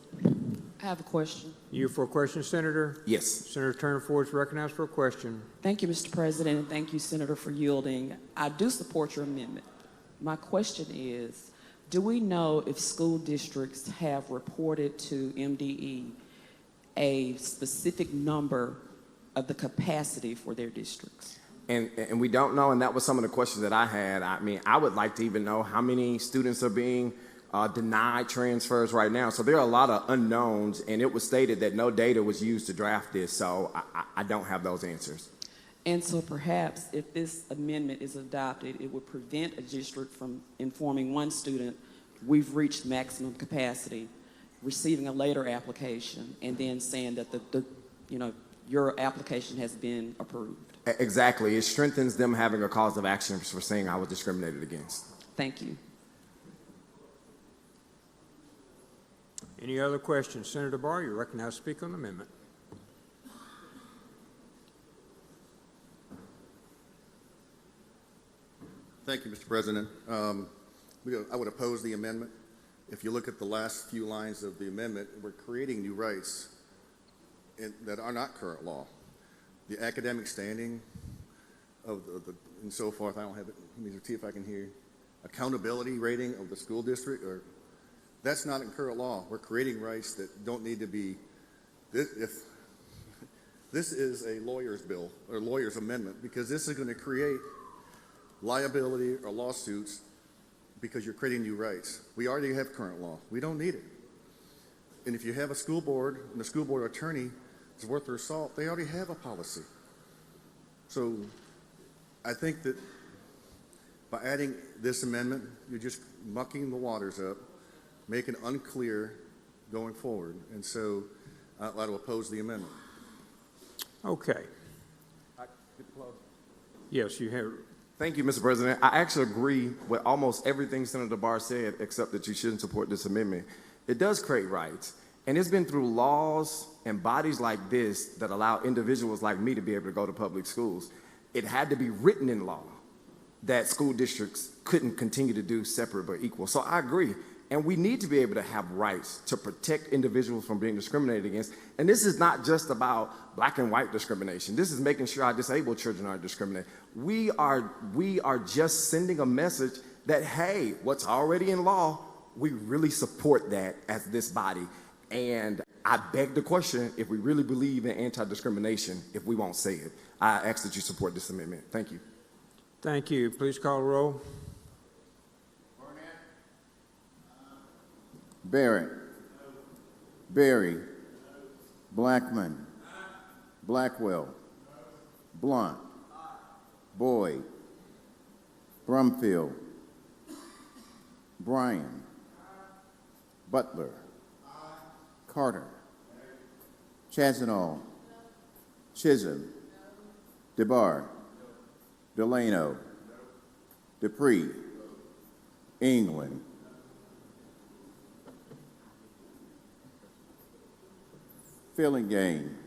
I have a question. You for a question, Senator? Yes. Senator Turner Ford is recognized for a question. Thank you, Mr. President, and thank you, Senator, for yielding. I do support your amendment. My question is, do we know if school districts have reported to MDE a specific number of the capacity for their districts? And we don't know, and that was some of the questions that I had. I mean, I would like to even know how many students are being denied transfers right now. So there are a lot of unknowns, and it was stated that no data was used to draft this, so I don't have those answers. And so perhaps if this amendment is adopted, it would prevent a district from informing one student, we've reached maximum capacity, receiving a later application, and then saying that your application has been approved. Exactly. It strengthens them having a cause of action for saying I was discriminated against. Thank you. Any other questions? Senator Barr, you're recognized to speak on the amendment. Thank you, Mr. President. I would oppose the amendment. If you look at the last few lines of the amendment, we're creating new rights that are not current law. The academic standing of the and so forth, I don't have it. Let me see if I can hear. Accountability rating of the school district, or that's not in current law. We're creating rights that don't need to be. If this is a lawyer's bill or lawyer's amendment, because this is going to create liability or lawsuits because you're creating new rights. We already have current law. We don't need it. And if you have a school board and the school board attorney is worth their salt, they already have a policy. So I think that by adding this amendment, you're just mucking the waters up, making it unclear going forward. And so I'd like to oppose the amendment. Okay. Yes, you have. Thank you, Mr. President. I actually agree with almost everything Senator Barr said, except that you shouldn't support this amendment. It does create rights, and it's been through laws and bodies like this that allow individuals like me to be able to go to public schools. It had to be written in law that school districts couldn't continue to do separate but equal. So I agree. And we need to be able to have rights to protect individuals from being discriminated against. And this is not just about black and white discrimination. This is making sure our disabled children aren't discriminated. We are just sending a message that, hey, what's already in law, we really support that as this body. And I beg the question, if we really believe in anti-discrimination, if we won't say it. I ask that you support this amendment. Thank you. Thank you. Please call the roll. Barrett. Berry. Blackman. Blackwell. Blunt. Boyd. Brumfield. Bryan. Butler. Carter. Chazanall. Chisholm. DeBar. Delano. Dupree. England. Fillingham.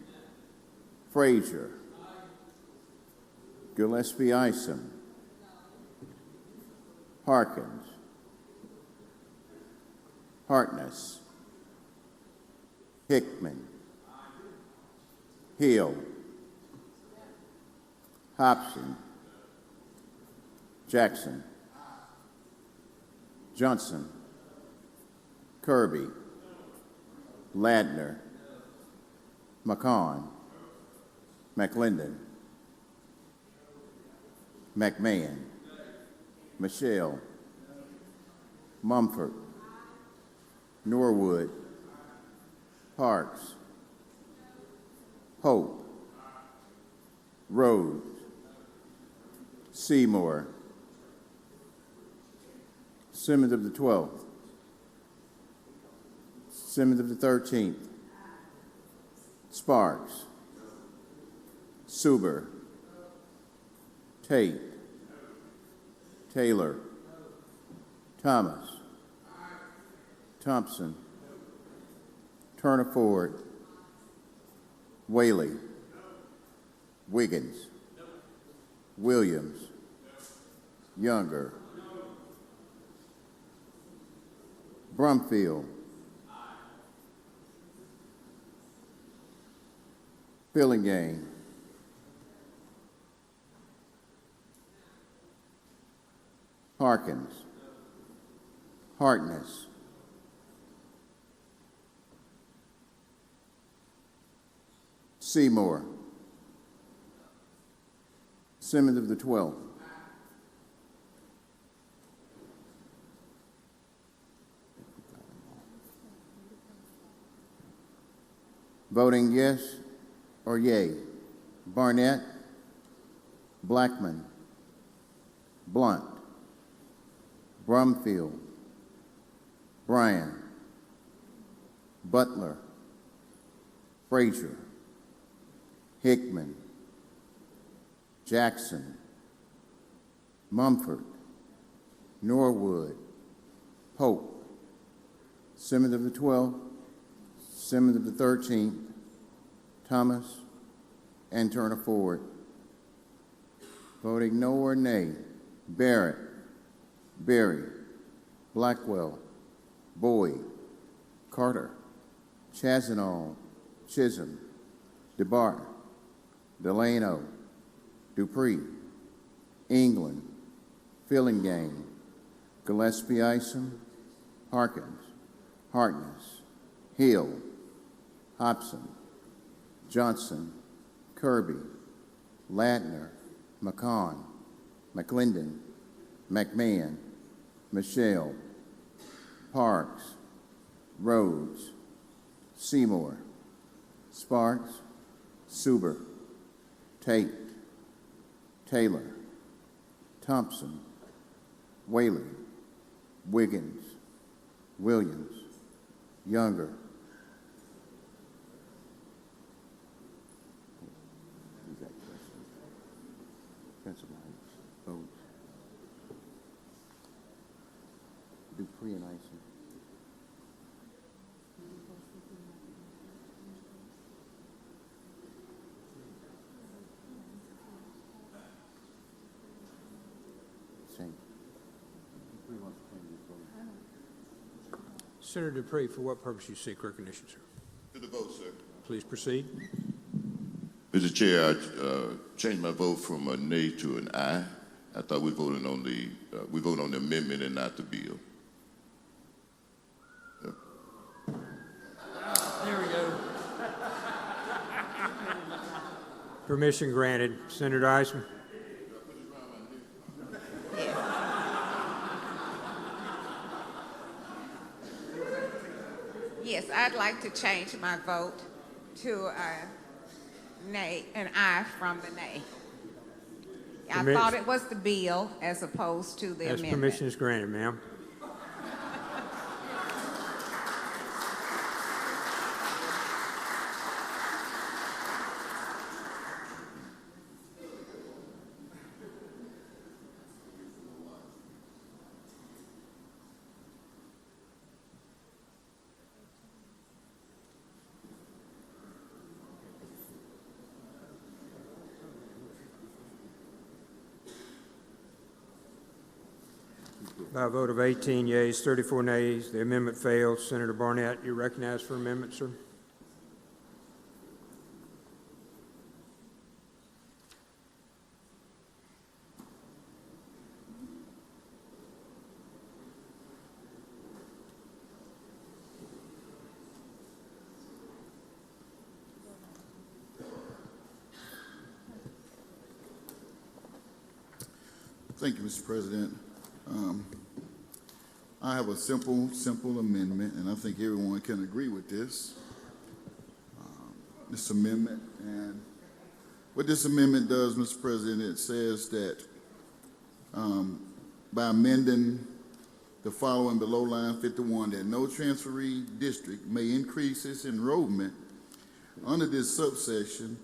Frazier. Gillespie Isom. Harkins. Hartness. Hickman. Hill. Hobson. Jackson. Johnson. Kirby. Ladner. McCon. McClendon. McMahon. Michelle. Mumford. Norwood. Parks. Hope. Rhodes. Seymour. Simmons of the 12th. Simmons of the 13th. Sparks. Suber. Tate. Taylor. Thomas. Thompson. Turner Ford. Whaley. Wiggins. Williams. Younger. Brumfield. Fillingham. Harkins. Hartness. Seymour. Simmons of the 12th. Voting yes or yay? Barnett. Blackman. Blunt. Brumfield. Bryan. Butler. Frazier. Hickman. Jackson. Mumford. Norwood. Pope. Simmons of the 12th. Simmons of the 13th. Thomas. And Turner Ford. Voting no or nay. Barrett. Berry, Blackwell, Boyd, Carter, Chazanall, Chisholm, DeBar, Delano, Dupree, England, Fillingane, Gillespie Isom, Harkins, Harkness, Hill, Hobson, Johnson, Kirby, Ladner, McCon, McClendon, McMahon, Michelle, Parks, Rhodes, Seymour, Sparks, Suber, Tate, Taylor, Thompson, Whaley, Wiggins, Williams, Younger. Votes. Dupree and Isom. Same. Dupree wants to change his vote. Senator Dupree, for what purpose you seek recognition, sir? To the vote, sir. Please proceed. Mr. Chair, I changed my vote from a nay to an aye. I thought we voted on the amendment and not the bill. Yep. There we go. Permission granted. Senator Isom. Yes, I'd like to change my vote to nay, an aye from the nay. I thought it was the bill as opposed to the amendment. Permission is granted, ma'am. By a vote of 18 yeas, 34 nays, the amendment fails. Senator Barnett, you're recognized for amendment, sir. Thank you, Mr. President. I have a simple amendment, and I think everyone can agree with this. This amendment, and what this amendment does, Mr. President, it says that by amending the following below line 51, that no transferee district may increase its enrollment under this subsection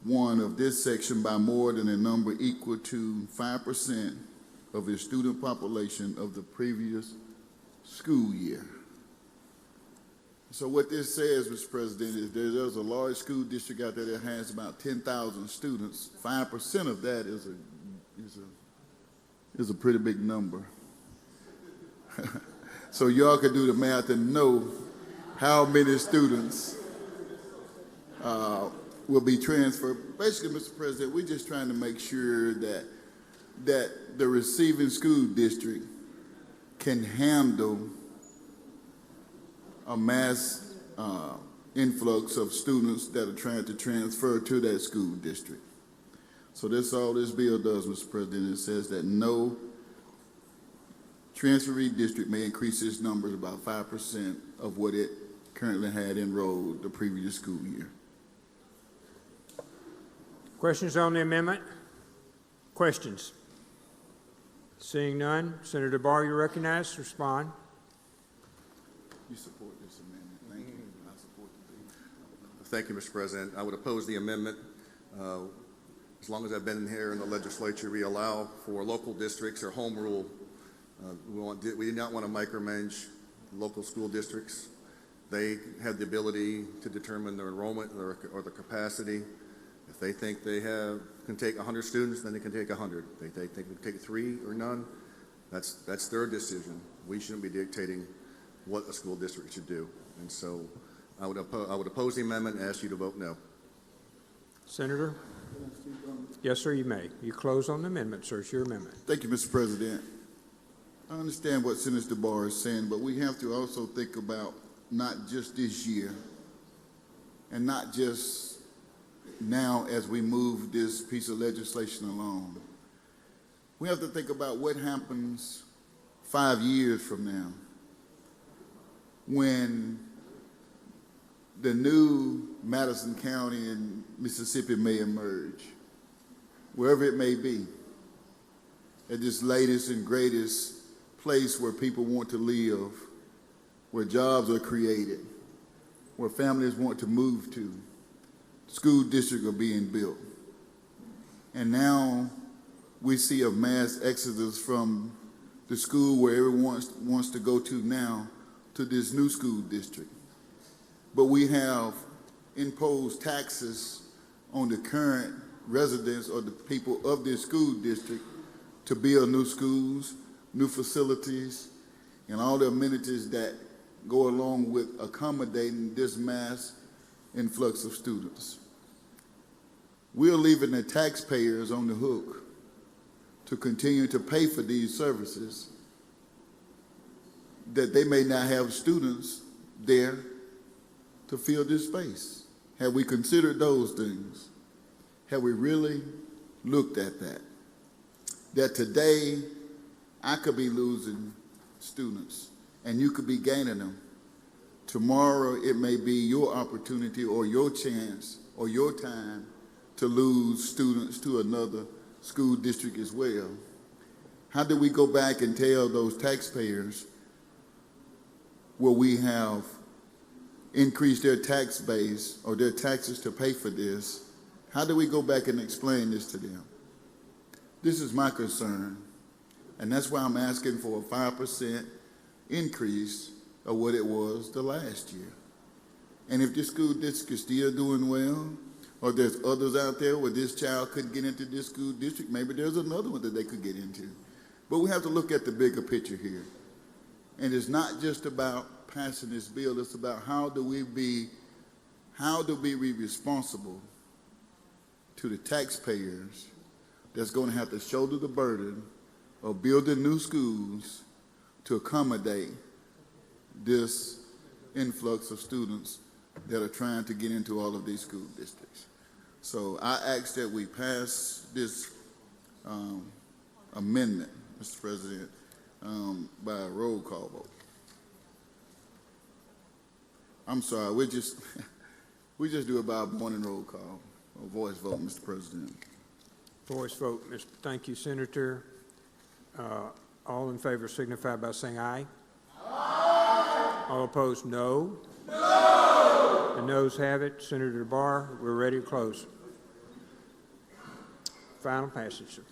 1 of this section by more than a number equal to 5% of the student population of the previous school year. So what this says, Mr. President, is there's a large school district out there that has about 10,000 students. 5% of that is a pretty big number. So y'all can do the math and know how many students will be transferred. Basically, Mr. President, we're just trying to make sure that the receiving school district can handle a mass influx of students that are trying to transfer to that school district. So that's all this bill does, Mr. President. It says that no transferee district may increase its numbers about 5% of what it currently had enrolled the previous school year. Questions on the amendment? Questions? Seeing none, Senator Barr, you're recognized to respond. You support this amendment. Thank you. I support the bill. Thank you, Mr. President. I would oppose the amendment. As long as I've been here in the legislature, we allow for local districts or home rule. We do not want to micromanage local school districts. They have the ability to determine their enrollment or the capacity. If they think they can take 100 students, then they can take 100. If they think they can take 3 or none, That's their decision. We shouldn't be dictating what a school district should do. And so I would oppose the amendment and ask you to vote no. Senator? Yes, sir, you may. You close on the amendment, sir. It's your amendment. Thank you, Mr. President. I understand what Senator Barr is saying, but we have to also think about not just this year and not just now as we move this piece of legislation along. We have to think about what happens 5 years from now when the new Madison County in Mississippi may emerge, wherever it may be, at this latest and greatest place where people want to live, where jobs are created, where families want to move to. School districts are being built. And now we see a mass exodus from the school where everyone wants to go to now to this new school district. But we have imposed taxes on the current residents or the people of this school district to build new schools, new facilities, and all the amenities that go along with accommodating this mass influx of students. We're leaving the taxpayers on the hook to continue to pay for these services that they may not have students there to fill this space. Have we considered those things? Have we really looked at that? That today I could be losing students and you could be gaining them. Tomorrow it may be your opportunity or your chance or your time to lose students to another school district as well. How do we go back and tell those taxpayers where we have increased their tax base or their taxes to pay for this? How do we go back and explain this to them? This is my concern, and that's why I'm asking for a 5% increase of what it was the last year. And if this school district is still doing well, or there's others out there where this child couldn't get into this school district, maybe there's another one that they could get into. But we have to look at the bigger picture here. And it's not just about passing this bill, it's about how do we be responsible to the taxpayers that's going to have to shoulder the burden of building new schools to accommodate this influx of students that are trying to get into all of these school districts. So I ask that we pass this amendment, Mr. President, by a roll call vote. I'm sorry, we just do it by a morning roll call, a voice vote, Mr. President. Voice vote. Thank you, Senator. All in favor signify by saying aye. Aye. All opposed, no. No. The noes have it. Senator Barr, we're ready to close. Final passage, sir.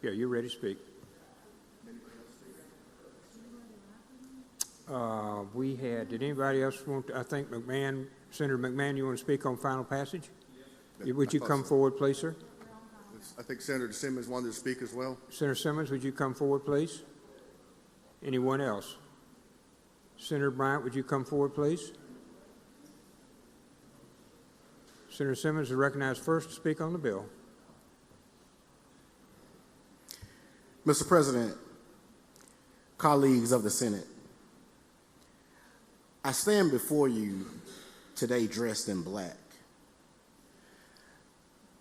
Yeah, you're ready to speak. Did anybody else want to, I think McMahon, Senator McMahon, you want to speak on final passage? Would you come forward, please, sir? I think Senator Simmons wanted to speak as well. Senator Simmons, would you come forward, please? Anyone else? Senator Bryant, would you come forward, please? Senator Simmons is recognized first to speak on the bill. Mr. President, colleagues of the Senate, I stand before you today dressed in black,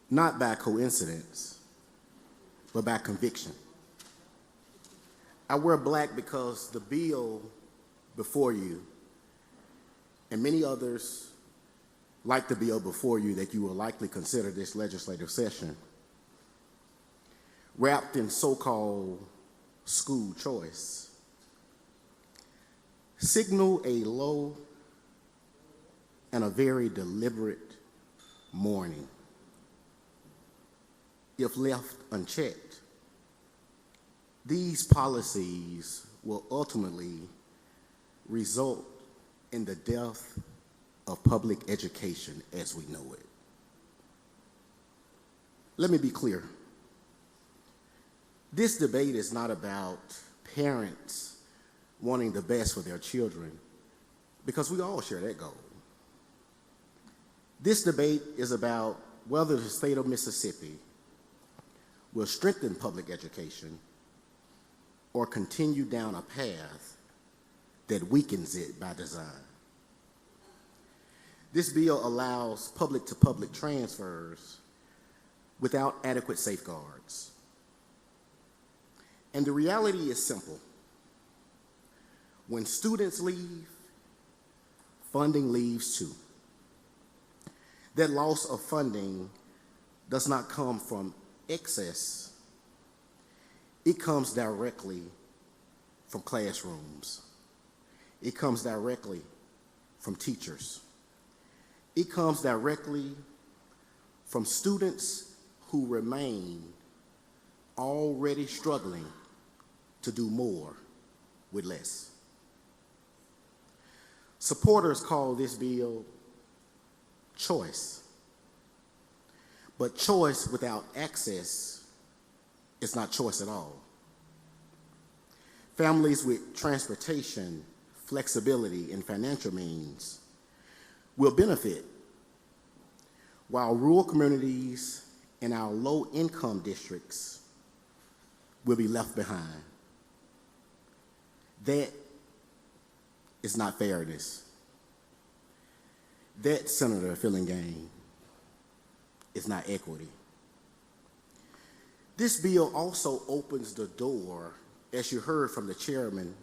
not by coincidence, but by conviction. I wear black because the bill before you and many others like the bill before you that you will likely consider this legislative session, wrapped in so-called school choice, signal a low and a very deliberate mourning. If left unchecked, these policies will ultimately result in the death of public education as we know it. Let me be clear. This debate is not about parents wanting the best for their children, because we all share that goal. This debate is about whether the state of Mississippi will strengthen public education or continue down a path that weakens it by design. This bill allows public-to-public transfers without adequate safeguards. And the reality is simple. When students leave, funding leaves too. That loss of funding does not come from excess. It comes directly from classrooms. It comes directly from teachers. It comes directly from students who remain already struggling to do more with less. Supporters call this bill choice. But choice without access is not choice at all. Families with transportation, flexibility, and financial means will benefit, while rural communities and our low-income districts will be left behind. That is not fairness. That, Senator Fillingane, is not equity. This bill also opens the door, as you heard from the chairman,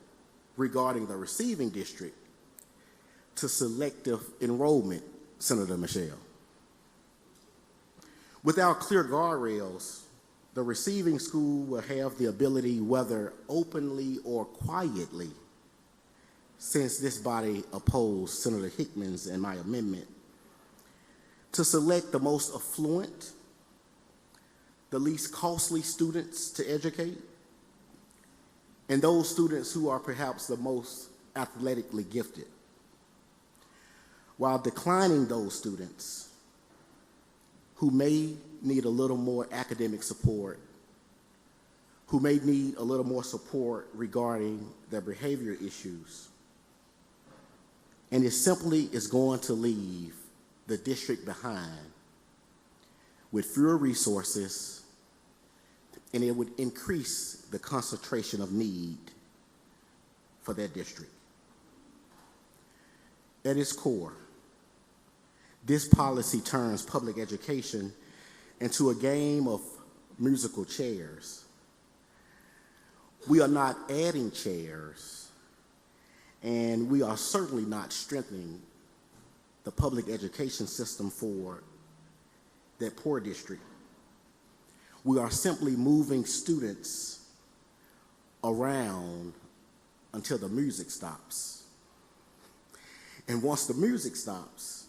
regarding the receiving district to selective enrollment, Senator Michelle. Without clear guardrails, the receiving school will have the ability, whether openly or quietly, since this body opposed Senator Hickman's and my amendment, to select the most affluent, the least costly students to educate, and those students who are perhaps the most athletically gifted, while declining those students who may need a little more academic support, who may need a little more support regarding their behavior issues. And it simply is going to leave the district behind with fewer resources, and it would increase the concentration of need for that district. At its core, this policy turns public education into a game of musical chairs. We are not adding chairs, and we are certainly not strengthening the public education system for that poor district. We are simply moving students around until the music stops. And once the music stops,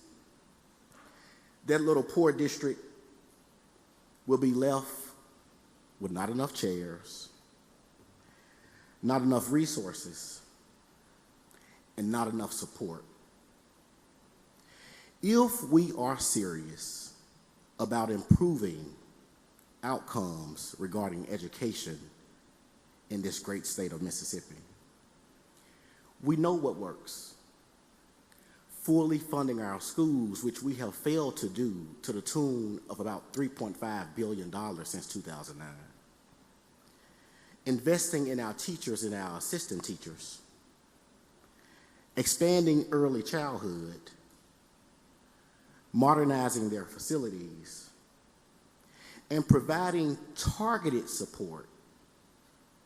that little poor district will be left with not enough chairs, not enough resources, and not enough support. If we are serious about improving outcomes regarding education in this great state of Mississippi, we know what works. Fully funding our schools, which we have failed to do to the tune of about $3.5 billion since 2009. Investing in our teachers and our assistant teachers. Expanding early childhood. Modernizing their facilities. And providing targeted support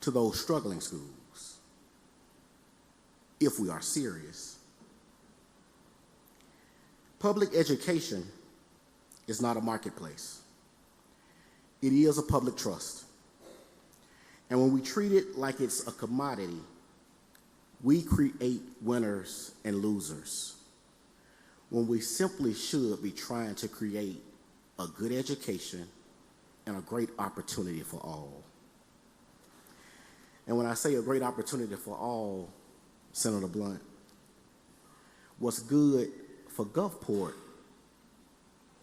to those struggling schools, if we are serious. Public education is not a marketplace. It is a public trust. And when we treat it like it's a commodity, we create winners and losers, when we simply should be trying to create a good education and a great opportunity for all. And when I say a great opportunity for all, Senator Blunt, what's good for Gulfport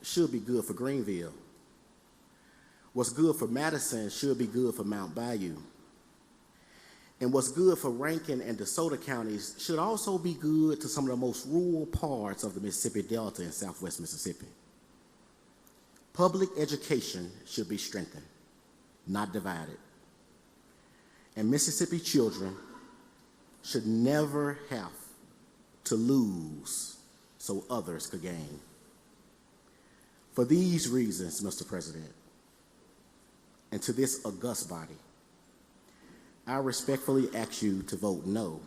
should be good for Greenville. What's good for Madison should be good for Mount Bayou. And what's good for Rankin and DeSoto counties should also be good to some of the most rural parts of the Mississippi Delta in southwest Mississippi. Public education should be strengthened, not divided. And Mississippi children should never have to lose so others could gain. For these reasons, Mr. President, and to this august body, I respectfully ask you to vote no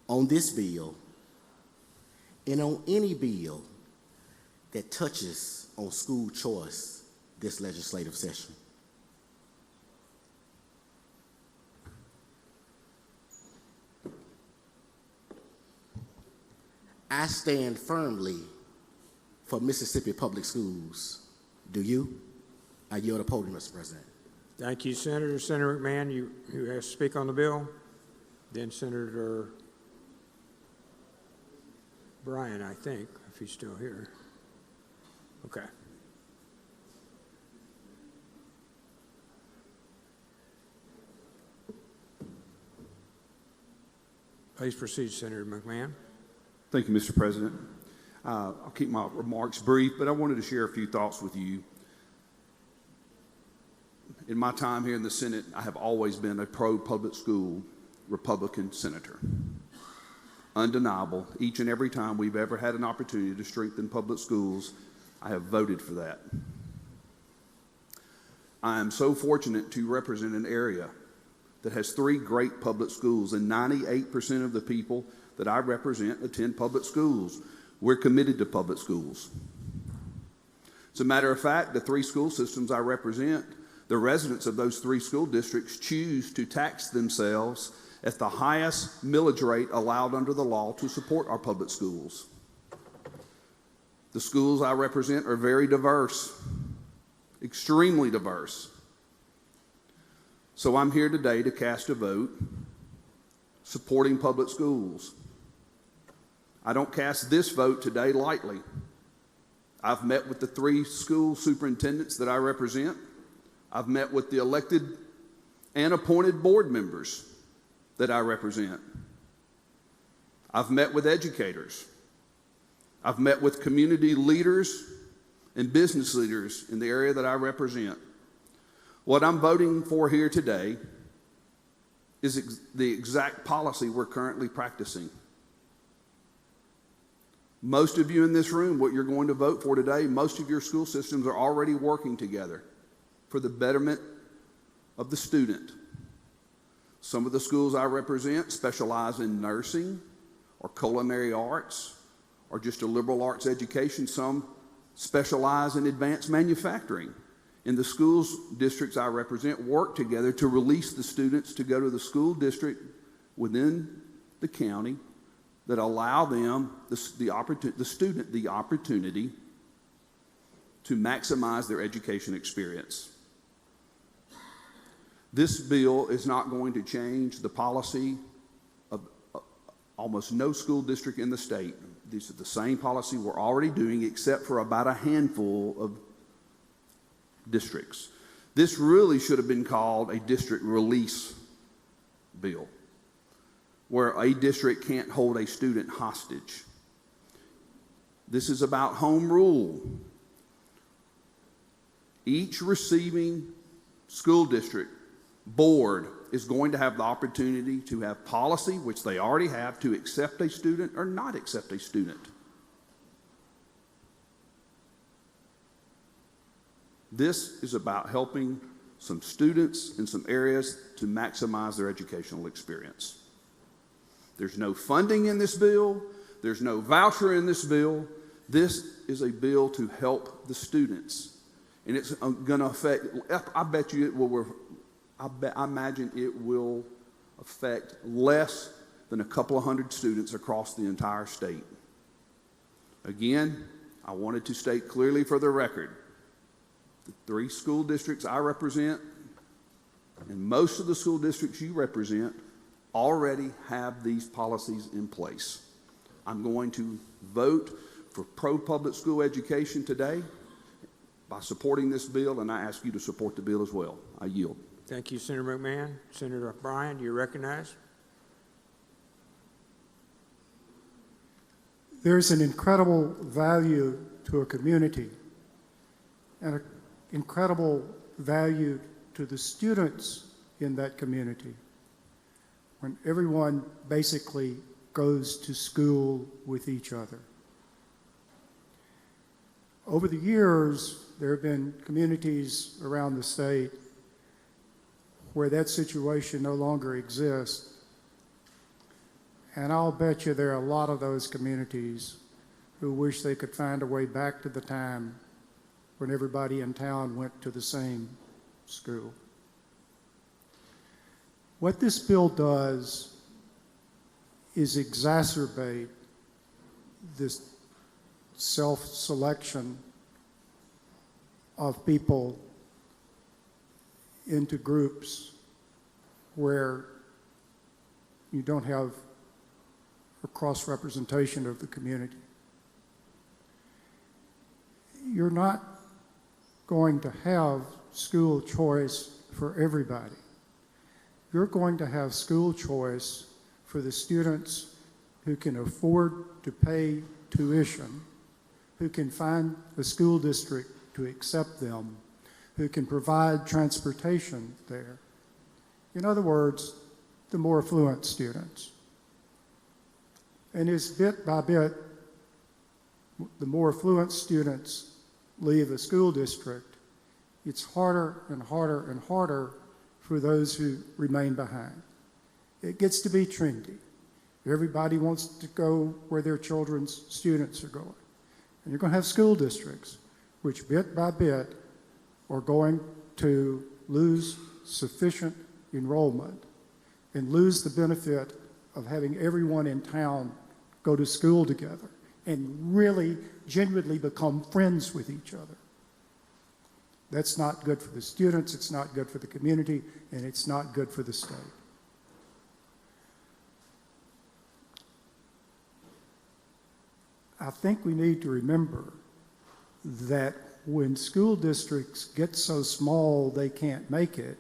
on this bill and on any bill that touches on school choice this legislative session. I stand firmly for Mississippi public schools. Do you? I yield the podium, Mr. President. Thank you, Senator. Senator McMahon, you have to speak on the bill. Then Senator Bryan, I think, if he's still here. Okay. Please proceed, Senator McMahon. Thank you, Mr. President. I'll keep my remarks brief, but I wanted to share a few thoughts with you. In my time here in the Senate, I have always been a pro-public school Republican senator. Undeniable. Each and every time we've ever had an opportunity to strengthen public schools, I have voted for that. I am so fortunate to represent an area that has 3 great public schools, and 98% of the people that I represent attend public schools. We're committed to public schools. As a matter of fact, the 3 school systems I represent, the residents of those 3 school districts choose to tax themselves at the highest millage rate allowed under the law to support our public schools. The schools I represent are very diverse, extremely diverse. So I'm here today to cast a vote supporting public schools. I don't cast this vote today lightly. I've met with the 3 school superintendents that I represent. I've met with the elected and appointed board members that I represent. I've met with educators. I've met with community leaders and business leaders in the area that I represent. What I'm voting for here today is the exact policy we're currently practicing. Most of you in this room, what you're going to vote for today, most of your school systems are already working together for the betterment of the student. Some of the schools I represent specialize in nursing or culinary arts or just a liberal arts education. Some specialize in advanced manufacturing. And the schools districts I represent work together to release the students to go to the school district within the county that allow them, the student, the opportunity to maximize their education experience. This bill is not going to change the policy of almost no school district in the state. This is the same policy we're already doing, except for about a handful of districts. This really should have been called a district release bill, where a district can't hold a student hostage. This is about home rule. Each receiving school district board is going to have the opportunity to have policy, which they already have, to accept a student or not accept a student. This is about helping some students in some areas to maximize their educational experience. There's no funding in this bill. There's no voucher in this bill. This is a bill to help the students. And it's going to affect, I bet you it will, I imagine it will affect less than a couple of hundred students across the entire state. Again, I wanted to state clearly for the record, the 3 school districts I represent and most of the school districts you represent already have these policies in place. I'm going to vote for pro-public school education today by supporting this bill, and I ask you to support the bill as well. I yield. Thank you, Senator McMahon. Senator Bryan, you're recognized. There's an incredible value to a community and an incredible value to the students in that community when everyone basically goes to school with each other. Over the years, there have been communities around the state where that situation no longer exists. And I'll bet you there are a lot of those communities who wish they could find a way back to the time when everybody in town went to the same school. What this bill does is exacerbate this self-selection of people into groups where you don't have a cross-representation of the community. You're not going to have school choice for everybody. You're going to have school choice for the students who can afford to pay tuition, who can find a school district to accept them, who can provide transportation there. In other words, the more affluent students. And as bit by bit, the more affluent students leave a school district, it's harder and harder and harder for those who remain behind. It gets to be trendy. Everybody wants to go where their children's students are going. And you're going to have school districts which bit by bit are going to lose sufficient enrollment and lose the benefit of having everyone in town go to school together and really genuinely become friends with each other. That's not good for the students, it's not good for the community, and it's not good for the state. I think we need to remember that when school districts get so small they can't make it,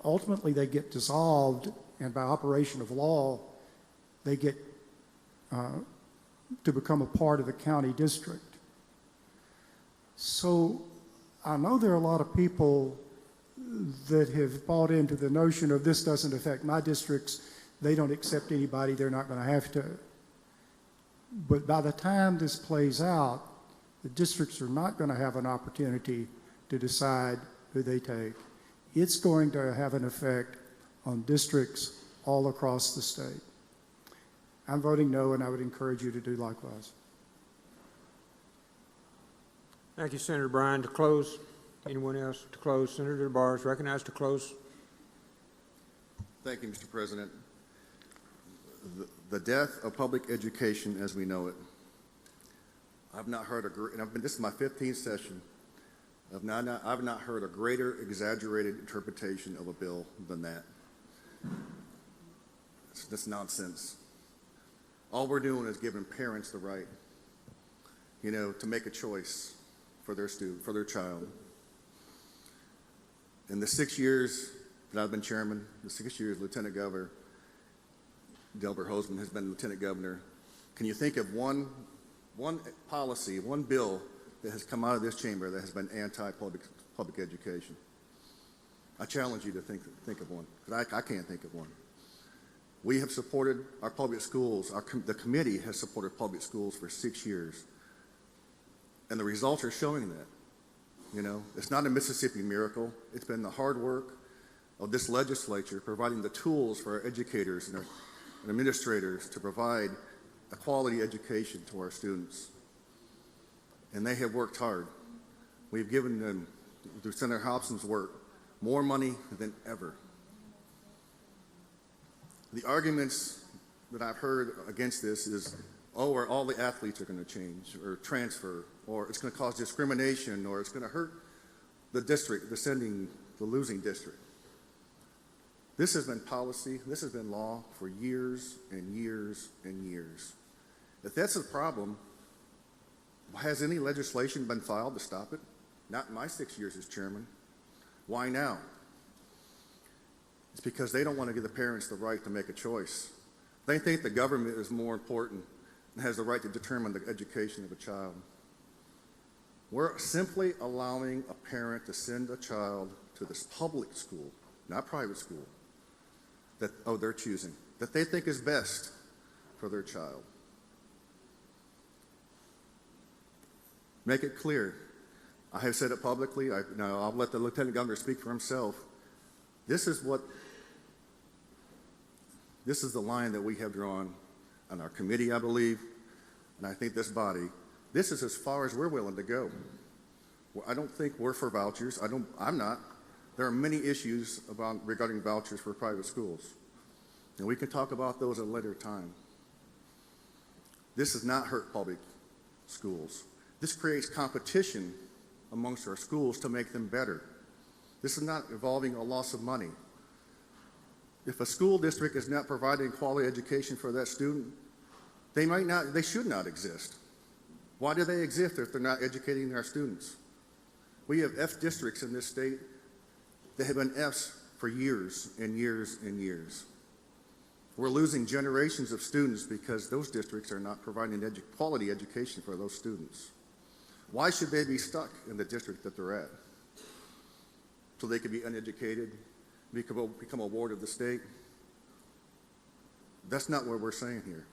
ultimately they get dissolved, and by operation of law, they get to become a part of the county district. So I know there are a lot of people that have bought into the notion of this doesn't affect my districts, they don't accept anybody, they're not going to have to. But by the time this plays out, the districts are not going to have an opportunity to decide who they take. It's going to have an effect on districts all across the state. I'm voting no, and I would encourage you to do likewise. Thank you, Senator Bryan. To close, anyone else to close? Senator Barr is recognized to close. Thank you, Mr. President. The death of public education as we know it. I've not heard this is my 15th session. I've not heard a greater exaggerated interpretation of a bill than that. It's just nonsense. All we're doing is giving parents the right, to make a choice for their student, for their child. In the 6 years that I've been chairman, the 6 years Lieutenant Governor Delbert Hosemann has been Lieutenant Governor, can you think of one policy, one bill that has come out of this chamber that has been anti-public education? I challenge you to think of one, because I can't think of one. We have supported our public schools. The committee has supported public schools for 6 years, and the results are showing that. It's not a Mississippi miracle. It's been the hard work of this legislature providing the tools for our educators and administrators to provide a quality education to our students. And they have worked hard. We've given them, through Senator Hobson's work, more money than ever. The arguments that I've heard against this is, or all the athletes are going to change or transfer, or it's going to cause discrimination, or it's going to hurt the district, the losing district. This has been policy, this has been law for years and years and years. If that's a problem, has any legislation been filed to stop it? Not in my 6 years as chairman. Why now? It's because they don't want to give the parents the right to make a choice. They think the government is more important and has the right to determine the education of a child. We're simply allowing a parent to send a child to this public school, not private school, that, they're choosing, that they think is best for their child. Make it clear. I have said it publicly. I'll let the Lieutenant Governor speak for himself. This is the line that we have drawn on our committee, I believe, and I think this body. This is as far as we're willing to go. Well, I don't think we're for vouchers. I'm not. There are many issues regarding vouchers for private schools, and we can talk about those at a later time. This does not hurt public schools. This creates competition amongst our schools to make them better. This is not involving a loss of money. If a school district is not providing quality education for that student, they should not exist. Why do they exist if they're not educating our students? We have F districts in this state that have been Fs for years and years and years. We're losing generations of students because those districts are not providing quality education for those students. Why should they be stuck in the district that they're at? So they could be uneducated, become a ward of the state? That's not what we're saying here.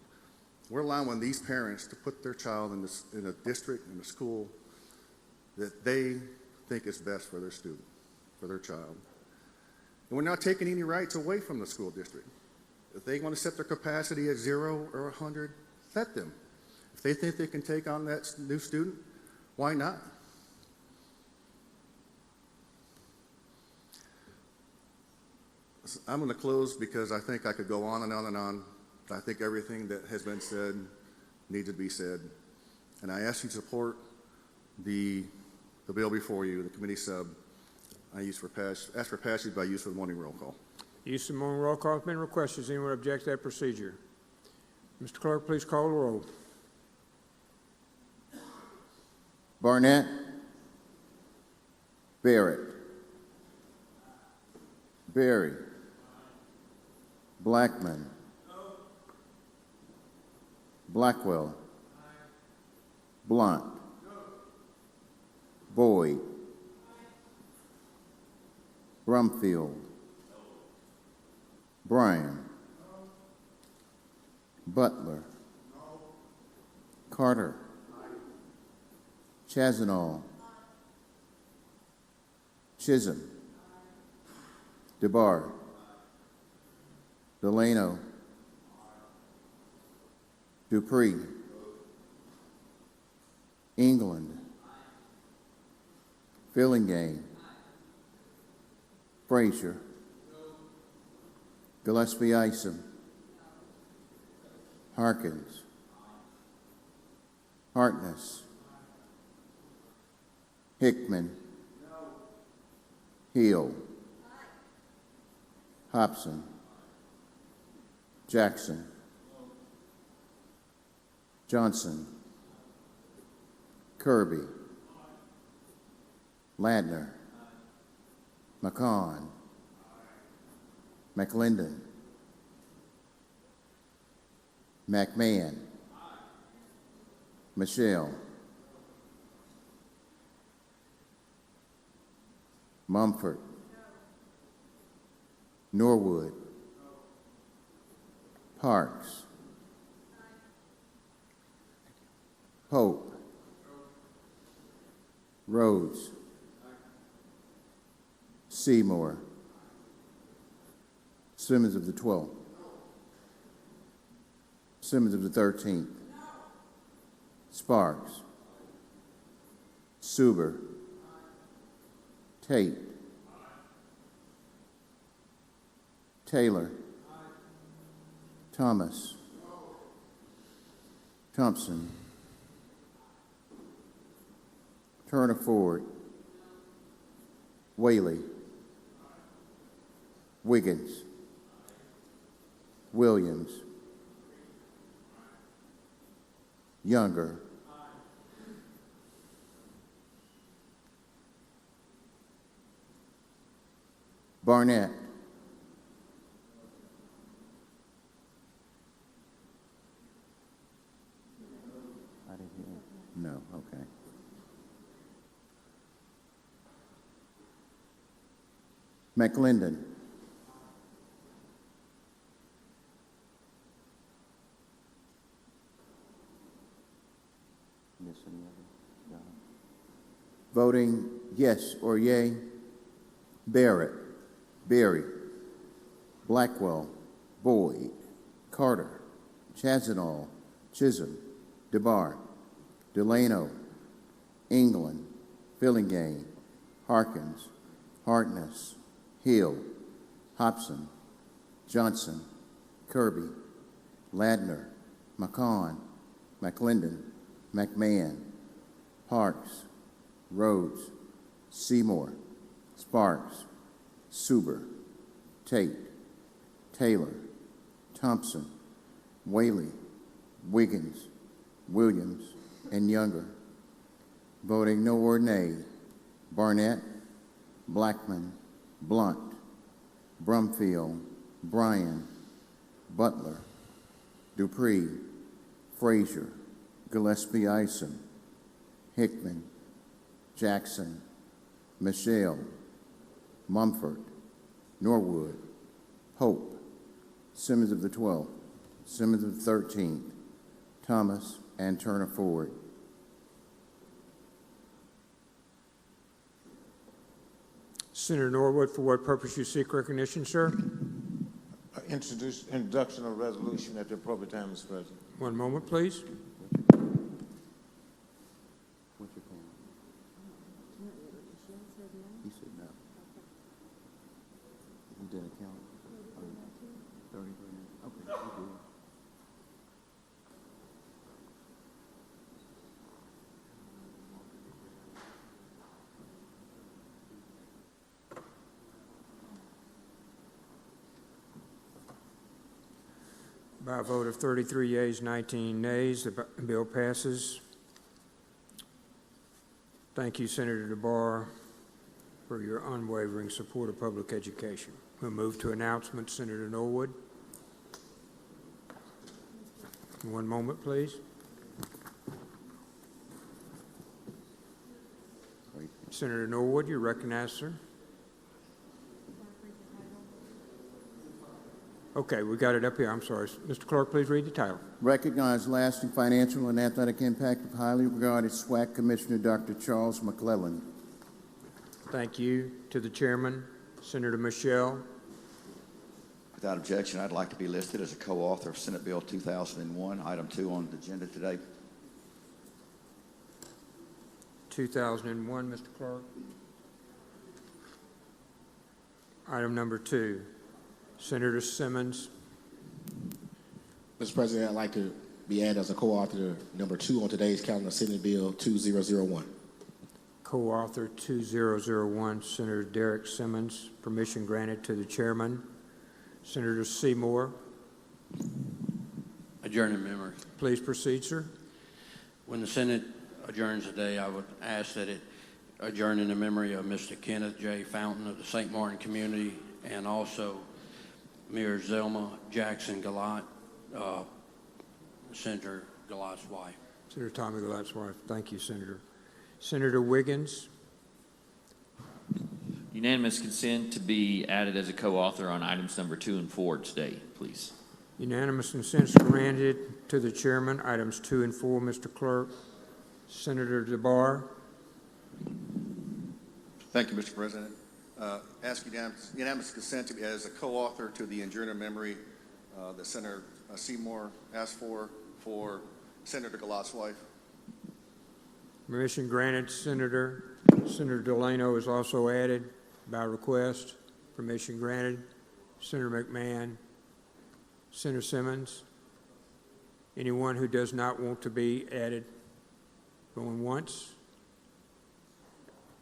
We're allowing these parents to put their child in a district, in a school that they think is best for their student, for their child. And we're not taking any rights away from the school district. If they want to set their capacity at 0 or 100, let them. If they think they can take on that new student, why not? I'm going to close because I think I could go on and on and on. I think everything that has been said needs to be said. And I ask you to support the bill before you, the committee sub. Ask for passage by use of the morning roll call. Use of the morning roll call has been requested. Does anyone object to that procedure? Mr. Clerk, please call the roll. Barnett. Barrett. Berry. Blackman. Blackwell. Blunt. Boyd. Brumfield. Bryan. Butler. Carter. Chazanall. Chisholm. DeBar. Delano. Dupree. England. Fillingane. Frazier. Gillespie Isom. Harkins. Hartness. Hickman. Hill. Hobson. Jackson. Johnson. Kirby. Ladner. McCon. McLendon. McMahon. Michelle. Mumford. Norwood. Parks. Pope. Rhodes. Seymour. Simmons of the 12th. Simmons of the 13th. Sparks. Suber. Tate. Taylor. Thomas. Thompson. Turner Ford. Whaley. Wiggins. Williams. Younger. Barnett. I didn't hear. No, okay. McClendon. Voting yes or yea. Barrett, Berry, Blackwell, Boyd, Carter, Chazanall, Chisholm, DeBar, Delano, England, Fillingane, Harkins, Hartness, Hill, Hobson, Johnson, Kirby, Ladner, McCon, McClendon, McMahon, Parks, Rhodes, Seymour, Sparks, Suber, Tate, Taylor, Thompson, Whaley, Wiggins, Williams, and Younger. Voting no or nay, Barnett, Blackman, Blunt, Brumfield, Bryan, Butler, Dupree, Frazier, Gillespie Isom, Hickman, Jackson, Michelle, Mumford, Norwood, Hope, Simmons of the 12th, Simmons of the 13th, Thomas, and Turner Ford. Senator Norwood, for what purpose you seek recognition, sir? Introduction of resolution at the appropriate time, Mr. President. One moment, please. He said no. He didn't count. 30. Okay, we do. By a vote of 33 yeas, 19 nays, the bill passes. Thank you, Senator DeBar, for your unwavering support of public education. We'll move to announcements. Senator Norwood. One moment, please. Senator Norwood, you're recognized, sir. Okay, we got it up here. I'm sorry. Mr. Clerk, please read the title. Recognize lasting financial and athletic impact of highly regarded SWAC Commissioner Dr. Charles McClellan. Thank you. To the chairman, Senator Michelle. Without objection, I'd like to be listed as a co-author of Senate Bill 2001, item 2 on the agenda today. 2001, Mr. Clerk. Item number 2, Senator Simmons. Mr. President, I'd like to be added as a co-author number 2 on today's calendar, Senate Bill 2001. Co-author 2001, Senator Derek Simmons. Permission granted to the chairman. Senator Seymour. Adjourn in memory. Please proceed, sir. When the Senate adjourns today, I would ask that it adjourn in the memory of Mr. Kenneth J. Fountain of the St. Martin community, and also Mayor Zelma Jackson Galat, Senator Galat's wife. Senator Tommy Galat's wife. Thank you, Senator. Senator Wiggins. Unanimous consent to be added as a co-author on items number 2 and 4 today, please. Unanimous consent is granted to the chairman. Items 2 and 4, Mr. Clerk. Senator DeBar. Thank you, Mr. President. Ask unanimous consent to be as a co-author to the adjourn in memory that Senator Seymour asked for Senator Galat's wife. Permission granted, Senator. Senator Delano is also added by request. Permission granted. Senator McMahon. Senator Simmons. Anyone who does not want to be added? Going once?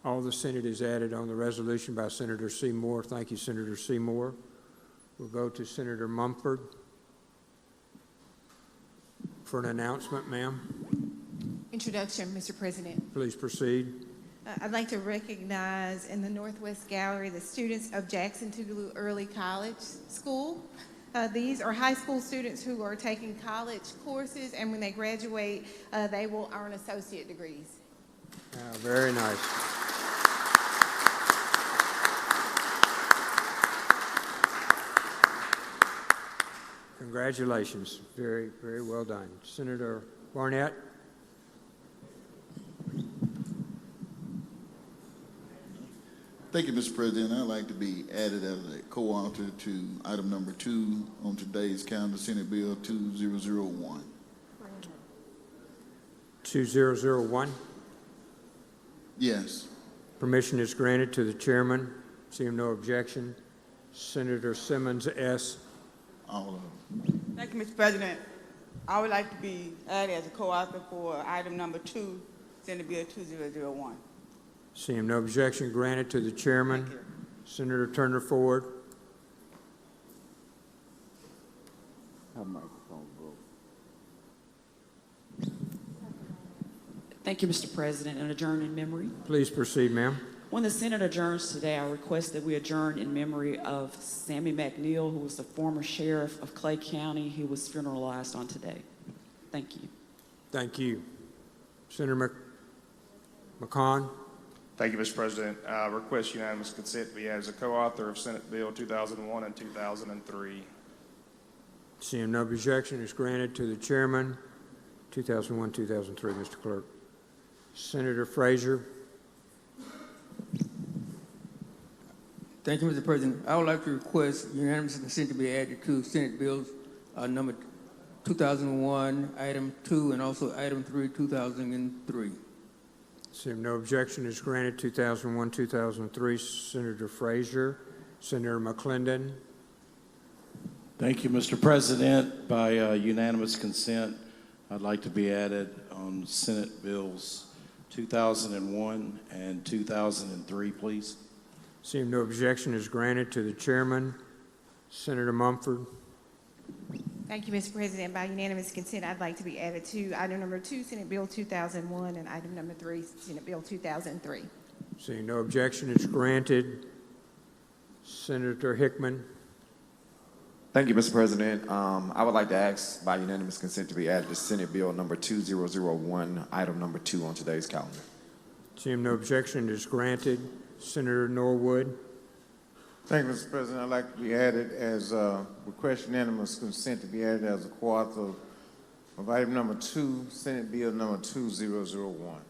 All the Senate is added on the resolution by Senator Seymour. Thank you, Senator Seymour. We'll go to Senator Mumford for an announcement, ma'am. Introduction, Mr. President. Please proceed. I'd like to recognize in the Northwest Gallery the students of Jackson Tougaloo Early College School. These are high school students who are taking college courses, and when they graduate, they will earn associate degrees. Very nice. Congratulations. Very, very well done. Senator Barnett. Thank you, Mr. President. I'd like to be added as a co-author to item number 2 on today's calendar, Senate Bill 2001. 2001. Yes. Permission is granted to the chairman. Seeing no objection. Senator Simmons S. All of them. Thank you, Mr. President. I would like to be added as a co-author for item number 2, Senate Bill 2001. Seeing no objection, granted to the chairman. Senator Turner Ford. Thank you, Mr. President, and adjourn in memory. Please proceed, ma'am. When the Senate adjourns today, I request that we adjourn in memory of Sammy McNeil, who was the former sheriff of Clay County. He was funeralized on today. Thank you. Thank you. Senator McCon. Thank you, Mr. President. I request unanimous consent to be added as a co-author of Senate Bill 2001 and 2003. Seeing no objection is granted to the chairman. 2001, 2003, Mr. Clerk. Senator Frazier. Thank you, Mr. President. I would like to request unanimous consent to be added to Senate Bills number 2001, item 2, and also item 3, 2003. Seeing no objection is granted. 2001, 2003, Senator Frazier. Senator McClendon. Thank you, Mr. President. By unanimous consent, I'd like to be added on Senate Bills 2001 and 2003, please. Seeing no objection is granted to the chairman. Senator Mumford. Thank you, Mr. President. By unanimous consent, I'd like to be added to item number 2, Senate Bill 2001, and item number 3, Senate Bill 2003. Seeing no objection is granted. Senator Hickman. Thank you, Mr. President. I would like to ask by unanimous consent to be added to Senate Bill number 2001, item number 2 on today's calendar. Seeing no objection is granted. Senator Norwood. Thank you, Mr. President. I'd like to be added as request unanimous consent to be added as a co-author of item number 2, Senate Bill number 2001.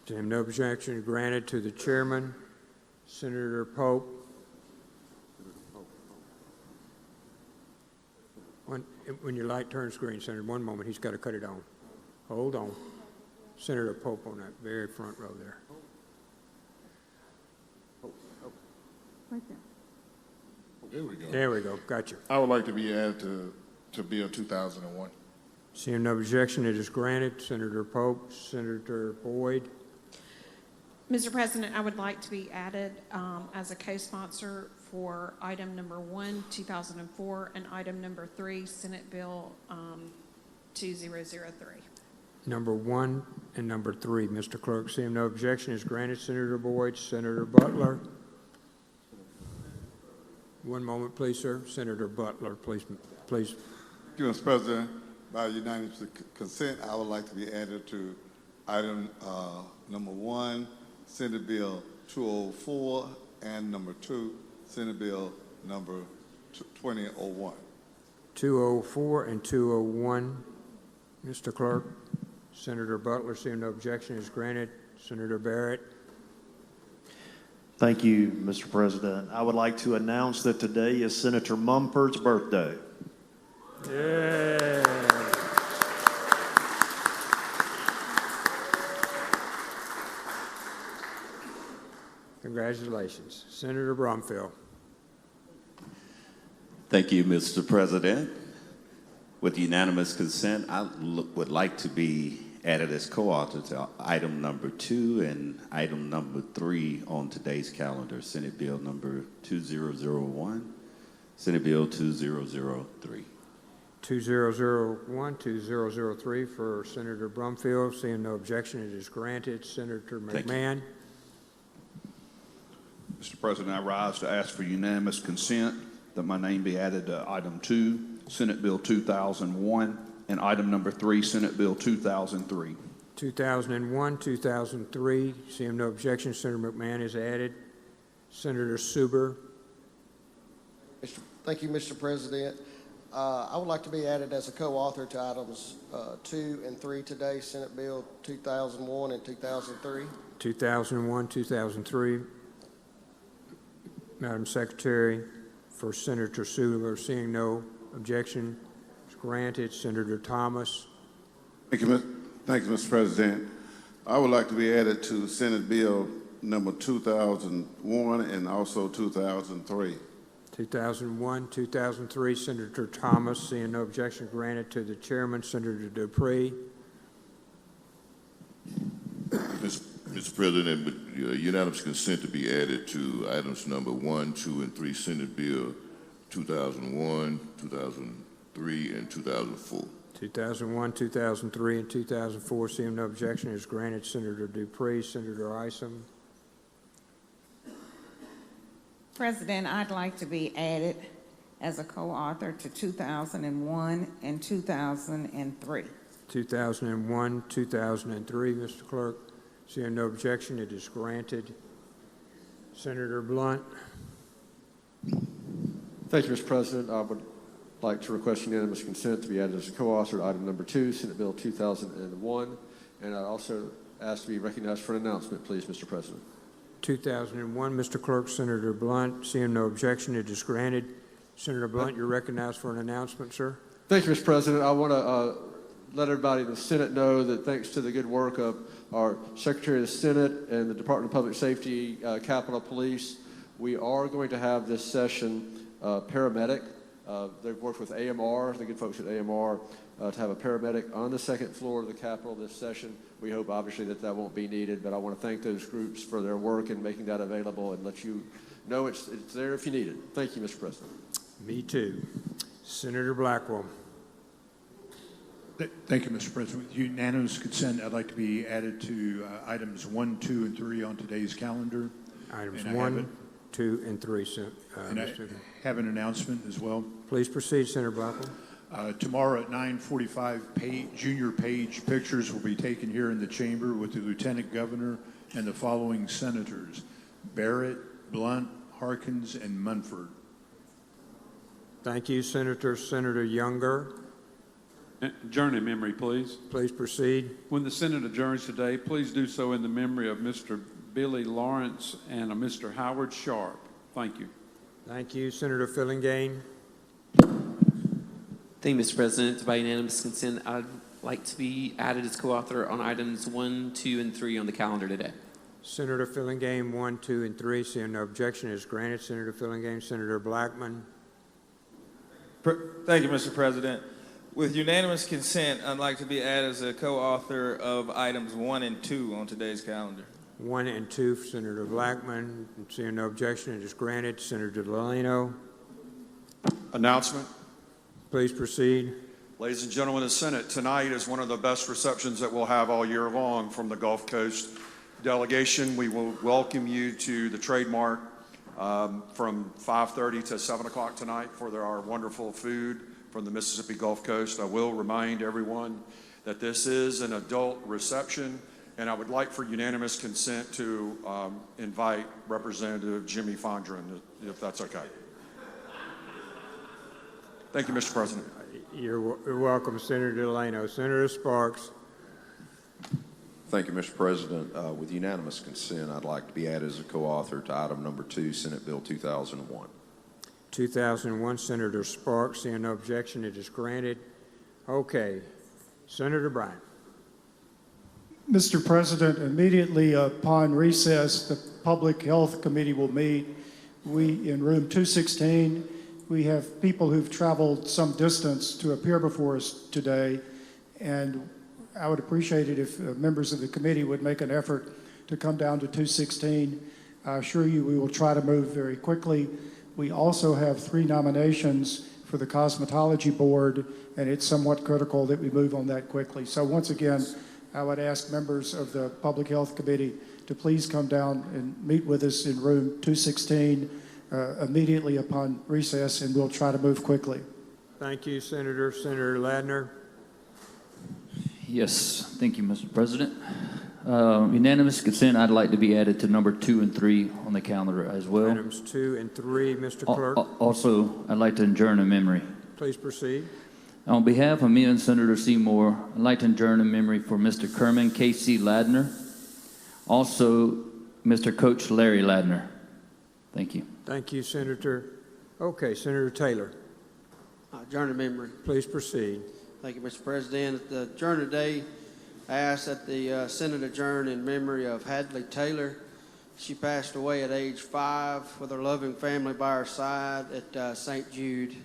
Seeing no objection granted to the chairman. Senator Pope. When your light turns green, Senator, one moment, he's got to cut it on. Hold on. Senator Pope on that very front row there. Right there. There we go. There we go. Gotcha. I would like to be added to Bill 2001. Seeing no objection, it is granted. Senator Pope. Senator Boyd. Mr. President, I would like to be added as a co-sponsor for item number 1, 2004, and item number 3, Senate Bill 2003. Number 1 and number 3, Mr. Clerk. Seeing no objection is granted. Senator Boyd. Senator Butler. One moment, please, sir. Senator Butler, please. Thank you, Mr. President. By unanimous consent, I would like to be added to item number 1, Senate Bill 204, and number 2, Senate Bill number 2001. 204 and 201, Mr. Clerk. Senator Butler, seeing no objection is granted. Senator Barrett. Thank you, Mr. President. I would like to announce that today is Senator Mumford's birthday. Yeah. Congratulations. Senator Bromfield. Thank you, Mr. President. With unanimous consent, I would like to be added as co-author to item number 2 and item number 3 on today's calendar, Senate Bill number 2001, Senate Bill 2003. 2001, 2003 for Senator Brumfield. Seeing no objection, it is granted. Senator Thank you. McMahon. Mr. President, I rise to ask for unanimous consent that my name be added to item 2, Senate Bill 2001, and item number 3, Senate Bill 2003. 2001, 2003. Seeing no objection, Senator McMahon is added. Senator Suber. Thank you, Mr. President. I would like to be added as a co-author to items 2 and 3 today, Senate Bill 2001 and 2003. 2001, 2003. Madam Secretary, for Senator Suber, seeing no objection, is granted. Senator Thomas. Thank you, Mr. President. I would like to be added to Senate Bill number 2001 and also 2003. 2001, 2003. Senator Thomas, seeing no objection, granted to the chairman. Senator Dupree. Mr. President, with unanimous consent to be added to items number 1, 2, and 3, Senate Bill 2001, 2003, and 2004. 2001, 2003, and 2004. Seeing no objection, is granted. Senator Dupree. Senator Isom. President, I'd like to be added as a co-author to 2001 and 2003. 2001, 2003, Mr. Clerk. Seeing no objection, it is granted. Senator Blunt. Thank you, Mr. President. I would like to request unanimous consent to be added as a co-author to item number 2, Senate Bill 2001. And I'd also ask to be recognized for an announcement, please, Mr. President. 2001, Mr. Clerk. Senator Blunt. Seeing no objection, it is granted. Senator Blunt, you're recognized for an announcement, sir. Thank you, Mr. President. I want to let everybody in the Senate know that thanks to the good work of our Secretary of the Senate and the Department of Public Safety, Capitol Police, we are going to have this session paramedic. They've worked with AMR, the good folks at AMR, to have a paramedic on the second floor of the Capitol this session. We hope, obviously, that that won't be needed, but I want to thank those groups for their work in making that available and let you know it's there if you need it. Thank you, Mr. President. Me too. Senator Blackwell. Thank you, Mr. President. With unanimous consent, I'd like to be added to items 1, 2, and 3 on today's calendar. Items 1, 2, and 3, and I have an announcement as well. Please proceed, Senator Blackwell. Tomorrow at 9:45, junior page pictures will be taken here in the chamber with the Lieutenant Governor and the following senators: Barrett, Blunt, Harkins, and Munford. Thank you, Senator. Senator Younger. Adjourn in memory, please. Please proceed. When the Senate adjourns today, please do so in the memory of Mr. Billy Lawrence and Mr. Howard Sharp. Thank you. Thank you, Senator Fillingane. Thank you, Mr. President. By unanimous consent, I'd like to be added as co-author on items 1, 2, and 3 on the calendar today. Senator Fillingane, 1, 2, and 3. Seeing no objection, is granted. Senator Fillingane. Senator Blackman. Thank you, Mr. President. With unanimous consent, I'd like to be added as a co-author of items 1 and 2 on today's calendar. 1 and 2, Senator Blackman. Seeing no objection, it is granted. Senator Delano. Announcement. Please proceed. Ladies and gentlemen of the Senate, tonight is one of the best receptions that we'll have all year long from the Gulf Coast delegation. We will welcome you to the Trademark from 5:30 to 7 o'clock tonight for our wonderful food from the Mississippi Gulf Coast. I will remind everyone that this is an adult reception, and I would like for unanimous consent to invite Representative Jimmy Fondren, if that's okay. Thank you, Mr. President. You're welcome, Senator Delano. Senator Sparks. Thank you, Mr. President. With unanimous consent, I'd like to be added as a co-author to item number 2, Senate Bill 2001. 2001, Senator Sparks. Seeing no objection, it is granted. Okay. Senator Bryant. Mr. President, immediately upon recess, the Public Health Committee will meet. In room 216, we have people who've traveled some distance to appear before us today, and I would appreciate it if members of the committee would make an effort to come down to 216. I assure you we will try to move very quickly. We also have 3 nominations for the Cosmetology Board, and it's somewhat critical that we move on that quickly. So once again, I would ask members of the Public Health Committee to please come down and meet with us in room 216 immediately upon recess, and we'll try to move quickly. Thank you, Senator. Senator Ladner. Yes, thank you, Mr. President. Unanimous consent, I'd like to be added to number 2 and 3 on the calendar as well. Items 2 and 3, Mr. Clerk. Also, I'd like to adjourn in memory. Please proceed. On behalf of me and Senator Seymour, I'd like to adjourn in memory for Mr. Kerman K.C. Ladner, also Mr. Coach Larry Ladner. Thank you. Thank you, Senator. Okay, Senator Taylor. Adjourn in memory. Please proceed. Thank you, Mr. President. At the adjourn today, I ask that the Senate adjourn in memory of Hadley Taylor. She passed away at age 5 with her loving family by her side at St. Jude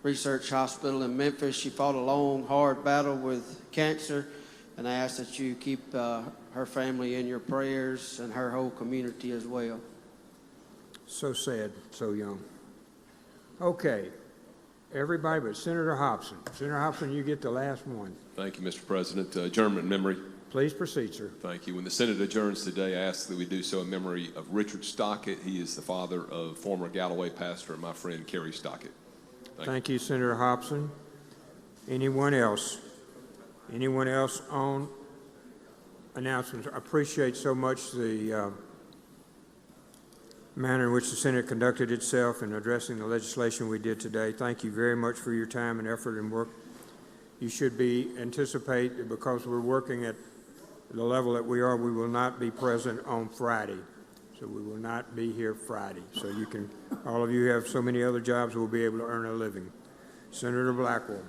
Research Hospital in Memphis. She fought a long, hard battle with cancer, and I ask that you keep her family in your prayers and her whole community as well. So sad, so young. Okay, everybody but Senator Hobson. Senator Hobson, you get the last one. Thank you, Mr. President. Adjournment in memory. Please proceed, sir. Thank you. When the Senate adjourns today, I ask that we do so in memory of Richard Stockett. He is the father of former Galloway pastor and my friend Kerry Stockett. Thank you, Senator Hobson. Anyone else? Anyone else on announcements? I appreciate so much the manner in which the Senate conducted itself in addressing the legislation we did today. Thank you very much for your time and effort and work. You should anticipate that because we're working at the level that we are, we will not be present on Friday. So we will not be here Friday. So you can, all of you have so many other jobs, will be able to earn a living. Senator Blackwell.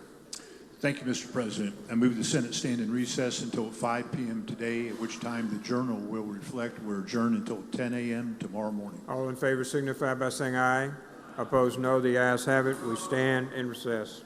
Thank you, Mr. President. I move the Senate stand in recess until 5 p.m. today, at which time the Journal will reflect we're adjourned until 10 a.m. tomorrow morning. All in favor signify by saying aye. Opposed, no. The ayes have it. We stand in recess.